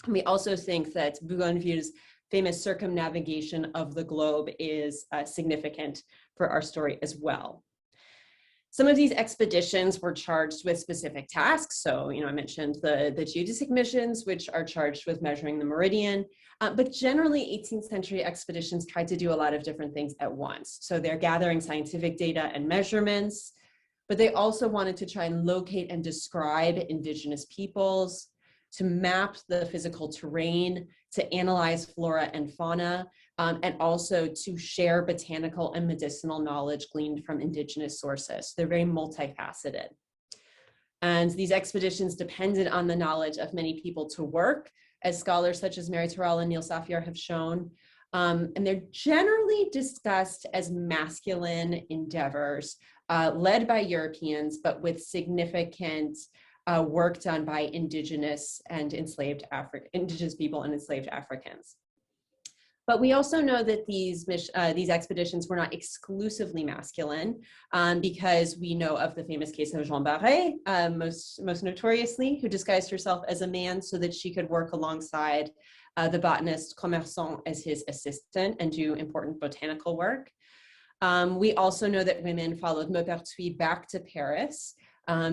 We also think that Bougainville's famous circumnavigation of the globe is significant for our story as well. Some of these expeditions were charged with specific tasks. So, I mentioned the geodesic missions, which are charged with measuring the meridian. But generally, 18th century expeditions tried to do a lot of different things at once. So they're gathering scientific data and measurements, but they also wanted to try and locate and describe indigenous peoples, to map the physical terrain, to analyze flora and fauna, and also to share botanical and medicinal knowledge gleaned from indigenous sources. They're very multifaceted. And these expeditions depended on the knowledge of many people to work, as scholars such as Mary Terral and Neil Safier have shown. And they're generally discussed as masculine endeavors, led by Europeans, but with significant work done by indigenous people and enslaved Africans. But we also know that these expeditions were not exclusively masculine, because we know of the famous case of Jean Barré, most notoriously, who disguised herself as a man so that she could work alongside the botanist Commerçant as his assistant and do important botanical work. We also know that women followed Maupertuis back to Paris,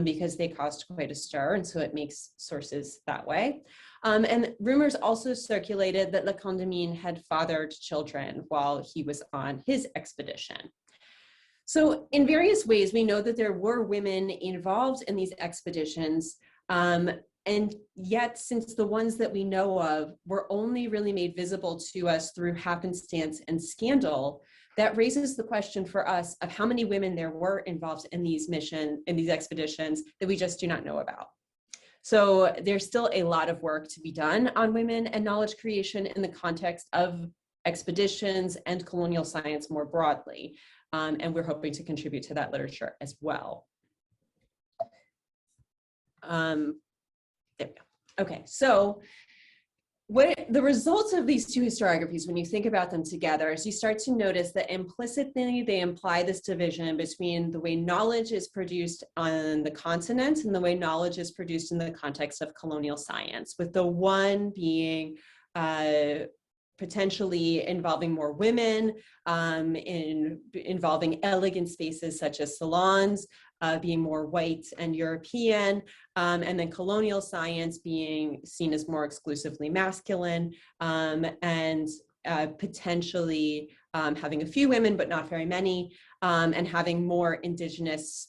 because they caused quite a stir, and so it makes sources that way. And rumors also circulated that Le Condamine had fathered children while he was on his expedition. So in various ways, we know that there were women involved in these expeditions, and yet, since the ones that we know of were only really made visible to us through happenstance and scandal, that raises the question for us of how many women there were involved in these expeditions that we just do not know about. So there's still a lot of work to be done on women and knowledge creation in the context of expeditions and colonial science more broadly. And we're hoping to contribute to that literature as well. There we go. Okay, so what the results of these two historiographies, when you think about them together, is you start to notice that implicitly they imply this division between the way knowledge is produced on the continent and the way knowledge is produced in the context of colonial science, with the one being potentially involving more women, involving elegant spaces such as salons, being more white and European, and then colonial science being seen as more exclusively masculine, and potentially having a few women, but not very many, and having more indigenous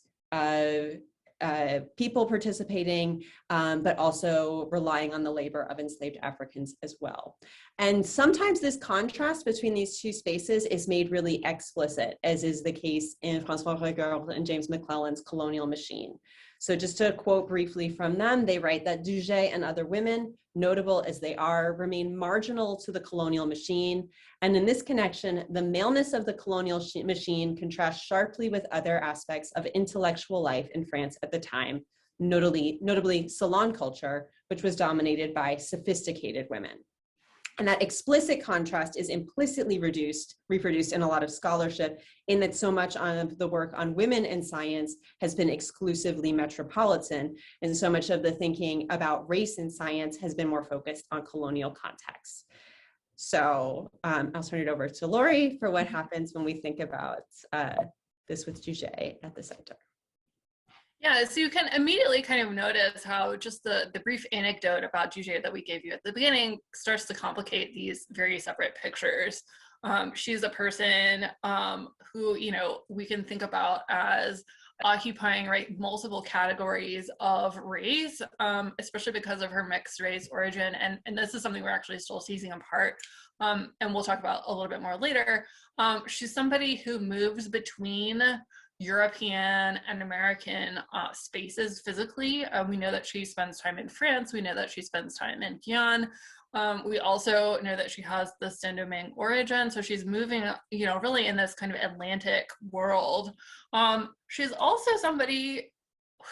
people participating, but also relying on the labor of enslaved Africans as well. And sometimes this contrast between these two spaces is made really explicit, as is the case in François Regeard and James McClellan's Colonial Machine. So just to quote briefly from them, they write that Duget and other women, notable as they are, remain marginal to the colonial machine. And in this connection, the maleness of the colonial machine contrasts sharply with other aspects of intellectual life in France at the time, notably salon culture, which was dominated by sophisticated women. And that explicit contrast is implicitly reproduced in a lot of scholarship, in that so much of the work on women in science has been exclusively metropolitan, and so much of the thinking about race in science has been more focused on colonial contexts. So I'll turn it over to Laurie for what happens when we think about this with Duget at the center.
Yeah, so you can immediately kind of notice how just the brief anecdote about Duget that we gave you at the beginning starts to complicate these very separate pictures. She's a person who, you know, we can think about as occupying, right, multiple categories of race, especially because of her mixed race origin. And this is something we're actually still teasing apart, and we'll talk about a little bit more later. She's somebody who moves between European and American spaces physically. We know that she spends time in France. We know that she spends time in Guyane. We also know that she has the Saint-Domingue origin. So she's moving, you know, really in this kind of Atlantic world. She's also somebody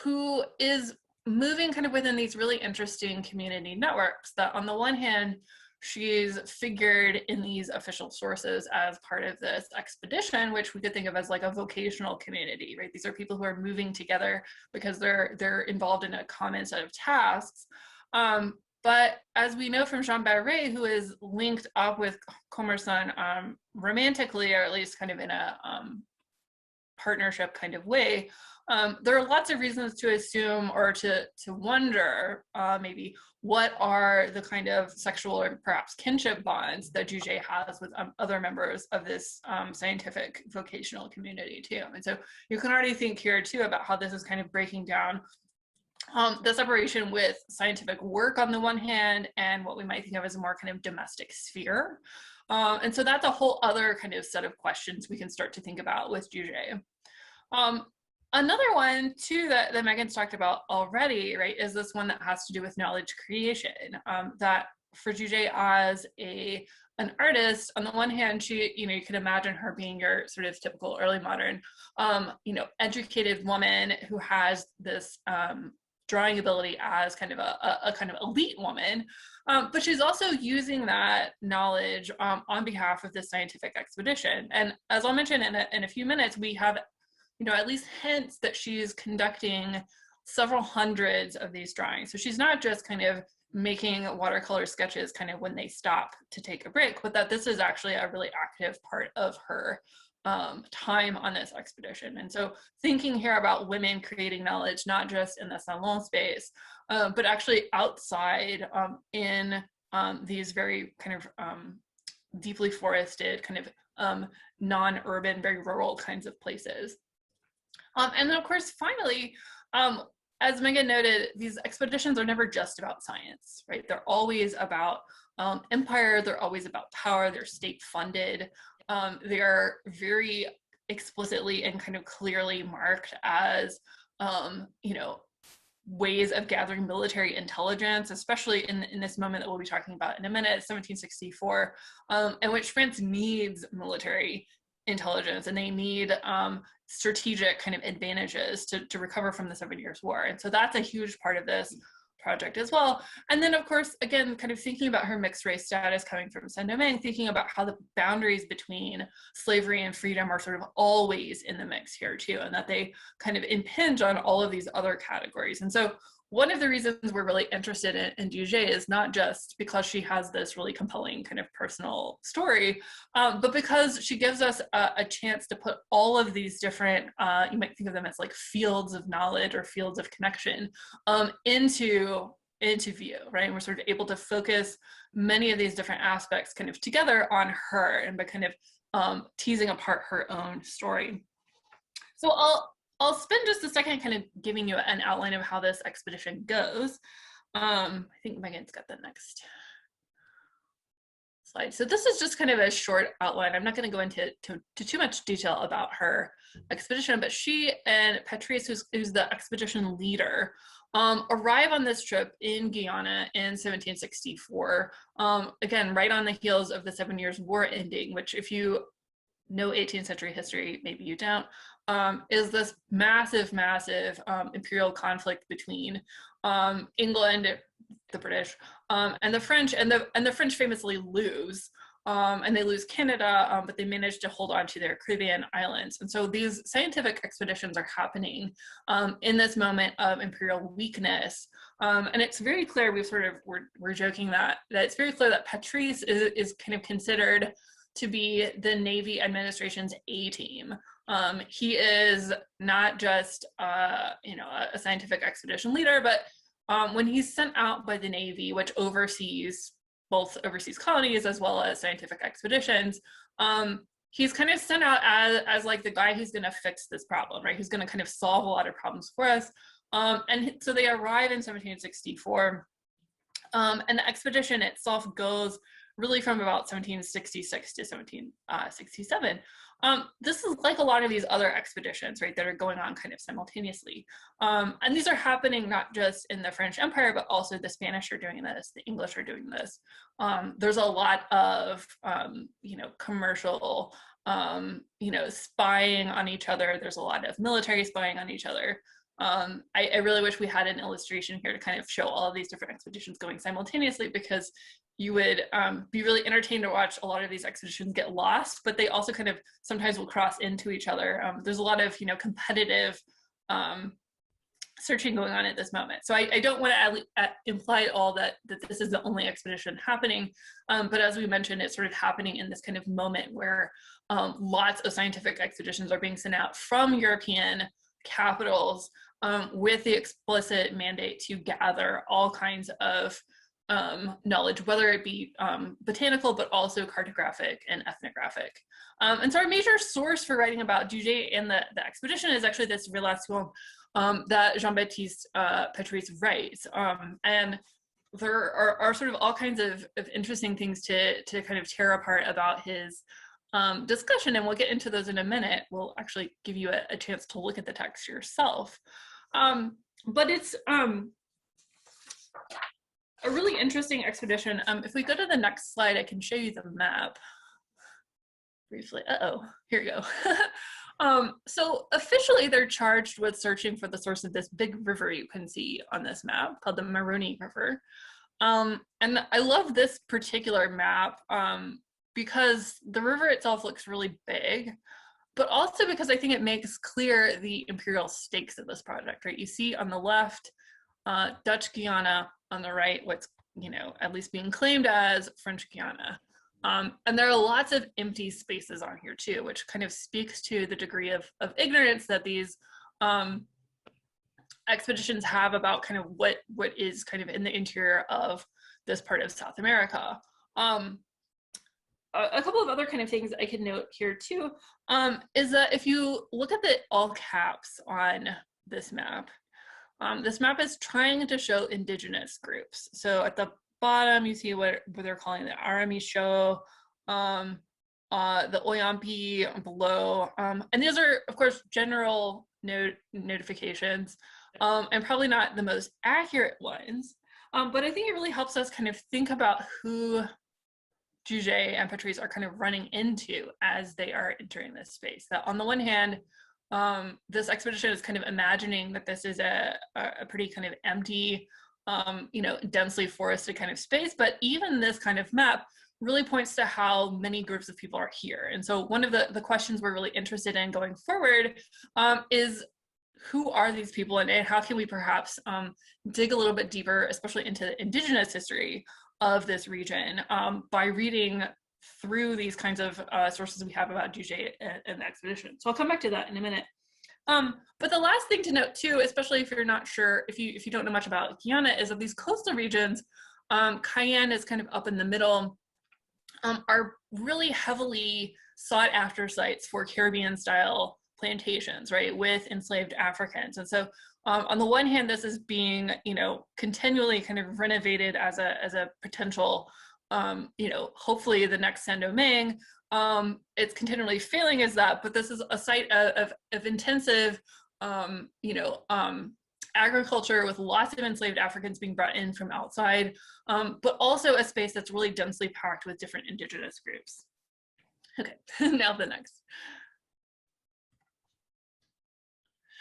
who is moving kind of within these really interesting community networks that on the one hand, she's figured in these official sources as part of this expedition, which we could think of as like a vocational community, right? These are people who are moving together because they're involved in a common set of tasks. But as we know from Jean Barré, who is linked up with Commerson romantically, or at least kind of in a partnership kind of way, there are lots of reasons to assume or to wonder maybe what are the kind of sexual or perhaps kinship bonds that Duget has with other members of this scientific vocational community too. And so you can already think here too about how this is kind of breaking down the separation with scientific work on the one hand and what we might think of as a more kind of domestic sphere. And so that's a whole other kind of set of questions we can start to think about with Duget. Another one too that Meghan's talked about already, right, is this one that has to do with knowledge creation. That for Duget as an artist, on the one hand, she, you know, you can imagine her being your sort of typical early modern, you know, educated woman who has this drawing ability as kind of a kind of elite woman, but she's also using that knowledge on behalf of this scientific expedition. And as I'll mention in a few minutes, we have, you know, at least hints that she's conducting several hundreds of these drawings. So she's not just kind of making watercolor sketches kind of when they stop to take a break, but that this is actually a really active part of her time on this expedition. And so thinking here about women creating knowledge, not just in the salon space, but actually outside in these very kind of deeply forested, kind of non-urban, very rural kinds of places. And then of course, finally, as Meghan noted, these expeditions are never just about science, right? They're always about empire, they're always about power, they're state funded. They are very explicitly and kind of clearly marked as, you know, ways of gathering military intelligence, especially in this moment that we'll be talking about in a minute, 1764, in which France needs military intelligence and they need strategic kind of advantages to recover from the 7 Years' War. And so that's a huge part of this project as well. And then of course, again, kind of thinking about her mixed race status coming from Saint-Domingue, thinking about how the boundaries between slavery and freedom are sort of always in the mix here too, and that they kind of impinge on all of these other categories. And so one of the reasons we're really interested in Duget is not just because she has this really compelling kind of personal story, but because she gives us a chance to put all of these different, you might think of them as like fields of knowledge or fields of connection into view, right? And we're sort of able to focus many of these different aspects kind of together on her and by kind of teasing apart her own story. So I'll spend just a second kind of giving you an outline of how this expedition goes. I think Megan's got the next slide. So this is just kind of a short outline. I'm not going to go into too much detail about her expedition, but she and Patrice, who's the expedition leader, arrive on this trip in Guyana in 1764. Again, right on the heels of the 7 Years' War ending, which if you know 18th century history, maybe you don't, is this massive imperial conflict between England, the British, and the French, and the French famously lose, and they lose Canada, but they manage to hold on to their Caribbean islands. And so these scientific expeditions are happening in this moment of imperial weakness. And it's very clear, we're joking that it's very clear that Patrice is kind of considered to be the Navy administration's A-team. He is not just a scientific expedition leader, but when he's sent out by the Navy, which oversees colonies as well as scientific expeditions, he's kind of sent out as like the guy who's going to fix this problem, right? Who's going to kind of solve a lot of problems for us. And so they arrive in 1764, and the expedition itself goes really from about 1766 to 1767. This is like a lot of these other expeditions, right, that are going on kind of simultaneously. And these are happening not just in the French Empire, but also the Spanish are doing this, the English are doing this. There's a lot of, commercial, spying on each other. There's a lot of military spying on each other. I really wish we had an illustration here to kind of show all of these different expeditions going simultaneously, because you would be really entertained to watch a lot of these expeditions get lost, but they also kind of sometimes will cross into each other. There's a lot of, competitive searching going on at this moment. So I don't want to imply at all that this is the only expedition happening, but as we mentioned, it's sort of happening in this kind of moment where lots of scientific expeditions are being sent out from European capitals with the explicit mandate to gather all kinds of knowledge, whether it be botanical, but also cartographic and ethnographic. And so our major source for writing about Duget and the expedition is actually this Relation that Jean-Baptiste Patrice writes. And there are sort of all kinds of interesting things to kind of tear apart about his discussion, and we'll get into those in a minute. We'll actually give you a chance to look at the text yourself. But it's a really interesting expedition. If we go to the next slide, I can show you the map briefly. Here we go. So officially they're charged with searching for the source of this big river you can see on this map called the Maroni River. And I love this particular map because the river itself looks really big, but also because I think it makes clear the imperial stakes of this project, right? You see on the left, Dutch Guiana, on the right, what's, at least being claimed as French Guiana. And there are lots of empty spaces on here too, which kind of speaks to the degree of ignorance that these expeditions have about kind of what is kind of in the interior of this part of South America. A couple of other kind of things I could note here too, is that if you look at the all caps on this map is trying to show indigenous groups. So at the bottom, you see what they're calling the Aramisho, the Oyampi below. And these are, of course, general notifications. and probably not the most accurate ones. But I think it really helps us kind of think about who Duget and Patrice are kind of running into as they are entering this space. That on the one hand, this expedition is kind of imagining that this is a pretty kind of empty, densely forested kind of space, but even this kind of map really points to how many groups of people are here. And so one of the questions we're really interested in going forward is, who are these people, and how can we perhaps dig a little bit deeper, especially into the indigenous history of this region, by reading through these kinds of sources we have about Duget and the expedition. So I'll come back to that in a minute. But the last thing to note too, especially if you're not sure, if you don't know much about Guyana, is that these coastal regions, Cayenne is kind of up in the middle, are really heavily sought after sites for Caribbean style plantations, right, with enslaved Africans. And so on the one hand, this is being, continually kind of renovated as a potential, hopefully the next Saint-Domingue. It's continually failing as that, but this is a site of intensive, agriculture with lots of enslaved Africans being brought in from outside, but also a space that's really densely packed with different indigenous groups. Okay, now the next.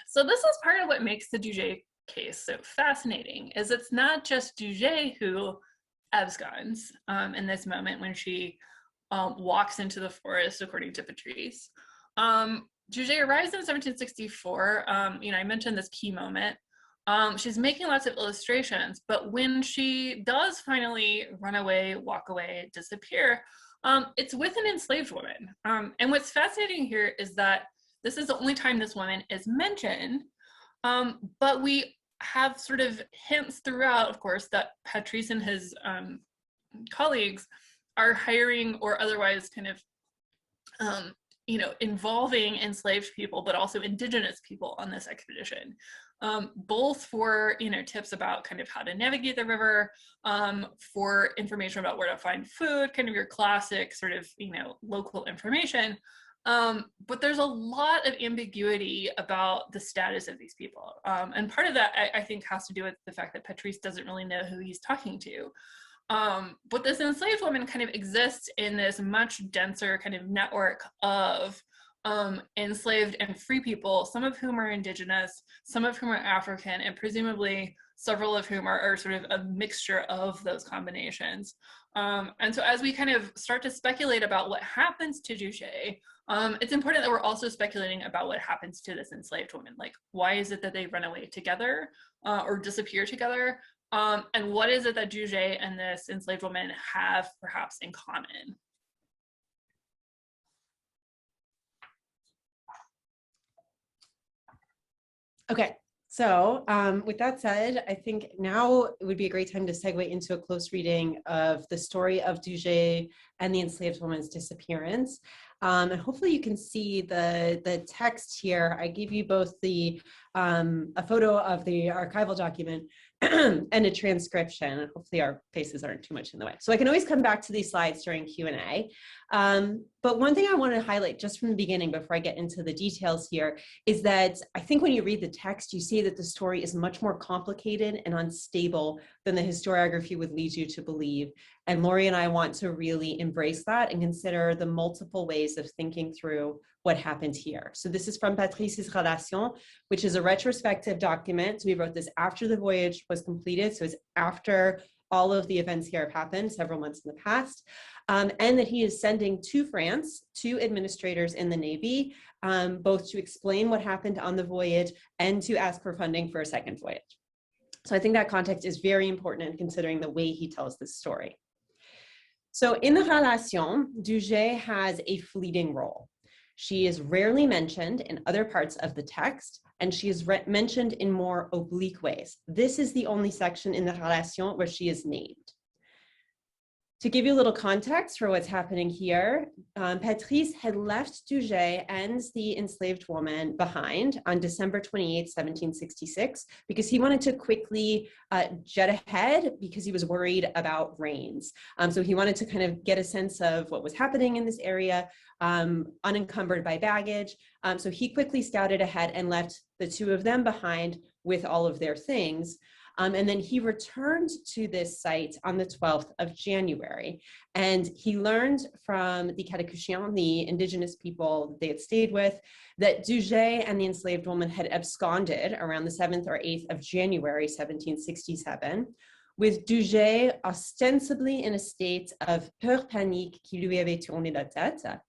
So this is part of what makes the Duget case so fascinating, is it's not just Duget who absconds in this moment when she walks into the forest, according to Patrice. Duget arrives in 1764. I mentioned this key moment. She's making lots of illustrations, but when she does finally run away, walk away, disappear, it's with an enslaved woman. And what's fascinating here is that this is the only time this woman is mentioned, but we have sort of hints throughout, of course, that Patrice and his colleagues are hiring or otherwise kind of, involving enslaved people, but also indigenous people on this expedition, both for, tips about kind of how to navigate the river, for information about where to find food, kind of your classic sort of, local information. But there's a lot of ambiguity about the status of these people. And part of that, I think, has to do with the fact that Patrice doesn't really know who he's talking to. But this enslaved woman kind of exists in this much denser kind of network of enslaved and free people, some of whom are indigenous, some of whom are African, and presumably several of whom are sort of a mixture of those combinations. And so as we kind of start to speculate about what happens to Duget, it's important that we're also speculating about what happens to this enslaved woman. Like, why is it that they run away together or disappear together? And what is it that Duget and this enslaved woman have perhaps in common?
Okay, so with that said, I think now it would be a great time to segue into a close reading of the story of Duget and the enslaved woman's disappearance. And hopefully you can see the text here. I gave you both the a photo of the archival document and a transcription, and hopefully our faces aren't too much in the way. So I can always come back to these slides during Q&A. But one thing I want to highlight just from the beginning before I get into the details here is that I think when you read the text, you see that the story is much more complicated and unstable than the historiography would lead you to believe. And Laurie and I want to really embrace that and consider the multiple ways of thinking through what happened here. So this is from Patrice's Relation, which is a retrospective document. So we wrote this after the voyage was completed. So it's after all of the events here have happened several months in the past. And that he is sending to France, two administrators in the Navy, both to explain what happened on the voyage and to ask for funding for a second voyage. So I think that context is very important in considering the way he tells this story. So in the Relation, Duget has a fleeting role. She is rarely mentioned in other parts of the text, and she is mentioned in more oblique ways. This is the only section in the Relation where she is named. To give you a little context for what's happening here, Patrice had left Duget and the enslaved woman behind on December 28, 1766, because he wanted to quickly jet ahead because he was worried about rains. So he wanted to kind of get a sense of what was happening in this area, unencumbered by baggage. So he quickly scouted ahead and left the two of them behind with all of their things. And then he returned to this site on the 12th of January. And he learned from the Cadeau, the indigenous people they had stayed with, that Duget and the enslaved woman had absconded around the 7th or 8th of January, 1767, with Duget ostensibly in a state of peur panique qui lui avait tourné la tête,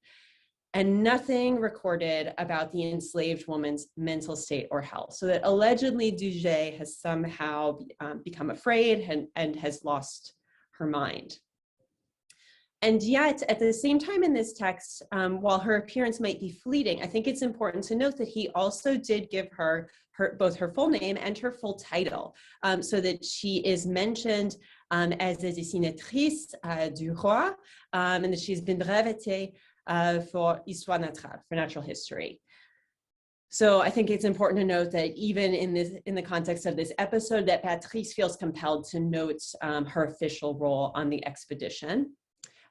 and nothing recorded about the enslaved woman's mental state or health. So that allegedly Duget has somehow become afraid and has lost her mind. And yet, at the same time in this text, while her appearance might be fleeting, I think it's important to note that he also did give her both her full name and her full title, so that she is mentioned as a dessinatrice du roi, and that she's been brevetée for histoire naturelle, for natural history. So I think it's important to note that even in the context of this episode, that Patrice feels compelled to note her official role on the expedition.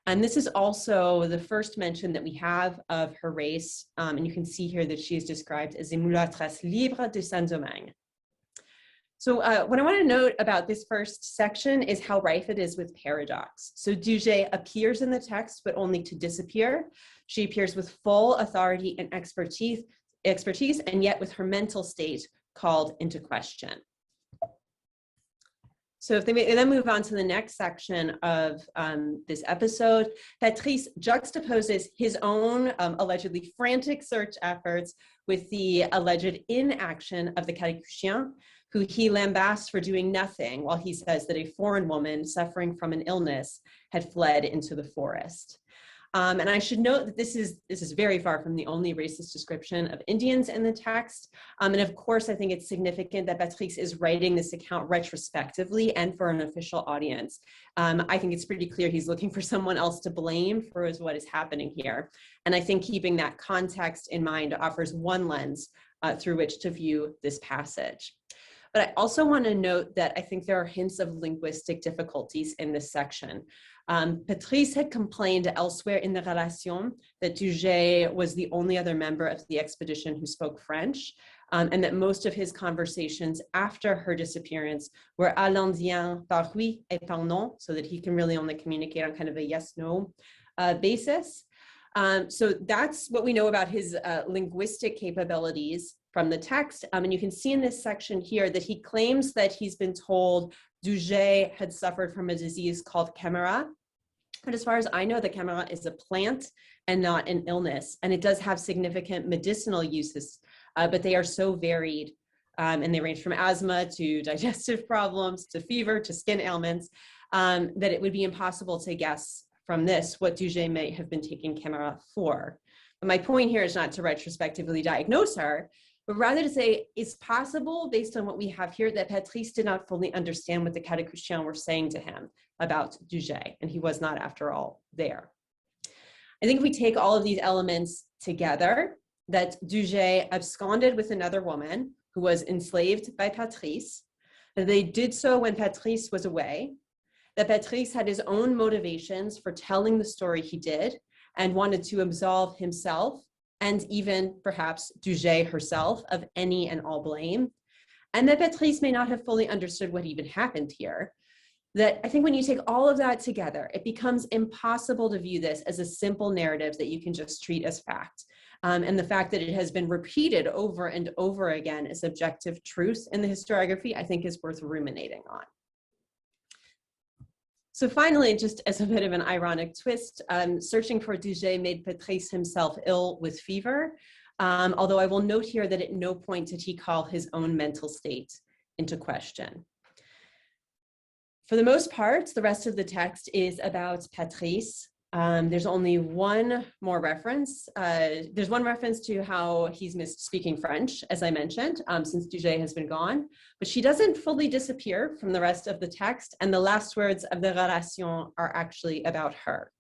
And this is also the first mention that we have of her race. And you can see here that she is described as a mulâtresse libre de Saint-Domingue. So what I want to note about this first section is how rife it is with paradox. So Duget appears in the text, but only to disappear. She appears with full authority and expertise, and yet with her mental state called into question. So if they then move on to the next section of this episode, Patrice juxtaposes his own allegedly frantic search efforts with the alleged inaction of the Cadeau, who he lambasts for doing nothing, while he says that a foreign woman suffering from an illness had fled into the forest. And I should note that this is very far from the only racist description of Indians in the text. And of course, I think it's significant that Patrice is writing this account retrospectively and for an official audience. I think it's pretty clear he's looking for someone else to blame for what is happening here. And I think keeping that context in mind offers one lens through which to view this passage. But I also want to note that I think there are hints of linguistic difficulties in this section. Patrice had complained elsewhere in the Relation that Duget was the only other member of the expedition who spoke French, and that most of his conversations after her disappearance were à l'indien par oui et par non, so that he can really only communicate on kind of a yes-no basis. So that's what we know about his linguistic capabilities from the text. And you can see in this section here that he claims that he's been told Duget had suffered from a disease called camera. But as far as I know, the camera is a plant and not an illness. And it does have significant medicinal uses, but they are so varied. And they range from asthma to digestive problems, to fever, to skin ailments, that it would be impossible to guess from this what Duget may have been taking camera for. But my point here is not to retrospectively diagnose her, but rather to say it's possible, based on what we have here, that Patrice did not fully understand what the Cadeaux were saying to him about Duget, and he was not, after all, there. I think if we take all of these elements together, that Duget absconded with another woman who was enslaved by Patrice, that they did so when Patrice was away, that Patrice had his own motivations for telling the story he did and wanted to absolve himself and even perhaps Duget herself of any and all blame, and that Patrice may not have fully understood what even happened here. That I think when you take all of that together, it becomes impossible to view this as a simple narrative that you can just treat as fact. And the fact that it has been repeated over and over again as objective truth in the historiography, I think is worth ruminating on. So finally, just as a bit of an ironic twist, searching for Duget made Patrice himself ill with fever, although I will note here that at no point did he call his own mental state into question. For the most part, the rest of the text is about Patrice. There's only one more reference. There's one reference to how he's missed speaking French, as I mentioned, since Duget has been gone, but she doesn't fully disappear from the rest of the text, and the last words of the Relation are actually about her.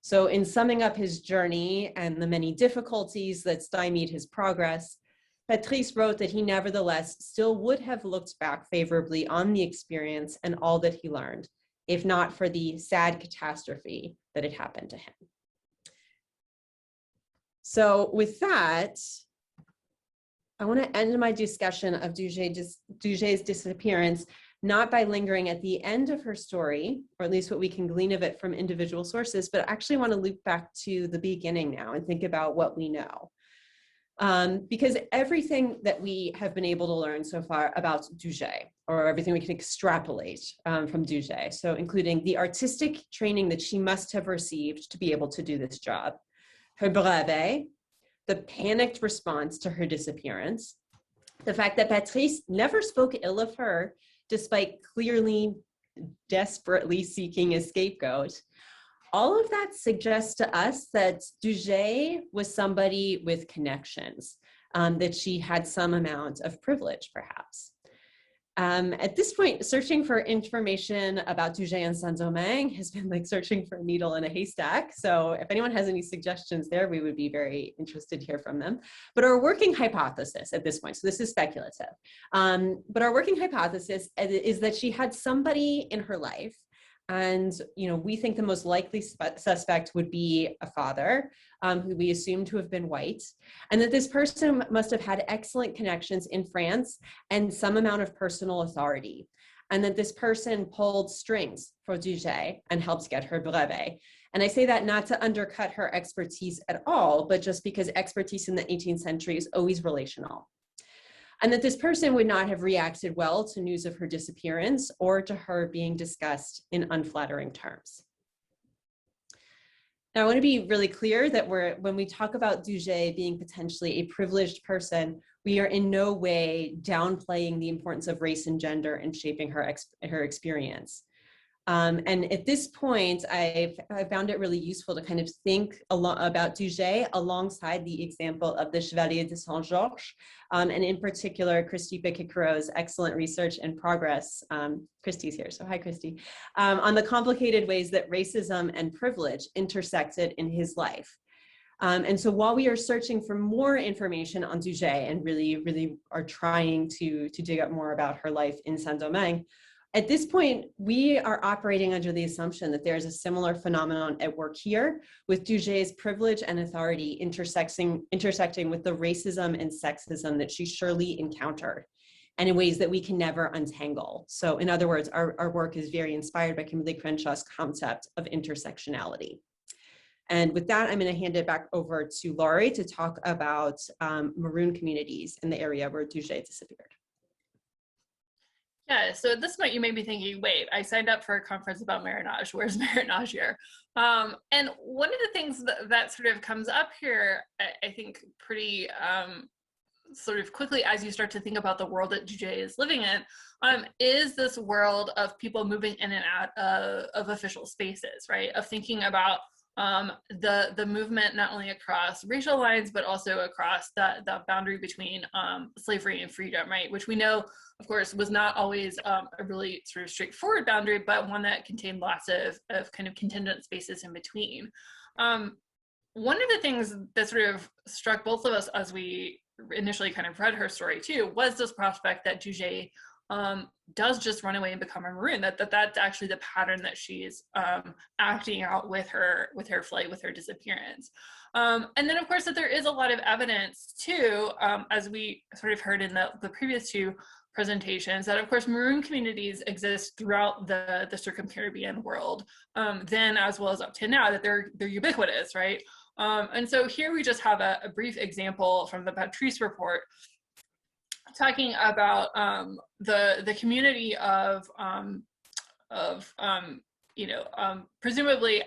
So in summing up his journey and the many difficulties that stymied his progress, Patrice wrote that he nevertheless still would have looked back favorably on the experience and all that he learned, if not for the sad catastrophe that had happened to him. So with that, I want to end my discussion of Duget's disappearance not by lingering at the end of her story, or at least what we can glean of it from individual sources, but I actually want to loop back to the beginning now and think about what we know. Because everything that we have been able to learn so far about Duget, or everything we can extrapolate from Duget, so including the artistic training that she must have received to be able to do this job, her brevet, the panicked response to her disappearance, the fact that Patrice never spoke ill of her, despite clearly desperately seeking a scapegoat, all of that suggests to us that Duget was somebody with connections, that she had some amount of privilege, perhaps. At this point, searching for information about Duget and Saint-Domingue has been like searching for a needle in a haystack. So if anyone has any suggestions there, we would be very interested to hear from them. But our working hypothesis at this point, so this is speculative, but our working hypothesis is that she had somebody in her life. And, you know, we think the most likely suspect would be a father, who we assume to have been white, and that this person must have had excellent connections in France and some amount of personal authority, and that this person pulled strings for Duget and helped get her brevet. And I say that not to undercut her expertise at all, but just because expertise in the 18th century is always relational. And that this person would not have reacted well to news of her disappearance or to her being discussed in unflattering terms. Now, I want to be really clear that when we talk about Duget being potentially a privileged person, we are in no way downplaying the importance of race and gender in shaping her experience. And at this point, I found it really useful to kind of think about Duget alongside the example of the Chevalier de Saint-Georges, and in particular, Christy Bickicro's excellent research and progress. Christy's here, so hi, Christy, on the complicated ways that racism and privilege intersected in his life. And so while we are searching for more information on Duget and really are trying to dig up more about her life in Saint-Domingue, at this point, we are operating under the assumption that there's a similar phenomenon at work here, with Duget's privilege and authority intersecting with the racism and sexism that she surely encountered, and in ways that we can never untangle. So in other words, our work is very inspired by Kimberly Crenshaw's concept of intersectionality. And with that, I'm going to hand it back over to Laurie to talk about Maroon communities in the area where Duget disappeared.
Yeah, so at this point you may be thinking, wait, I signed up for a conference about marronage. Where's marronage here? And one of the things that sort of comes up here, I think pretty sort of quickly as you start to think about the world that Duget is living in, is this world of people moving in and out of official spaces, right? Of thinking about the movement not only across racial lines, but also across the boundary between slavery and freedom, right? Which we know, of course, was not always a really sort of straightforward boundary, but one that contained lots of kind of contingent spaces in between. One of the things that sort of struck both of us as we initially kind of read her story too, was this prospect that Duget does just run away and become a Maroon, that's actually the pattern that she's acting out with her flight, with her disappearance. And then of course that there is a lot of evidence too, as we sort of heard in the previous two presentations, that of course Maroon communities exist throughout the circum-Caribbean world, then as well as up to now, that they're ubiquitous, right? And so here we just have a brief example from the Patrice report, talking about the community of presumably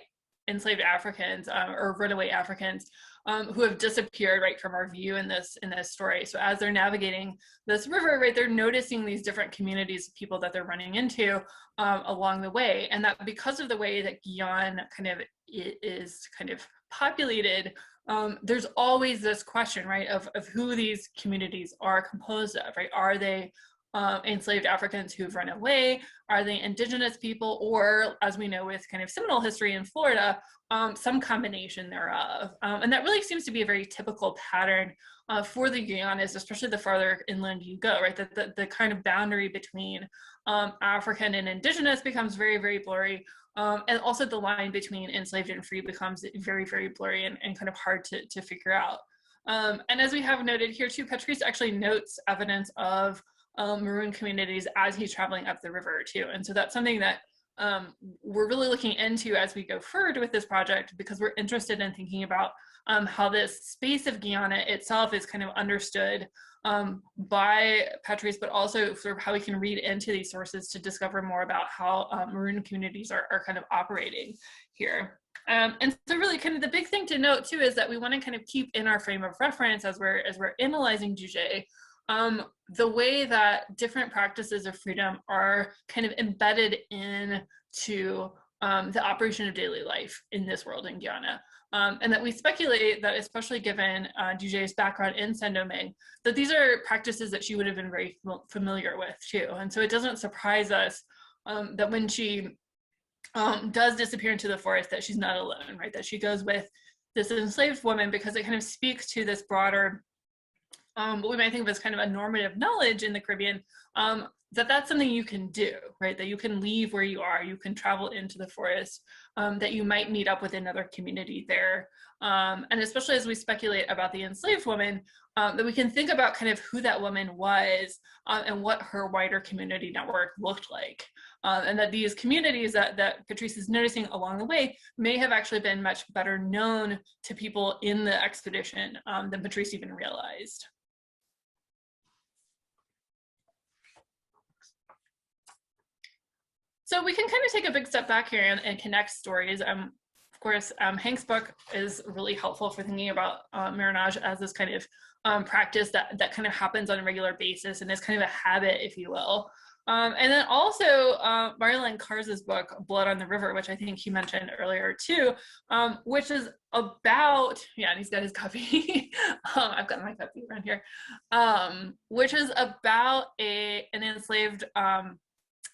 enslaved Africans or runaway Africans who have disappeared right from our view in this story. So as they're navigating this river, right, they're noticing these different communities of people that they're running into along the way, and that because of the way that Guyane kind of is kind of populated, there's always this question, right, of who these communities are composed of, right? Are they enslaved Africans who've run away? Are they indigenous people? Or, as we know with kind of Seminole history in Florida, some combination thereof. And that really seems to be a very typical pattern for the Guyanas, especially the farther inland you go, right? That the kind of boundary between African and indigenous becomes very, very blurry. And also the line between enslaved and free becomes very, very blurry and kind of hard to figure out. And as we have noted here too, Patrice actually notes evidence of Maroon communities as he's traveling up the river too. And so that's something that we're really looking into as we go forward with this project, because we're interested in thinking about how this space of Guyana itself is kind of understood by Patrice, but also sort of how we can read into these sources to discover more about how Maroon communities are kind of operating here. And so really kind of the big thing to note too is that we want to kind of keep in our frame of reference as we're analyzing Duget, the way that different practices of freedom are kind of embedded into the operation of daily life in this world in Guyana. And that we speculate that, especially given Duget's background in Saint-Domingue, that these are practices that she would have been very familiar with too. And so it doesn't surprise us that when she does disappear into the forest, that she's not alone, right? That she goes with this enslaved woman, because it kind of speaks to this broader, what we might think of as kind of a normative knowledge in the Caribbean, that that's something you can do, right? That you can leave where you are, you can travel into the forest, that you might meet up with another community there. And especially as we speculate about the enslaved woman, that we can think about kind of who that woman was and what her wider community network looked like. And that these communities that Patrice is noticing along the way may have actually been much better known to people in the expedition than Patrice even realized. So we can kind of take a big step back here and connect stories. Of course, Hank's book is really helpful for thinking about marronage as this kind of practice that kind of happens on a regular basis and is kind of a habit, if you will. And then also Marilyn Kars's book, Blood on the River, which I think he mentioned earlier too, which is about, yeah, and he's got his copy. I've got my copy around here, which is about an enslaved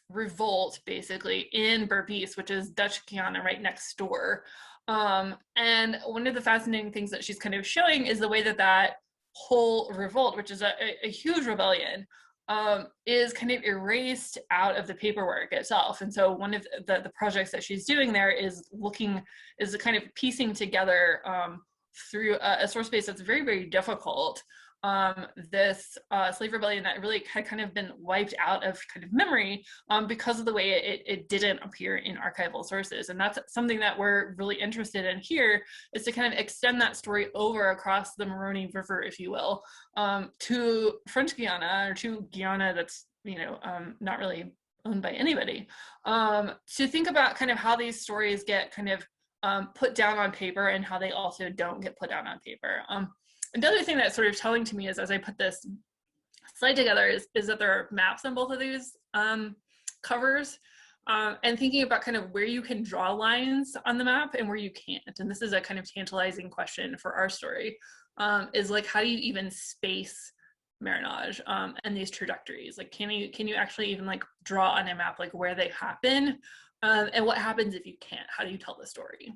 revolt basically in Berbice, which is Dutch Guyana right next door. And one of the fascinating things that she's kind of showing is the way that whole revolt, which is a huge rebellion, is kind of erased out of the paperwork itself. And so one of the projects that she's doing there is kind of piecing together through a source base that's very, very difficult, this slave rebellion that really had kind of been wiped out of kind of memory because of the way it didn't appear in archival sources. And that's something that we're really interested in here, is to kind of extend that story over across the Moroni River, if you will, to French Guiana, or to Guyana that's, you know, not really owned by anybody, to think about kind of how these stories get kind of put down on paper and how they also don't get put down on paper. Another thing that's sort of telling to me is, as I put this slide together, is that there are maps on both of these covers, and thinking about kind of where you can draw lines on the map and where you can't. And this is a kind of tantalizing question for our story, is like, how do you even space marronage and these trajectories? Like, can you actually even like draw on a map like where they happen, and what happens if you can't? How do you tell the story?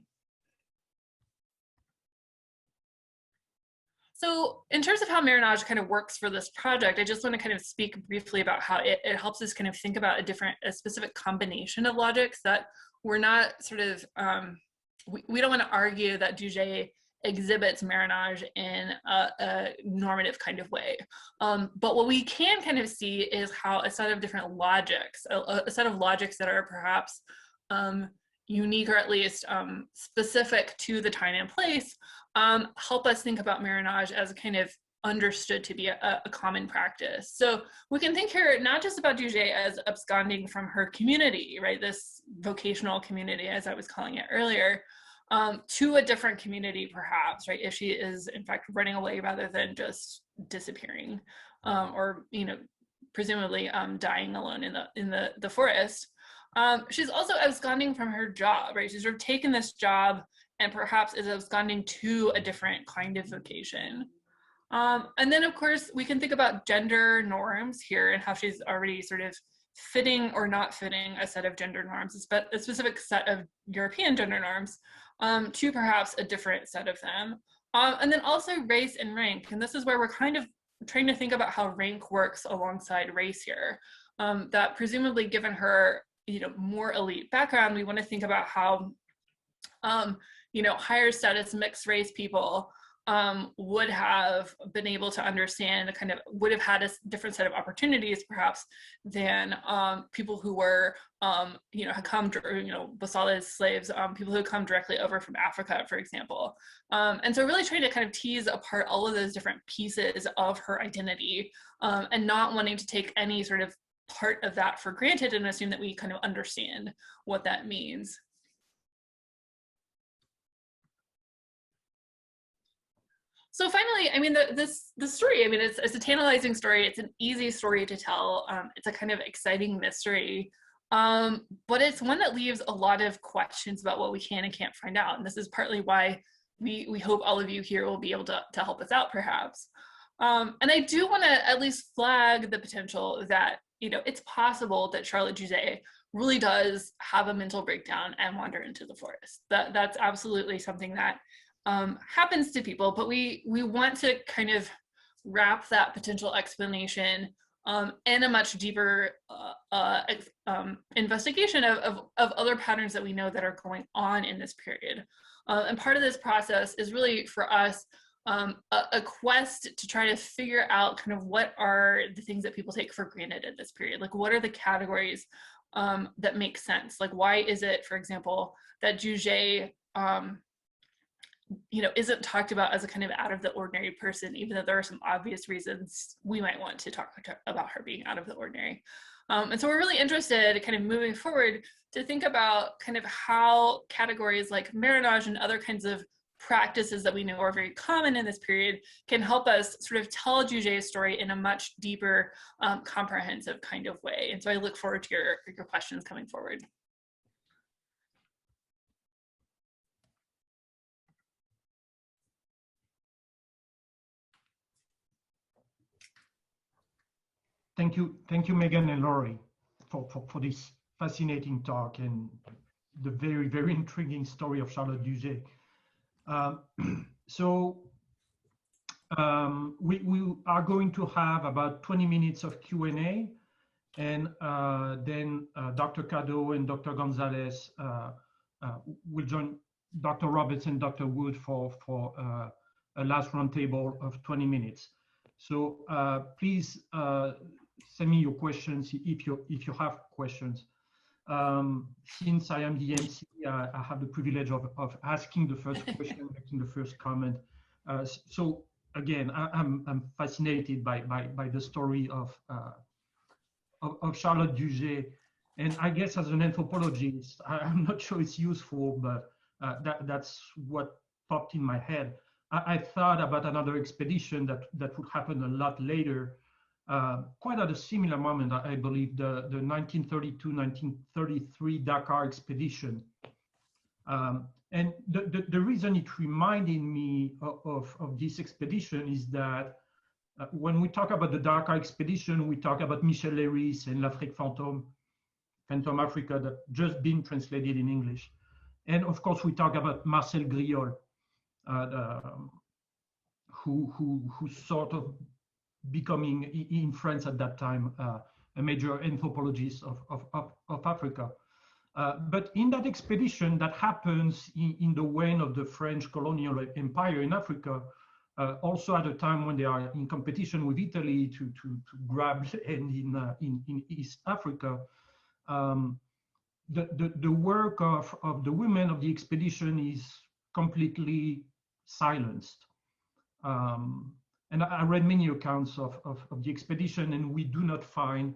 So in terms of how marronage kind of works for this project, I just want to kind of speak briefly about how it helps us kind of think about a specific combination of logics that we're not sort of, we don't want to argue that Duget exhibits marronage in a normative kind of way. But what we can kind of see is how a set of different logics, a set of logics that are perhaps unique, or at least specific to the time and place, help us think about marronage as kind of understood to be a common practice. So we can think here not just about Duget as absconding from her community, right, this vocational community, as I was calling it earlier, to a different community perhaps, right, if she is in fact running away rather than just disappearing, or, you know, presumably dying alone in the forest. She's also absconding from her job, right? She's sort of taken this job and perhaps is absconding to a different kind of vocation. And then of course, we can think about gender norms here and how she's already sort of fitting or not fitting a set of gender norms, a specific set of European gender norms, to perhaps a different set of them. And then also race and rank. And this is where we're kind of trying to think about how rank works alongside race here. That presumably given her, you know, more elite background, we want to think about how, you know, higher status mixed race people would have been able to understand, kind of would have had a different set of opportunities perhaps than people who were, had come, Gonzalez slaves, people who had come directly over from Africa, for example. And so really trying to kind of tease apart all of those different pieces of her identity, and not wanting to take any sort of part of that for granted and assume that we kind of understand what that means. So finally, I mean, the story, I mean, it's a tantalizing story. It's an easy story to tell. It's a kind of exciting mystery, but it's one that leaves a lot of questions about what we can and can't find out. And this is partly why we hope all of you here will be able to help us out, perhaps. And I do want to at least flag the potential that, it's possible that Charlotte Jousset really does have a mental breakdown and wander into the forest. That's absolutely something that happens to people, but we want to kind of wrap that potential explanation in a much deeper investigation of other patterns that we know that are going on in this period. And part of this process is really for us a quest to try to figure out kind of what are the things that people take for granted at this period. Like, what are the categories that make sense? Like, why is it, for example, that Jousset isn't talked about as a kind of out of the ordinary person, even though there are some obvious reasons we might want to talk about her being out of the ordinary. And so we're really interested, kind of moving forward, to think about kind of how categories like marriage and other kinds of practices that we know are very common in this period can help us sort of tell Jousset's story in a much deeper, comprehensive kind of way. And so I look forward to your questions coming forward.
Thank you, Meghan and Laurie, for this fascinating talk and the very, very intriguing story of Charlotte Jousset. We are going to have about 20 minutes of Q&A, and then Dr. Cadeau and Dr. Gonzalez will join Dr. Roberts and Dr. Wood for a last roundtable of 20 minutes. So please send me your questions if you have questions. Since I am the MC, I have the privilege of asking the first question, making the first comment. So again, I'm fascinated by the story of Charlotte Jousset, and I guess as an anthropologist, I'm not sure it's useful, but that's what popped in my head. I thought about another expedition that would happen a lot later, quite at a similar moment, I believe, the 1932-1933 Dakar expedition. And the reason it reminded me of this expedition is that when we talk about the Dakar expedition, we talk about Michel Léris and l'Afrique fantôme, Phantom Africa, that just been translated in English. And of course, we talk about Marcel Griol, who sort of becoming in France at that time a major anthropologist of Africa. But in that expedition that happens in the wane of the French colonial empire in Africa, also at a time when they are in competition with Italy to grab land in East Africa, the work of the women of the expedition is completely silenced. And I read many accounts of the expedition, and we do not find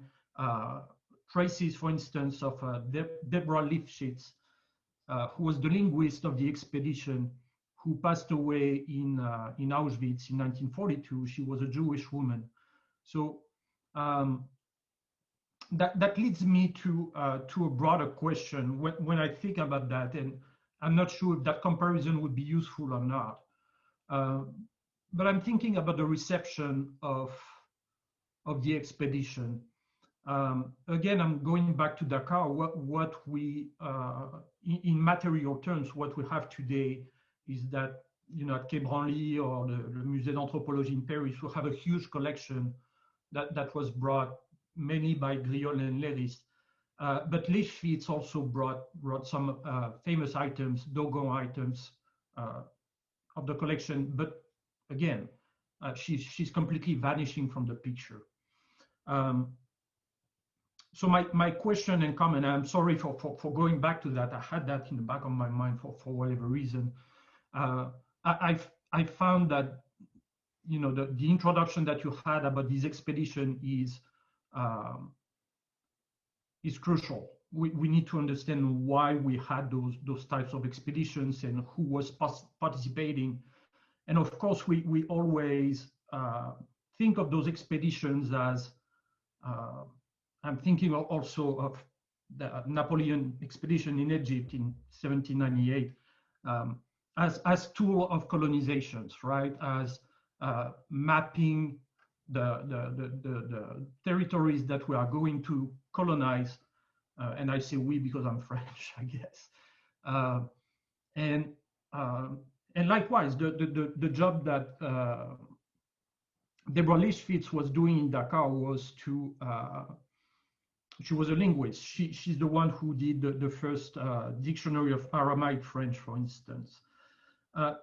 traces, for instance, of Deborah Lifshitz, who was the linguist of the expedition, who passed away in Auschwitz in 1942. She was a Jewish woman. So that leads me to a broader question when I think about that, and I'm not sure if that comparison would be useful or not. But I'm thinking about the reception of the expedition. Again, I'm going back to Dakar. What we, in material terms, what we have today is that, at Quai Branly or the Musée d'Anthropologie in Paris, we have a huge collection that was brought mainly by Griol and Léris. But Lifshitz also brought some famous items, Dogon items of the collection. But again, she's completely vanishing from the picture. So my question and comment, I'm sorry for going back to that. I had that in the back of my mind for whatever reason. I found that, you know, the introduction that you had about this expedition is crucial. We need to understand why we had those types of expeditions and who was participating. And of course, we always think of those expeditions as, I'm thinking also of the Napoleon expedition in Egypt in 1798 as tool of colonizations, right? As mapping the territories that we are going to colonize. And I say we because I'm French, I guess. And likewise, the job that Deborah Lischwitz was doing in Dakar was to, she was a linguist. She's the one who did the first dictionary of Aramaic French, for instance.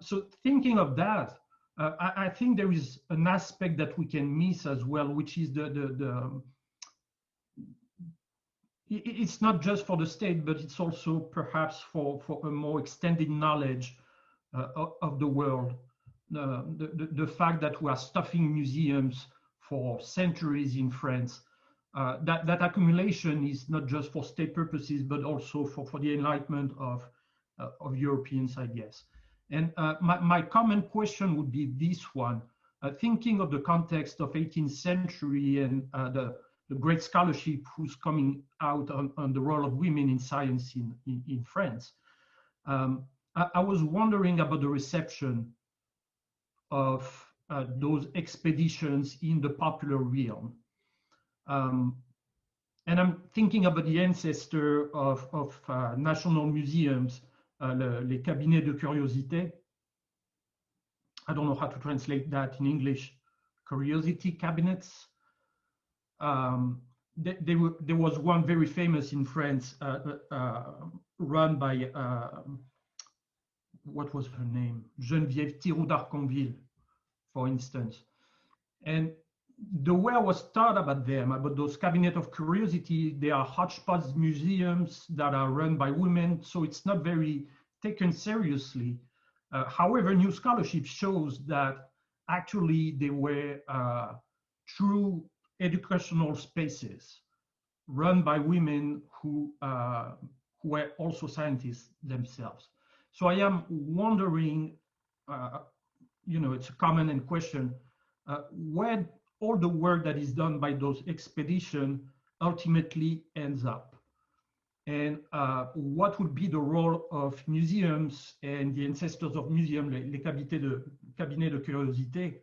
So thinking of that, I think there is an aspect that we can miss as well, which is it's not just for the state, but it's also perhaps for a more extended knowledge of the world. The fact that we are stuffing museums for centuries in France, that accumulation is not just for state purposes, but also for the enlightenment of Europeans, I guess. And my common question would be this one, thinking of the context of 18th century and the great scholarship who's coming out on the role of women in science in France. I was wondering about the reception of those expeditions in the popular realm. And I'm thinking about the ancestor of national museums, les cabinets de curiosité. I don't know how to translate that in English, curiosity cabinets. There was one very famous in France, run by, what was her name? Geneviève Thiroux d'Arconville, for instance. And the way I was taught about them, about those cabinets of curiosity, they are hodgepodge museums that are run by women, so it's not very taken seriously. However, new scholarship shows that actually they were true educational spaces run by women who were also scientists themselves. So I am wondering, you know, it's a common question, where all the work that is done by those expeditions ultimately ends up, and what would be the role of museums and the ancestors of museums, les cabinets de curiosité,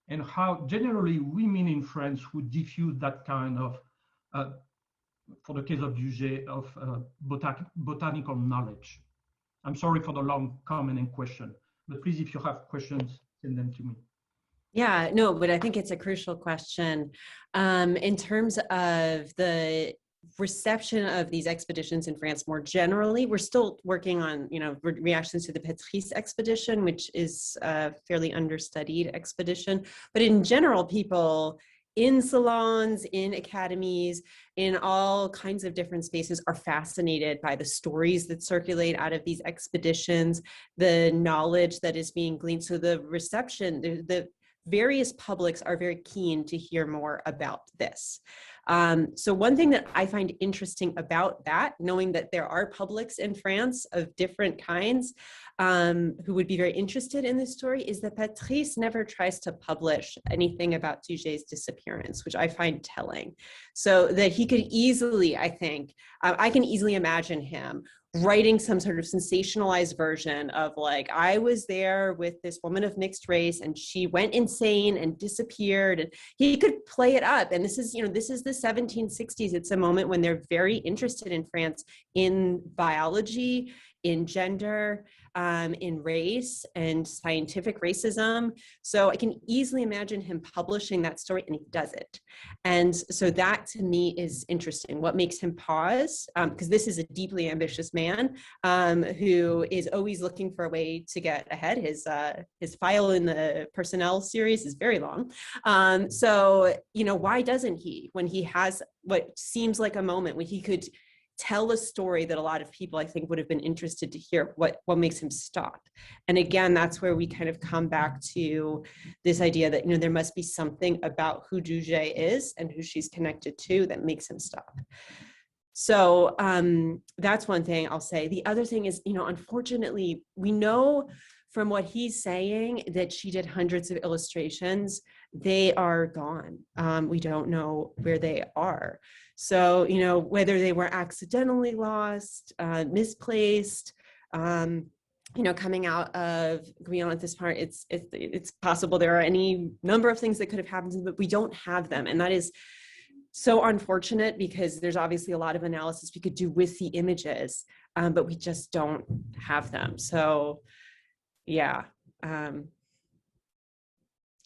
and how generally women in France would diffuse that kind of, for the case of Duget, of botanical knowledge. I'm sorry for the long comment and question, but please, if you have questions, send them to me.
Yeah, no, but I think it's a crucial question. In terms of the reception of these expeditions in France more generally, we're still working on, you know, reactions to the Patrice expedition, which is a fairly understudied expedition. But in general, people in salons, in academies, in all kinds of different spaces are fascinated by the stories that circulate out of these expeditions, the knowledge that is being gleaned. So the reception, the various publics are very keen to hear more about this. So one thing that I find interesting about that, knowing that there are publics in France of different kinds who would be very interested in this story, is that Patrice never tries to publish anything about Duget's disappearance, which I find telling. So that he could easily, I think, I can easily imagine him writing some sort of sensationalized version of like, I was there with this woman of mixed race and she went insane and disappeared, and he could play it up. And this is, you know, this is the 1760s. It's a moment when they're very interested in France in biology, in gender, in race and scientific racism. So I can easily imagine him publishing that story, and he does it. And so that to me is interesting. What makes him pause? Because this is a deeply ambitious man who is always looking for a way to get ahead. His file in the personnel series is very long. So, you know, why doesn't he, when he has what seems like a moment when he could tell a story that a lot of people, I think, would have been interested to hear, what makes him stop? And again, that's where we kind of come back to this idea that, you know, there must be something about who Duje is and who she's connected to that makes him stop. So that's one thing I'll say. The other thing is, you know, unfortunately, we know from what he's saying that she did hundreds of illustrations. They are gone. We don't know where they are. So, you know, whether they were accidentally lost, misplaced, you know, coming out of Guyana at this part, it's possible there are any number of things that could have happened, but we don't have them. And that is so unfortunate, because there's obviously a lot of analysis we could do with the images, but we just don't have them. So yeah, I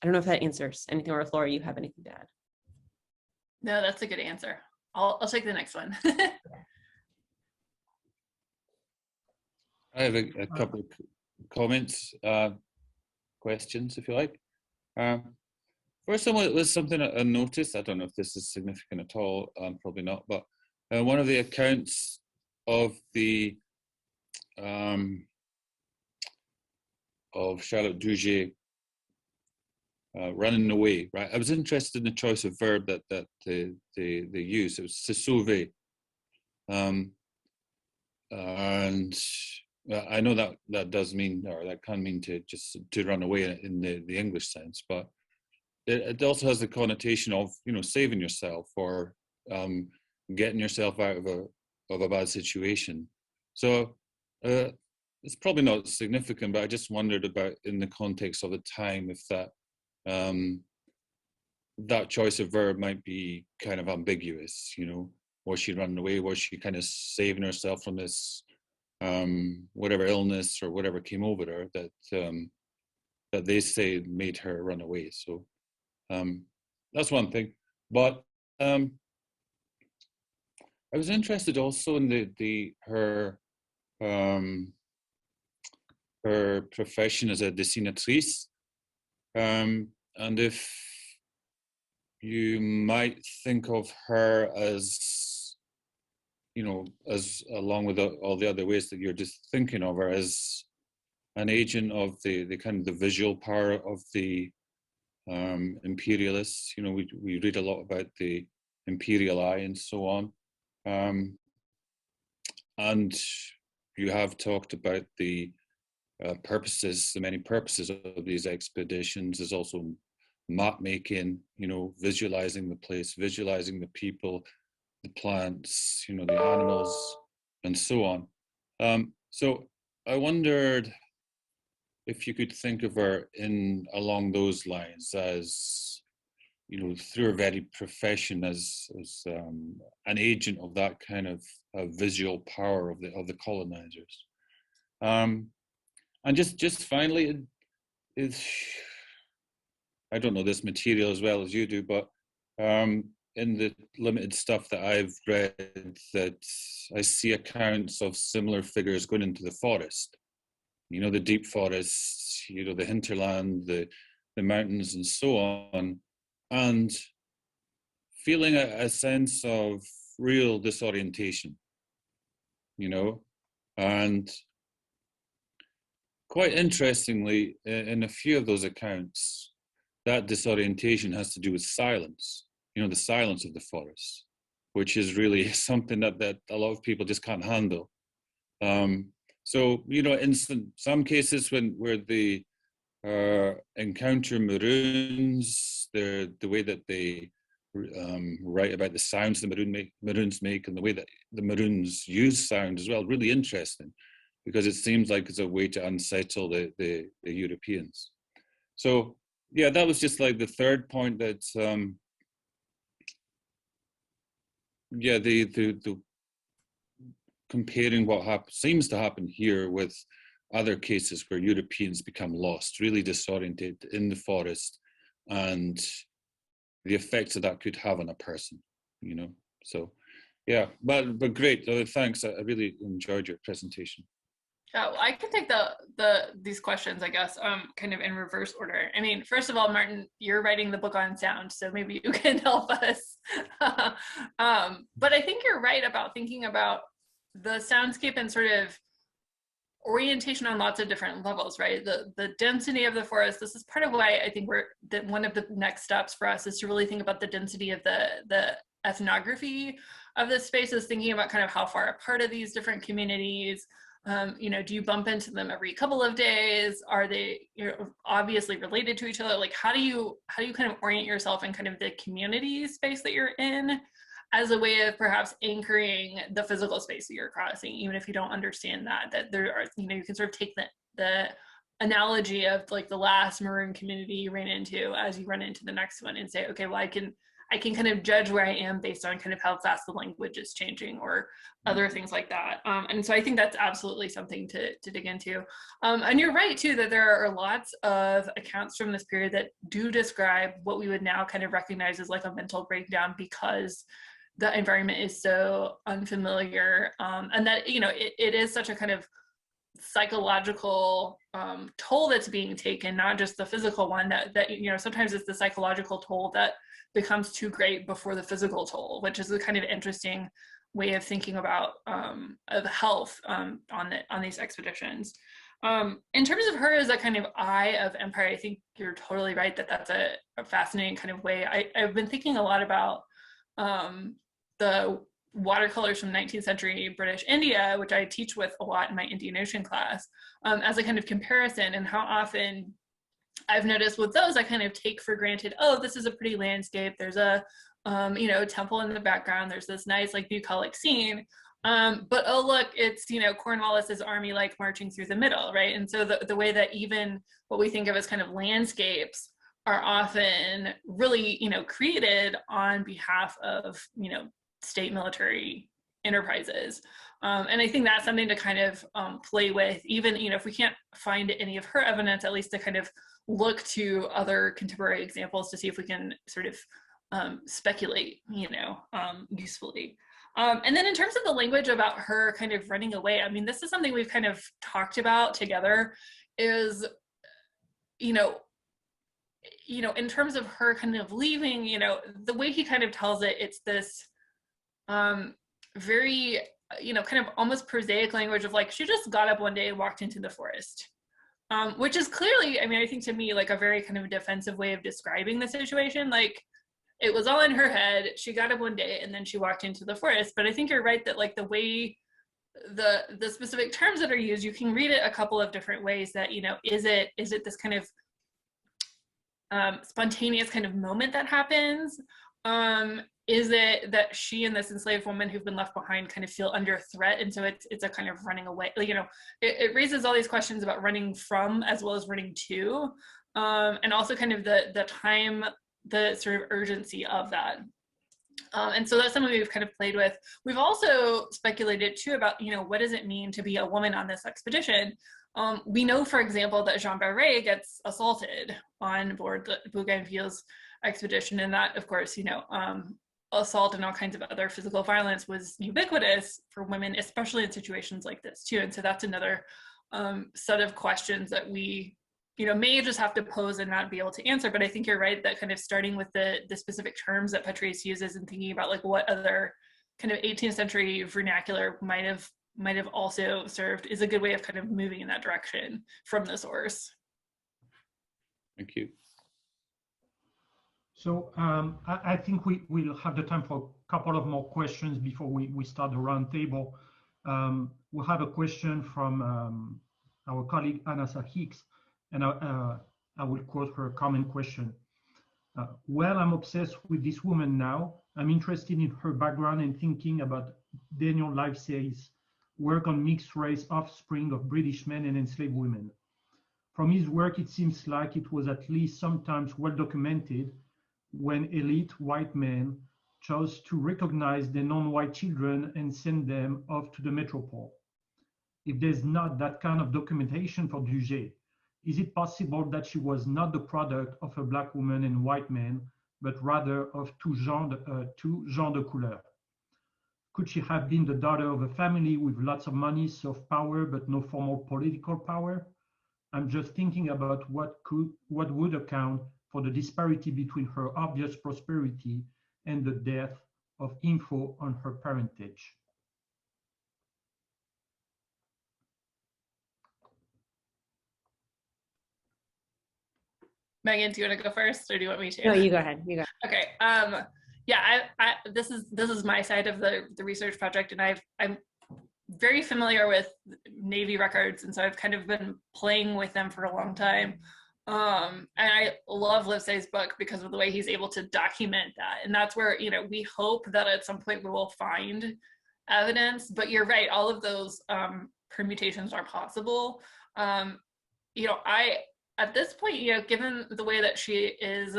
don't know if that answers anything, or if Laurie, you have anything to add.
No, that's a good answer. I'll take the next one.
I have a couple of comments, questions, if you like. First one was something I noticed. I don't know if this is significant at all, probably not, but one of the accounts of of Charlotte Duje running away, right? I was interested in the choice of verb that they used. It was se sauver. And I know that does mean, or that can mean to run away in the English sense, but it also has the connotation of, you know, saving yourself, or getting yourself out of a bad situation. So it's probably not significant, but I just wondered about, in the context of the time, if that choice of verb might be kind of ambiguous. You know, was she running away? Was she kind of saving herself from this whatever illness or whatever came over her that they say made her run away? So that's one thing. But I was interested also in her profession as a dessinatrice, and if you might think of her as, you know, as along with all the other ways that you're just thinking of her, as an agent of the kind of the visual power of the imperialists. You know, we read a lot about the imperial eye and so on, and you have talked about the purposes, the many purposes of these expeditions. Is also map making, you know, visualizing the place, visualizing the people, the plants, you know, the animals, and so on. So I wondered if you could think of her along those lines, as, you know, through her very profession as an agent of that kind of visual power of the colonizers. And just finally, I don't know this material as well as you do, but in the limited stuff that I've read, that I see accounts of similar figures going into the forest. You know, the deep forests, you know, the hinterland, the mountains, and so on, and feeling a sense of real disorientation, you know. And quite interestingly, in a few of those accounts, that disorientation has to do with silence, you know, the silence of the forest, which is really something that a lot of people just can't handle. So, you know, in some cases where they encounter maroons, the way that they write about the sounds the maroons make, and the way that the maroons use sound as well, really interesting, because it seems like it's a way to unsettle the Europeans. So yeah, that was just like the third point, that yeah, comparing what seems to happen here with other cases where Europeans become lost, really disoriented in the forest, and the effects that could have on a person, you know. So yeah, but great. Thanks. I really enjoyed your presentation.
Yeah, well, I can take these questions, I guess, kind of in reverse order. I mean, first of all, Martin, you're writing the book on sound, so maybe you can help us. But I think you're right about thinking about the soundscape and sort of orientation on lots of different levels, right? The density of the forest. This is part of why I think one of the next steps for us is to really think about the density of the ethnography of this space, is thinking about kind of how far apart are these different communities. You know, do you bump into them every couple of days? Are they, you know, obviously related to each other? Like, how do you kind of orient yourself in kind of the community space that you're in, as a way of perhaps anchoring the physical space that you're crossing, even if you don't understand that there are, you know, you can sort of take the analogy of like the last maroon community you ran into as you run into the next one and say, okay, well, I can kind of judge where I am based on kind of how fast the language is changing, or other things like that. And so I think that's absolutely something to dig into. And you're right too, that there are lots of accounts from this period that do describe what we would now kind of recognize as like a mental breakdown, because the environment is so unfamiliar, and that, you know, it is such a kind of psychological toll that's being taken, not just the physical one, that you know, sometimes it's the psychological toll that becomes too great before the physical toll, which is a kind of interesting way of thinking about of health on these expeditions. In terms of her as a kind of eye of empire, I think you're totally right that that's a fascinating kind of way. I've been thinking a lot about the watercolors from 19th century British India, which I teach with a lot in my Indian Ocean class, as a kind of comparison, and how often I've noticed with those, I kind of take for granted, oh, this is a pretty landscape. There's a, you know, temple in the background. There's this nice like bucolic scene. But oh, look, it's, you know, Cornwallis's army like marching through the middle, right? And so the way that even what we think of as kind of landscapes are often really, you know, created on behalf of, you know, state military enterprises. And I think that's something to kind of play with, even, you know, if we can't find any of her evidence, at least to kind of look to other contemporary examples to see if we can sort of speculate, you know, usefully. And then in terms of the language about her kind of running away, I mean, this is something we've kind of talked about together, is, you know, in terms of her kind of leaving, you know, the way he kind of tells it, it's this very, you know, kind of almost prosaic language of like, she just got up one day and walked into the forest, which is clearly, I mean, I think to me, like a very kind of defensive way of describing the situation. Like, it was all in her head. She got up one day and then she walked into the forest. But I think you're right that like the way the specific terms that are used, you can read it a couple of different ways. That, you know, is it this kind of spontaneous kind of moment that happens? Is it that she and this enslaved woman who've been left behind kind of feel under threat, and so it's a kind of running away? Like, you know, it raises all these questions about running from as well as running to, and also kind of the time, the sort of urgency of that. And so that's something we've kind of played with. We've also speculated too about, you know, what does it mean to be a woman on this expedition? We know, for example, that Jean Barré gets assaulted on board the Bougainville's expedition, and that, of course, you know, assault and all kinds of other physical violence was ubiquitous for women, especially in situations like this too. And so that's another set of questions that we, you know, may just have to pose and not be able to answer. But I think you're right that kind of starting with the specific terms that Patrice uses and thinking about like what other kind of 18th century vernacular might have also served is a good way of kind of moving in that direction from the source.
Thank you.
So I think we'll have the time for a couple of more questions before we start the round table. We'll have a question from our colleague Anasa Hicks, and I will quote her common question. Well, I'm obsessed with this woman now. I'm interested in her background and thinking about Daniel Livesey's work on mixed race offspring of British men and enslaved women. From his work, it seems like it was at least sometimes well documented when elite white men chose to recognize their non-white children and send them off to the metropole. If there's not that kind of documentation for Duget, is it possible that she was not the product of a Black woman and white man, but rather of two gens de couleur? Could she have been the daughter of a family with lots of money, soft power, but no formal political power? I'm just thinking about what would account for the disparity between her obvious prosperity and the dearth of info on her parentage.
Meghan, do you want to go first, or do you want me to?
No, you go ahead. You go.
Okay. Yeah, this is my side of the research project, and I'm very familiar with Navy records, and so I've kind of been playing with them for a long time. And I love Livesay's book because of the way he's able to document that, and that's where, you know, we hope that at some point we will find evidence. But you're right, all of those permutations are possible. You know, at this point, you know, given the way that she is,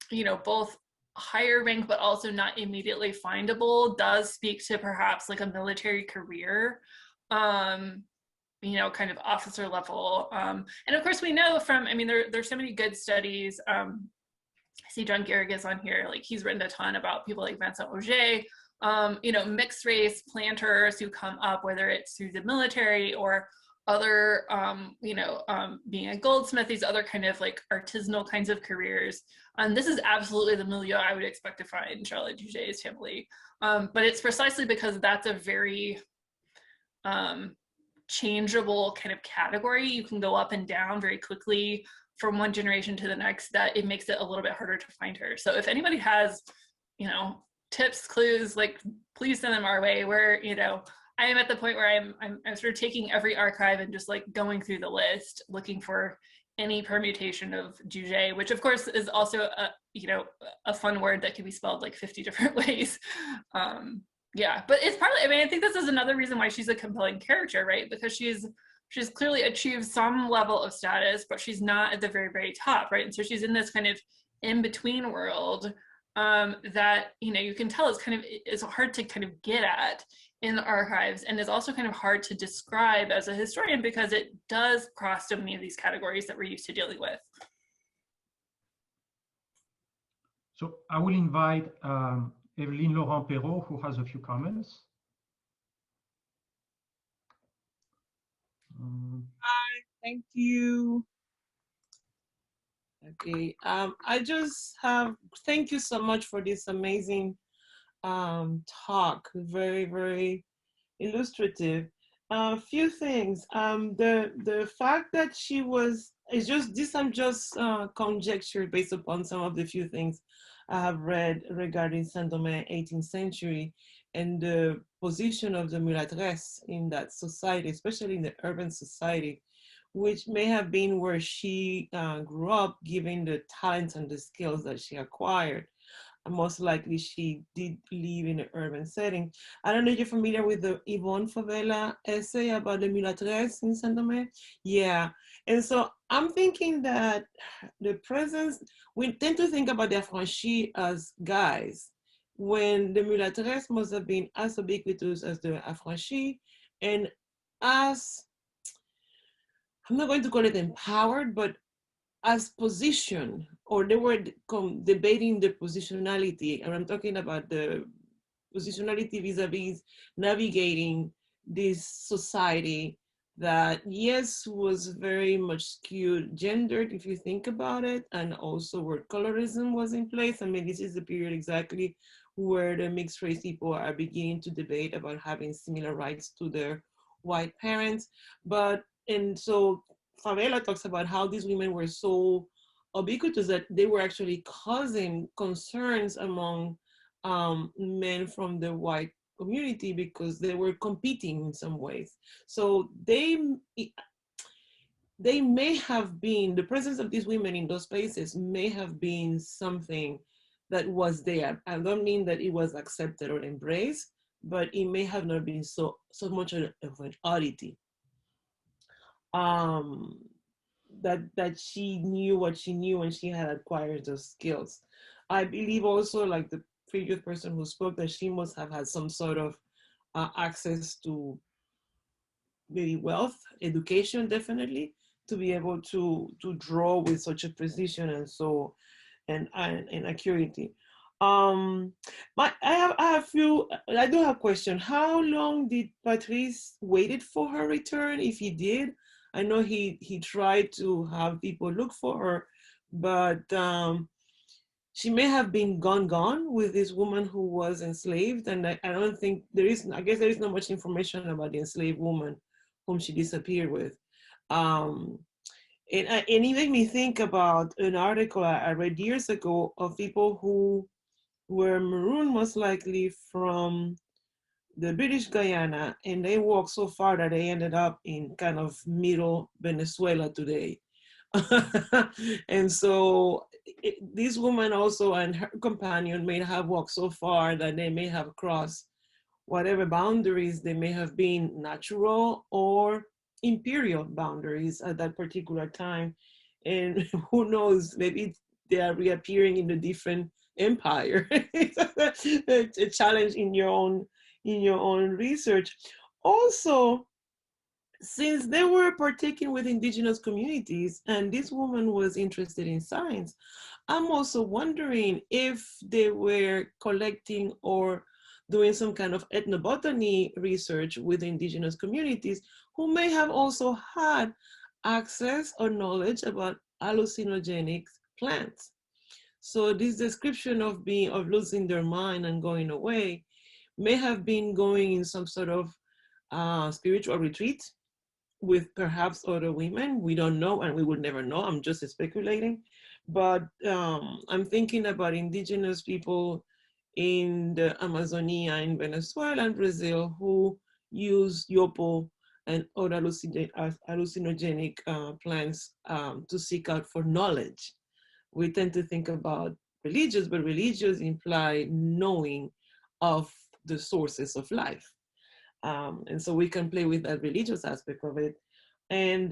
you know, both higher rank but also not immediately findable, does speak to perhaps like a military career, you know, kind of officer level. And of course we know from, I mean, there's so many good studies. I see John Garrigus on here, like he's written a ton about people like Vincent Auger, you know, mixed race planters who come up, whether it's through the military or other, you know, being a goldsmith, these other kind of like artisanal kinds of careers. And this is absolutely the milieu I would expect to find in Charlotte Duget's family. But it's precisely because that's a very changeable kind of category. You can go up and down very quickly from one generation to the next, that it makes it a little bit harder to find her. So if anybody has, you know, tips, clues, like please send them our way. Where, you know, I am at the point where I'm sort of taking every archive and just like going through the list, looking for any permutation of Duget, which of course is also a, you know, a fun word that can be spelled like 50 different ways. Yeah, but it's partly, I mean, I think this is another reason why she's a compelling character, right? Because she's clearly achieved some level of status, but she's not at the very, very top, right? And so she's in this kind of in-between world that, you know, you can tell is kind of, is hard to kind of get at in the archives, and is also kind of hard to describe as a historian because it does cross so many of these categories that we're used to dealing with.
So I will invite Evelyne Laurent-Perrault, who has a few comments.
Hi, thank you. Okay, I just have, thank you so much for this amazing talk, very, very illustrative. A few things, the fact that she was, it's just this, I'm just conjecture based upon some of the few things I have read regarding Saint-Domingue 18th century and the position of the mulatresse in that society, especially in the urban society, which may have been where she grew up, given the talents and the skills that she acquired. Most likely she did live in an urban setting. I don't know if you're familiar with the Yvonne Favela essay about the mulatresse in Saint-Domingue. Yeah, and so I'm thinking that the presence, we tend to think about the affranchis as guys, when the mulatresse must have been as ubiquitous as the affranchis, and as, I'm not going to call it empowered, but as position, or they were debating the positionality, and I'm talking about the positionality vis-a-vis navigating this society that, yes, was very much skewed gendered, if you think about it, and also where colorism was in place. I mean, this is the period exactly where the mixed race people are beginning to debate about having similar rights to their white parents. But, and so Favela talks about how these women were so ubiquitous that they were actually causing concerns among men from the white community because they were competing in some ways. So they may have been, the presence of these women in those spaces may have been something that was there. I don't mean that it was accepted or embraced, but it may have not been so much of an oddity. That she knew what she knew and she had acquired those skills. I believe also, like the previous person who spoke, that she must have had some sort of access to maybe wealth, education, definitely, to be able to draw with such a precision and so and accuracy. I do have a question. How long did Patrice waited for her return, if he did? I know he tried to have people look for her, but she may have been gone with this woman who was enslaved, and I don't think I guess there is not much information about the enslaved woman whom she disappeared with. And it made me think about an article I read years ago of people who were marooned, most likely from the British Guyana, and they walked so far that they ended up in kind of middle Venezuela today. And so this woman also and her companion may have walked so far that they may have crossed whatever boundaries they may have been, natural or imperial boundaries at that particular time. And who knows, maybe they are reappearing in a different empire. It's a challenge in your own research. Also, since they were partaking with indigenous communities and this woman was interested in science, I'm also wondering if they were collecting or doing some kind of ethnobotany research with indigenous communities who may have also had access or knowledge about hallucinogenic plants. So this description of losing their mind and going away may have been going in some sort of spiritual retreat with perhaps other women. We don't know, and we would never know. I'm just speculating. But I'm thinking about indigenous people in the Amazonia, in Venezuela and Brazil, who use yopo and other hallucinogenic plants to seek out for knowledge. We tend to think about religious, but religious imply knowing of the sources of life. And so we can play with that religious aspect of it. And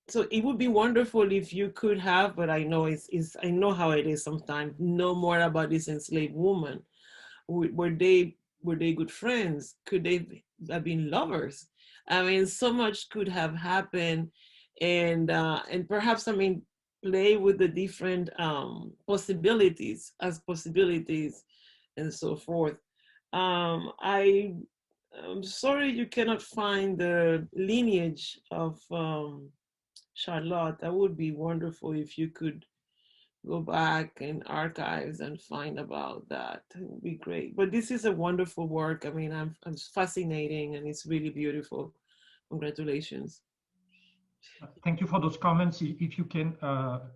so it would be wonderful if you could have, but I know I know how it is sometimes, know more about this enslaved woman. Were they good friends? Could they have been lovers? I mean, so much could have happened, and perhaps, I mean, play with the different possibilities and so forth. I'm sorry you cannot find the lineage of Charlotte. That would be wonderful if you could go back in archives and find about that. It would be great. But this is a wonderful work. I mean, it's fascinating and it's really beautiful. Congratulations.
Thank you for those comments. If you can,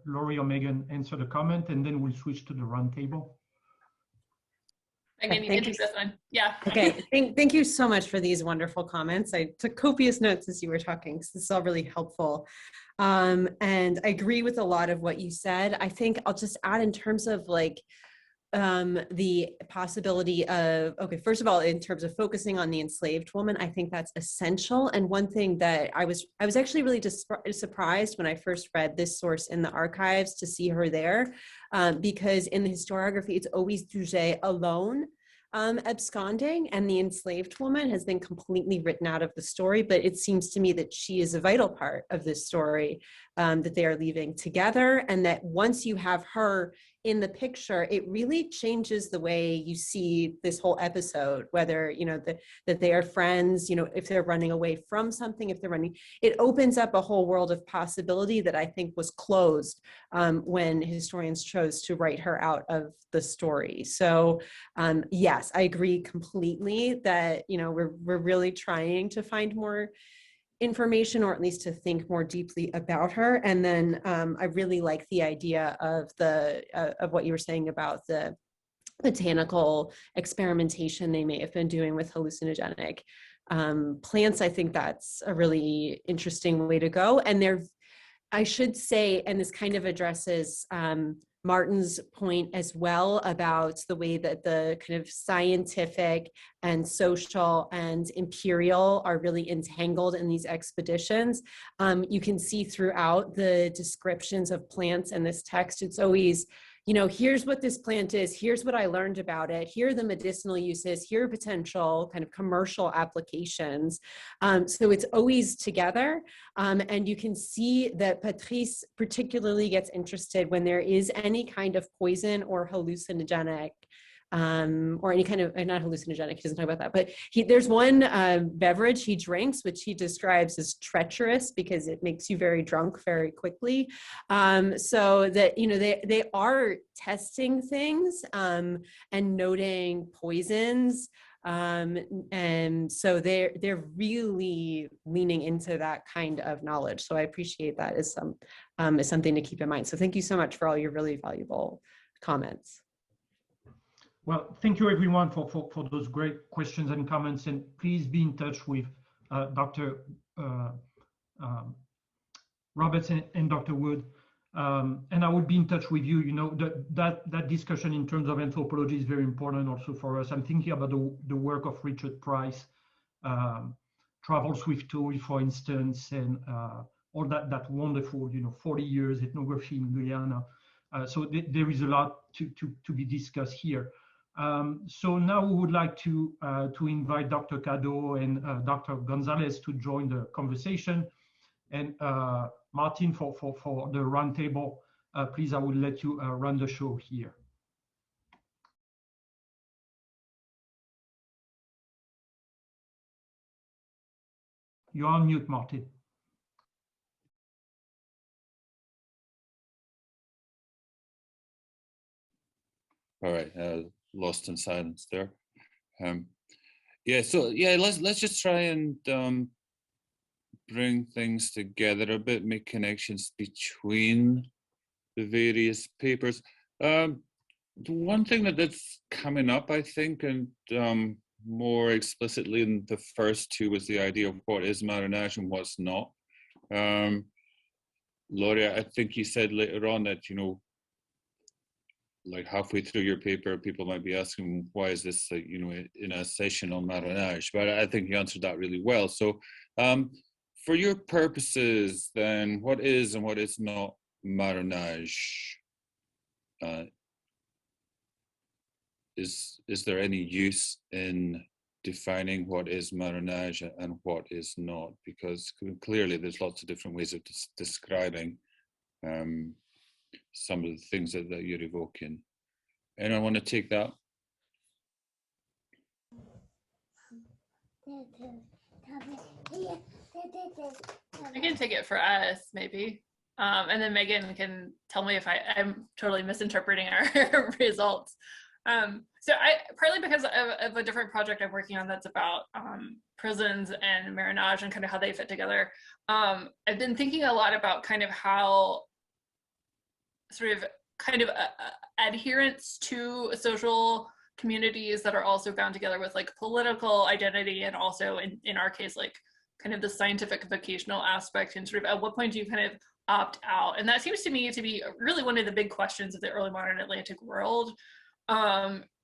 Laurie or Meghan, answer the comment, and then we'll switch to the roundtable.
Meghan, you can take this one. Yeah.
Okay. Thank you so much for these wonderful comments. I took copious notes as you were talking, so this is all really helpful. And I agree with a lot of what you said. I think I'll just add in terms of like the possibility of, okay, first of all, in terms of focusing on the enslaved woman, I think that's essential. And one thing that I was actually really surprised when I first read this source in the archives to see her there, because in the historiography, it's always Duget alone absconding, and the enslaved woman has been completely written out of the story. But it seems to me that she is a vital part of this story, that they are leaving together, and that once you have her in the picture, it really changes the way you see this whole episode, whether, you know, that they are friends, you know, if they're running away from something, if they're running, it opens up a whole world of possibility that I think was closed when historians chose to write her out of the story. So yes, I agree completely that, you know, we're really trying to find more information, or at least to think more deeply about her. And then I really like the idea of of what you were saying about the botanical experimentation they may have been doing with hallucinogenic plants. I think that's a really interesting way to go. And I should say, and this kind of addresses Martin's point as well about the way that the kind of scientific and social and imperial are really entangled in these expeditions. You can see throughout the descriptions of plants in this text, it's always, you know, here's what this plant is, here's what I learned about it, here are the medicinal uses, here are potential kind of commercial applications. So it's always together. And you can see that Patrice particularly gets interested when there is any kind of poison or hallucinogenic, or any kind of, not hallucinogenic, he doesn't talk about that, but there's one beverage he drinks, which he describes as treacherous because it makes you very drunk very quickly. So that, you know, they are testing things and noting poisons. And so they're really leaning into that kind of knowledge. So I appreciate that as something to keep in mind. So thank you so much for all your really valuable comments.
Well, thank you everyone for those great questions and comments, and please be in touch with Dr. Roberts and Dr. Wood. And I would be in touch with you. You know, that discussion in terms of anthropology is very important also for us. I'm thinking about the work of Richard Price, Travels with Toy, for instance, and all that wonderful, you know, 40 years ethnography in Guyana. So there is a lot to be discussed here. So now we would like to invite Dr. Cadeau and Dr. Gonzalez to join the conversation. And Martin, for the roundtable, please, I will let you run the show here. You're on mute, Martin.
All right, lost in silence there. Yeah, so yeah, let's just try and bring things together a bit, make connections between the various papers. The one thing that's coming up, I think, and more explicitly in the first two, was the idea of what is marronage and what's not. Laurie, I think you said later on that, you know, like halfway through your paper, people might be asking, why is this, you know, in a session on marronage? But I think you answered that really well. So for your purposes, then, what is and what is not marronage? Is there any use in defining what is marronage and what is not? Because clearly there's lots of different ways of describing some of the things that you're evoking. Anyone want to take that?
I can take it for us, maybe. And then Megan can tell me if I'm totally misinterpreting our results. So partly because of a different project I'm working on that's about prisons and marronage and kind of how they fit together. I've been thinking a lot about kind of how sort of adherence to social communities that are also bound together with like political identity, and also in our case, like kind of the scientific vocational aspect, and sort of at what point do you kind of opt out? And that seems to me to be really one of the big questions of the early modern Atlantic world,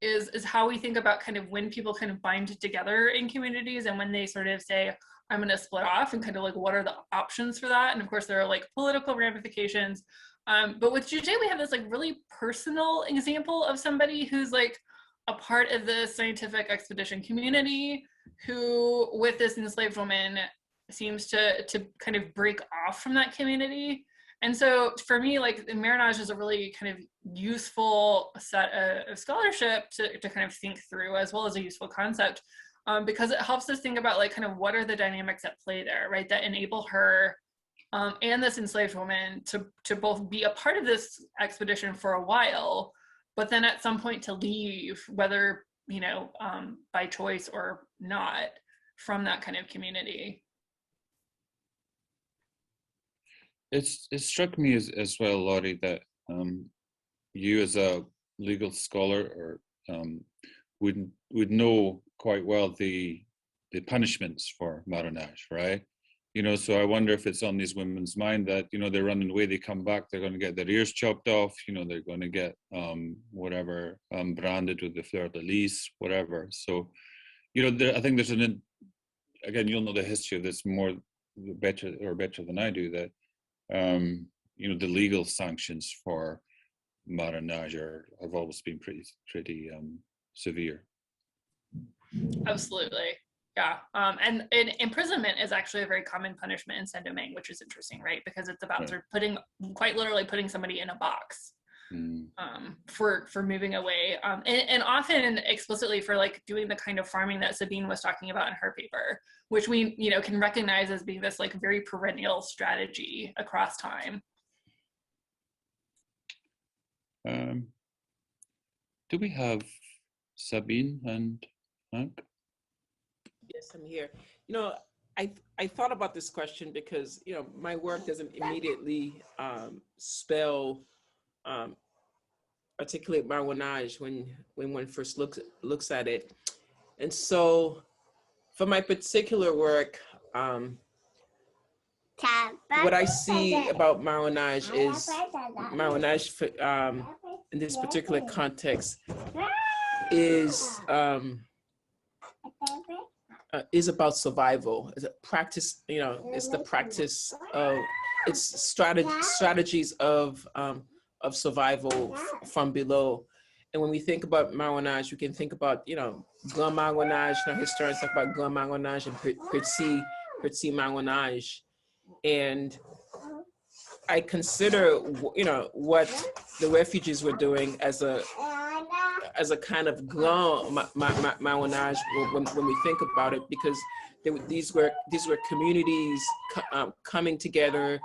is how we think about kind of when people kind of bind together in communities and when they sort of say, I'm going to split off, and kind of like what are the options for that? And of course there are like political ramifications. But with Jujay, we have this like really personal example of somebody who's like a part of the scientific expedition community, who with this enslaved woman seems to kind of break off from that community. And so for me, like marronage is a really kind of useful set of scholarship to kind of think through, as well as a useful concept, because it helps us think about like kind of what are the dynamics at play there, right, that enable her and this enslaved woman to both be a part of this expedition for a while, but then at some point to leave, whether, you know, by choice or not, from that kind of community.
It struck me as well, Laurie, that you as a legal scholar would know quite well the punishments for marronage, right? You know, so I wonder if it's on these women's mind that, you know, they're running away, they come back, they're going to get their ears chopped off, you know, they're going to get whatever, branded with the fleur-de-lis, whatever. So, you know, I think there's again, you'll know the history of this better than I do, that, you know, the legal sanctions for marriage have always been pretty severe.
Absolutely. Yeah. And imprisonment is actually a very common punishment in Saint-Domingue, which is interesting, right? Because it's about sort of quite literally putting somebody in a box for moving away. And often explicitly for like doing the kind of farming that Sabine was talking about in her paper, which we, you know, can recognize as being this like very perennial strategy across time.
Do we have Sabine and Hank?
Yes, I'm here. You know, I thought about this question because, you know, my work doesn't immediately articulate marronage when one first looks at it. And so for my particular work, what I see about marronage is in this particular context is about survival. It's a practice, you know, it's the practice of, it's strategies of survival from below. And when we think about marronage, we can think about, you know, grand marronage. You know, historians talk about grand marronage and petit marronage. And I consider, you know, what the refugees were doing as a kind of grand marronage when we think about it, because these were communities coming together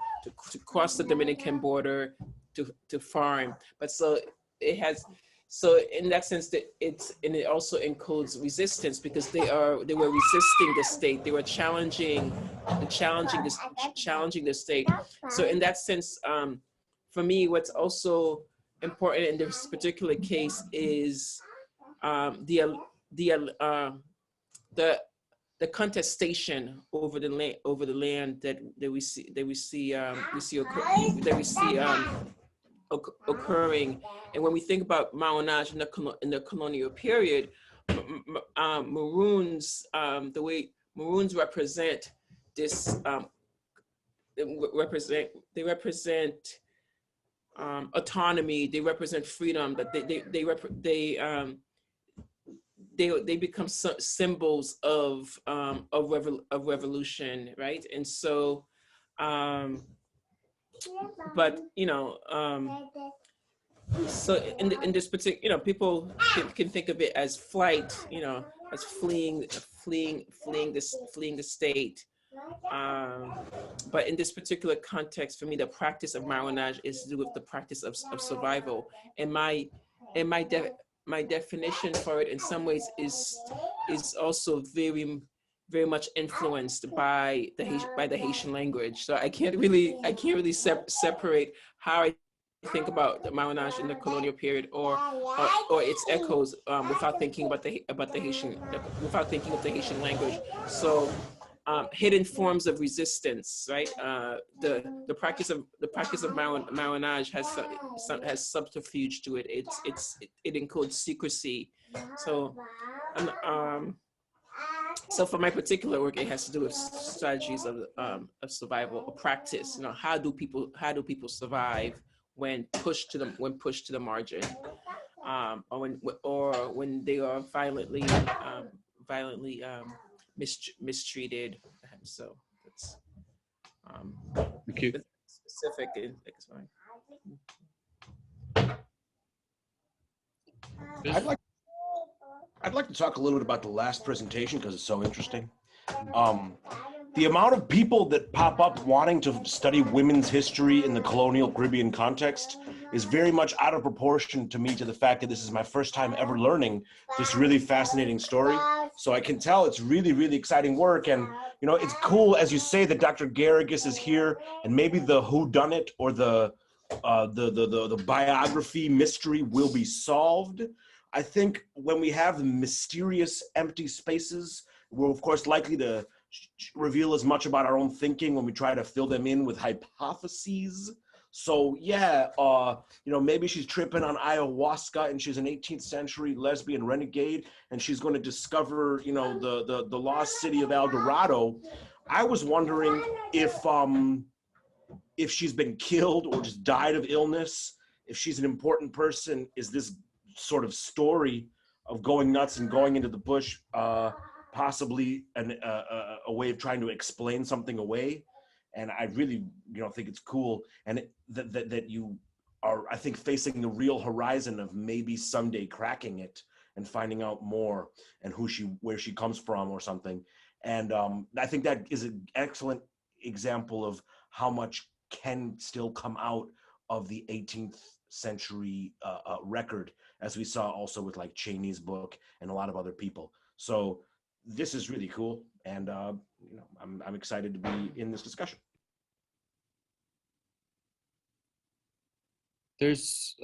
to cross the Dominican border to farm. But so it has, so in that sense that it also includes resistance, because they were resisting the state. They were challenging the state. So in that sense, for me, what's also important in this particular case is the contestation over the land that we see occurring. And when we think about marronage in the colonial period, Maroons, the way Maroons represent this, they represent autonomy, they represent freedom, that they become symbols of revolution, right? And so, but you know, so in this particular, you know, people can think of it as flight, you know, as fleeing the state. But in this particular context, for me, the practice of marronage is to do with the practice of survival. And my definition for it in some ways is also very, very much influenced by the Haitian language. So I can't really separate how I think about the marronage in the colonial period or its echoes without thinking about the Haitian, without thinking of the Haitian language. So hidden forms of resistance, right? The practice of marronage has subterfuge to it. It includes secrecy. So so for my particular work, it has to do with strategies of survival, or practice. You know, how do people survive when pushed to the margin, or when they are violently mistreated. So that's specific.
I'd like to talk a little bit about the last presentation because it's so interesting. The amount of people that pop up wanting to study women's history in the colonial Caribbean context is very much out of proportion to me, to the fact that this is my first time ever learning this really fascinating story. So I can tell it's really, really exciting work. And, you know, it's cool, as you say, that Dr. Garrigus is here, and maybe the whodunit or the biography mystery will be solved. I think when we have mysterious empty spaces, we're of course likely to reveal as much about our own thinking when we try to fill them in with hypotheses. So yeah, maybe she's tripping on ayahuasca and she's an 18th century lesbian renegade and she's going to discover, the lost city of El Dorado. I was wondering if she's been killed or just died of illness, if she's an important person. Is this sort of story of going nuts and going into the bush possibly a way of trying to explain something away? And I really, think it's cool, and that you are, I think, facing the real horizon of maybe someday cracking it and finding out more and where she comes from or something. And I think that is an excellent example of how much can still come out of the 18th century record, as we saw also with like Cheney's book and a lot of other people. So this is really cool, and I'm excited to be in this discussion.
There's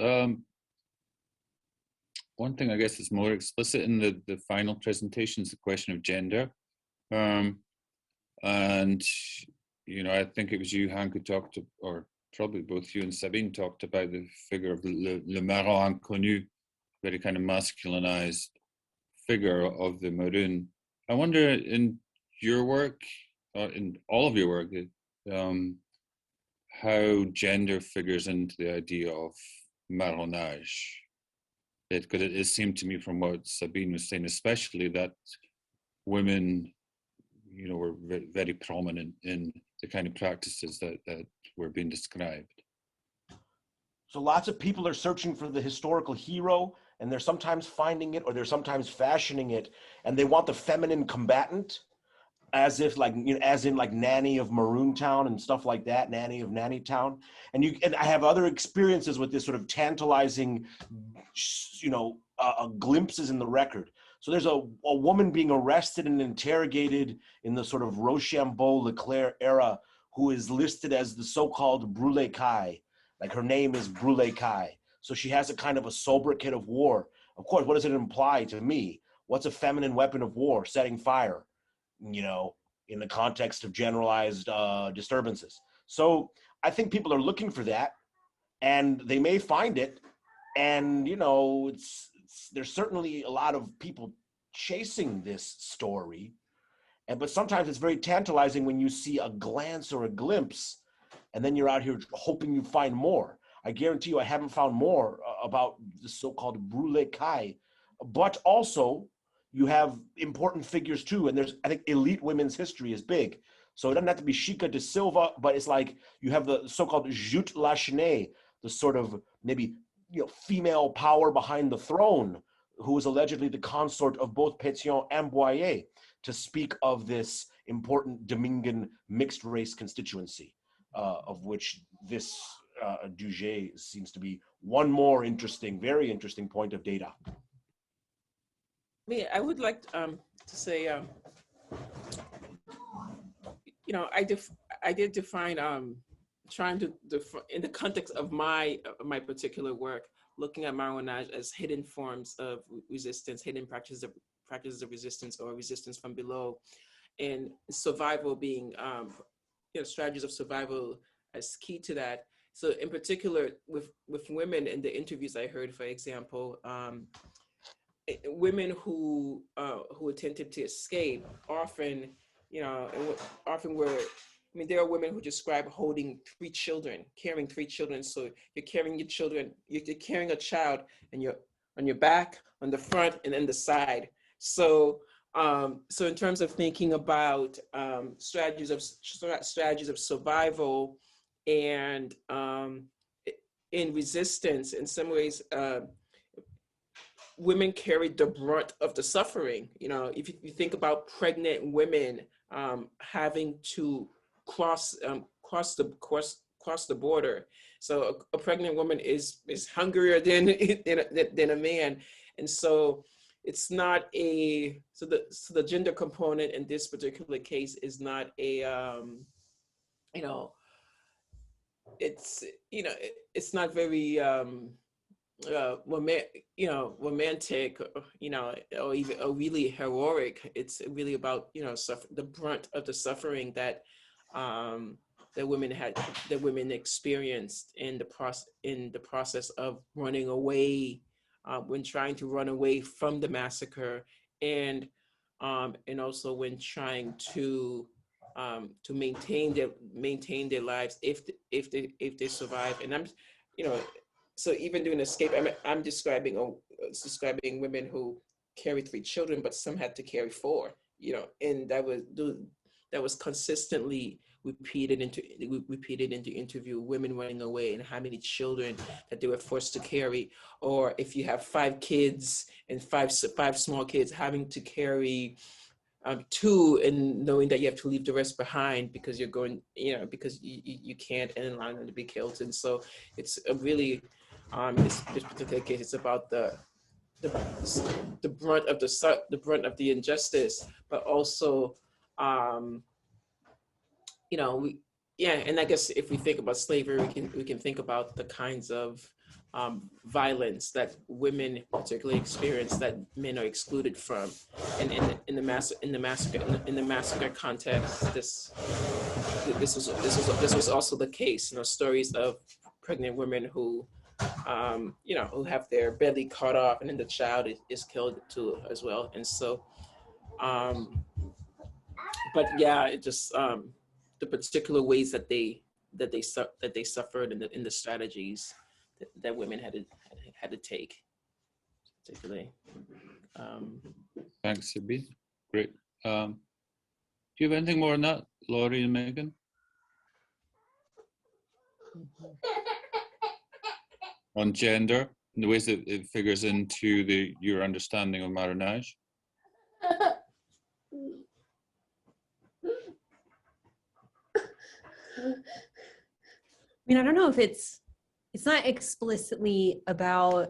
one thing I guess is more explicit in the final presentation is the question of gender. And, I think it was you, Hank, who talked to, or probably both you and Sabine talked about the figure of le marron inconnu, very kind of masculinized figure of the maroon. I wonder in your work, or in all of your work, how gender figures into the idea of marronnage. Because it seemed to me from what Sabine was saying, especially that women, were very, very prominent in the kind of practices that were being described.
So lots of people are searching for the historical hero, and they're sometimes finding it or they're sometimes fashioning it, and they want the feminine combatant, as if as in Nanny of Maroon Town and stuff like that, Nanny of Nanny Town. And I have other experiences with this sort of tantalizing, glimpses in the record. So there's a woman being arrested and interrogated in the sort of Rochambeau-Leclerc era, who is listed as the so-called Brûlé Kai. Like her name is Brûlé Kai. So she has a kind of a sobriquet of war. Of course, what does it imply to me? What's a feminine weapon of war? Setting fire, in the context of generalized disturbances. So I think people are looking for that, and they may find it. And, there's certainly a lot of people chasing this story. But sometimes it's very tantalizing when you see a glance or a glimpse, and then you're out here hoping you find more. I guarantee you I haven't found more about the so-called Brûlé Kai. But also, you have important figures too, and I think elite women's history is big. So it doesn't have to be Chica de Silva, but it's like you have the so-called Jute Lachenay, the sort of maybe female power behind the throne, who was allegedly the consort of both Pétion and Boyer, to speak of this important Dominican mixed race constituency, of which this Duget seems to be one more interesting, very interesting point of data.
I would like to say, I did define, trying to in the context of my particular work, looking at marronnage as hidden forms of resistance, hidden practices of resistance or resistance from below, and survival being, strategies of survival as key to that. So in particular, with women in the interviews I heard, for example, women who attempted to escape often, were, there are women who describe holding 3 children, carrying 3 children. So you're carrying your children, you're carrying a child, and you're on your back, on the front, and then the side. So, so in terms of thinking about strategies of survival and in resistance, in some ways, women carried the brunt of the suffering. If you think about pregnant women having to cross the border, so a pregnant woman is hungrier than a man, and so it's not so the gender component in this particular case is not it's not very romantic, or even or really heroic. It's really about the brunt of the suffering that that women experienced in the process of running away, when trying to run away from the massacre, and also when trying to maintain their lives if they survive. And so even during escape, I'm describing women who carried 3 children, but some had to carry 4. And that was consistently repeated into interview, women running away and how many children that they were forced to carry. Or if you have 5 kids and five small kids, having to carry 2 and knowing that you have to leave the rest behind because you're going, because you can't, and allowing them to be killed. And so it's a really, this particular case, it's about the brunt of the injustice, but also, and I guess if we think about slavery, we can think about the kinds of violence that women particularly experience that men are excluded from, and in the massacre context, this was also the case. Stories of pregnant women who who have their belly cut off, and then the child is killed too as well. And so, but yeah, it just the particular ways that they suffered, in the strategies that women had to take, particularly.
Thanks, Sabine. Great. Do you have anything more on that, Laurie and Meghan? On gender and the ways that it figures into your understanding of marriage?
I mean, I don't know if it's not explicitly about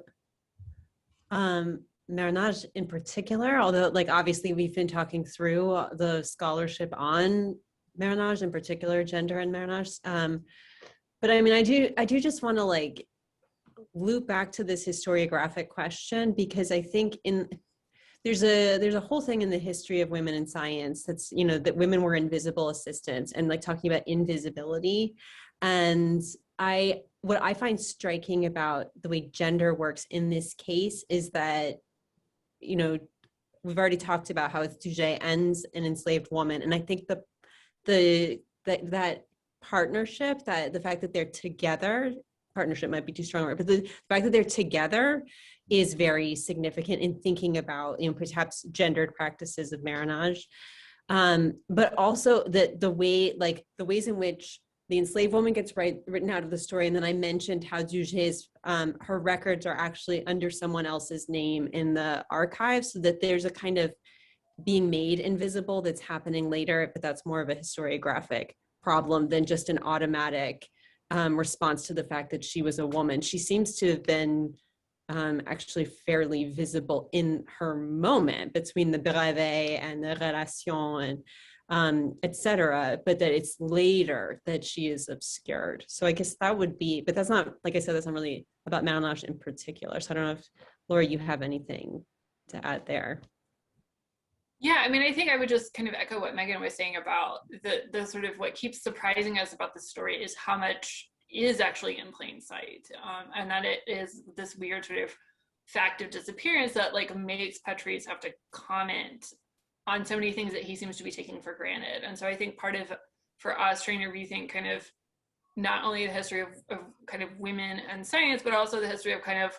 marriage in particular, although obviously we've been talking through the scholarship on marriage, in particular gender and marriage. But I mean, I do just want to loop back to this historiographic question, because I think there's a whole thing in the history of women in science that's, that women were invisible assistants, and talking about invisibility. And what I find striking about the way gender works in this case is that, we've already talked about how Duget ends an enslaved woman. And I think that partnership, that the fact that they're together, partnership might be too strong, but the fact that they're together is very significant in thinking about, perhaps gendered practices of marriage. But also the ways in which the enslaved woman gets written out of the story. And then I mentioned how Duget's, her records are actually under someone else's name in the archives, so that there's a kind of being made invisible that's happening later, but that's more of a historiographic problem than just an automatic response to the fact that she was a woman. She seems to have been actually fairly visible in her moment between the brevet and the relation and etc., but that it's later that she is obscured. So I guess that would be, but that's not, like I said, that's not really about marriage in particular. So I don't know if, Laura, you have anything to add there.
Yeah, I mean, I think I would just kind of echo what Meghan was saying about the sort of what keeps surprising us about the story is how much is actually in plain sight, and that it is this weird sort of fact of disappearance that makes Patrice have to comment on so many things that he seems to be taking for granted. And so I think part of, for us, trying to rethink kind of not only the history of kind of women and science, but also the history of kind of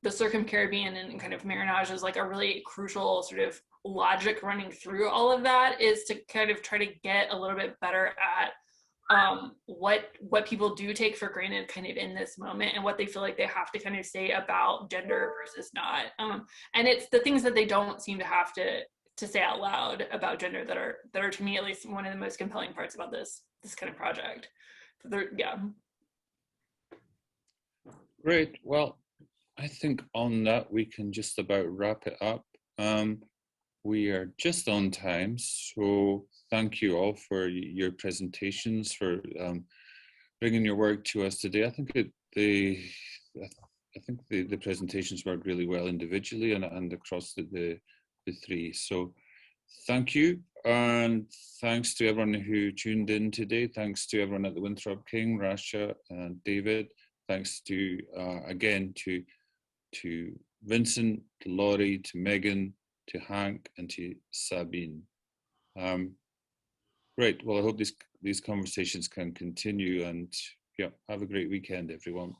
the Circum-Caribbean and kind of marriage is a really crucial sort of logic running through all of that, is to kind of try to get a little bit better at what people do take for granted kind of in this moment, and what they feel like they have to kind of say about gender versus not. And it's the things that they don't seem to have to say out loud about gender that are to me at least one of the most compelling parts about this kind of project. Yeah.
Great. Well, I think on that we can just about wrap it up. We are just on time, so thank you all for your presentations, for bringing your work to us today. I think think the presentations worked really well individually and across the three. So thank you, and thanks to everyone who tuned in today. Thanks to everyone at the Winthrop-King, Rasha and David. Thanks to, again, to Vincent, to Laurie, to Meghan, to Hank, and to Sabine. Great. Well, I hope these conversations can continue, and yeah, have a great weekend, everyone.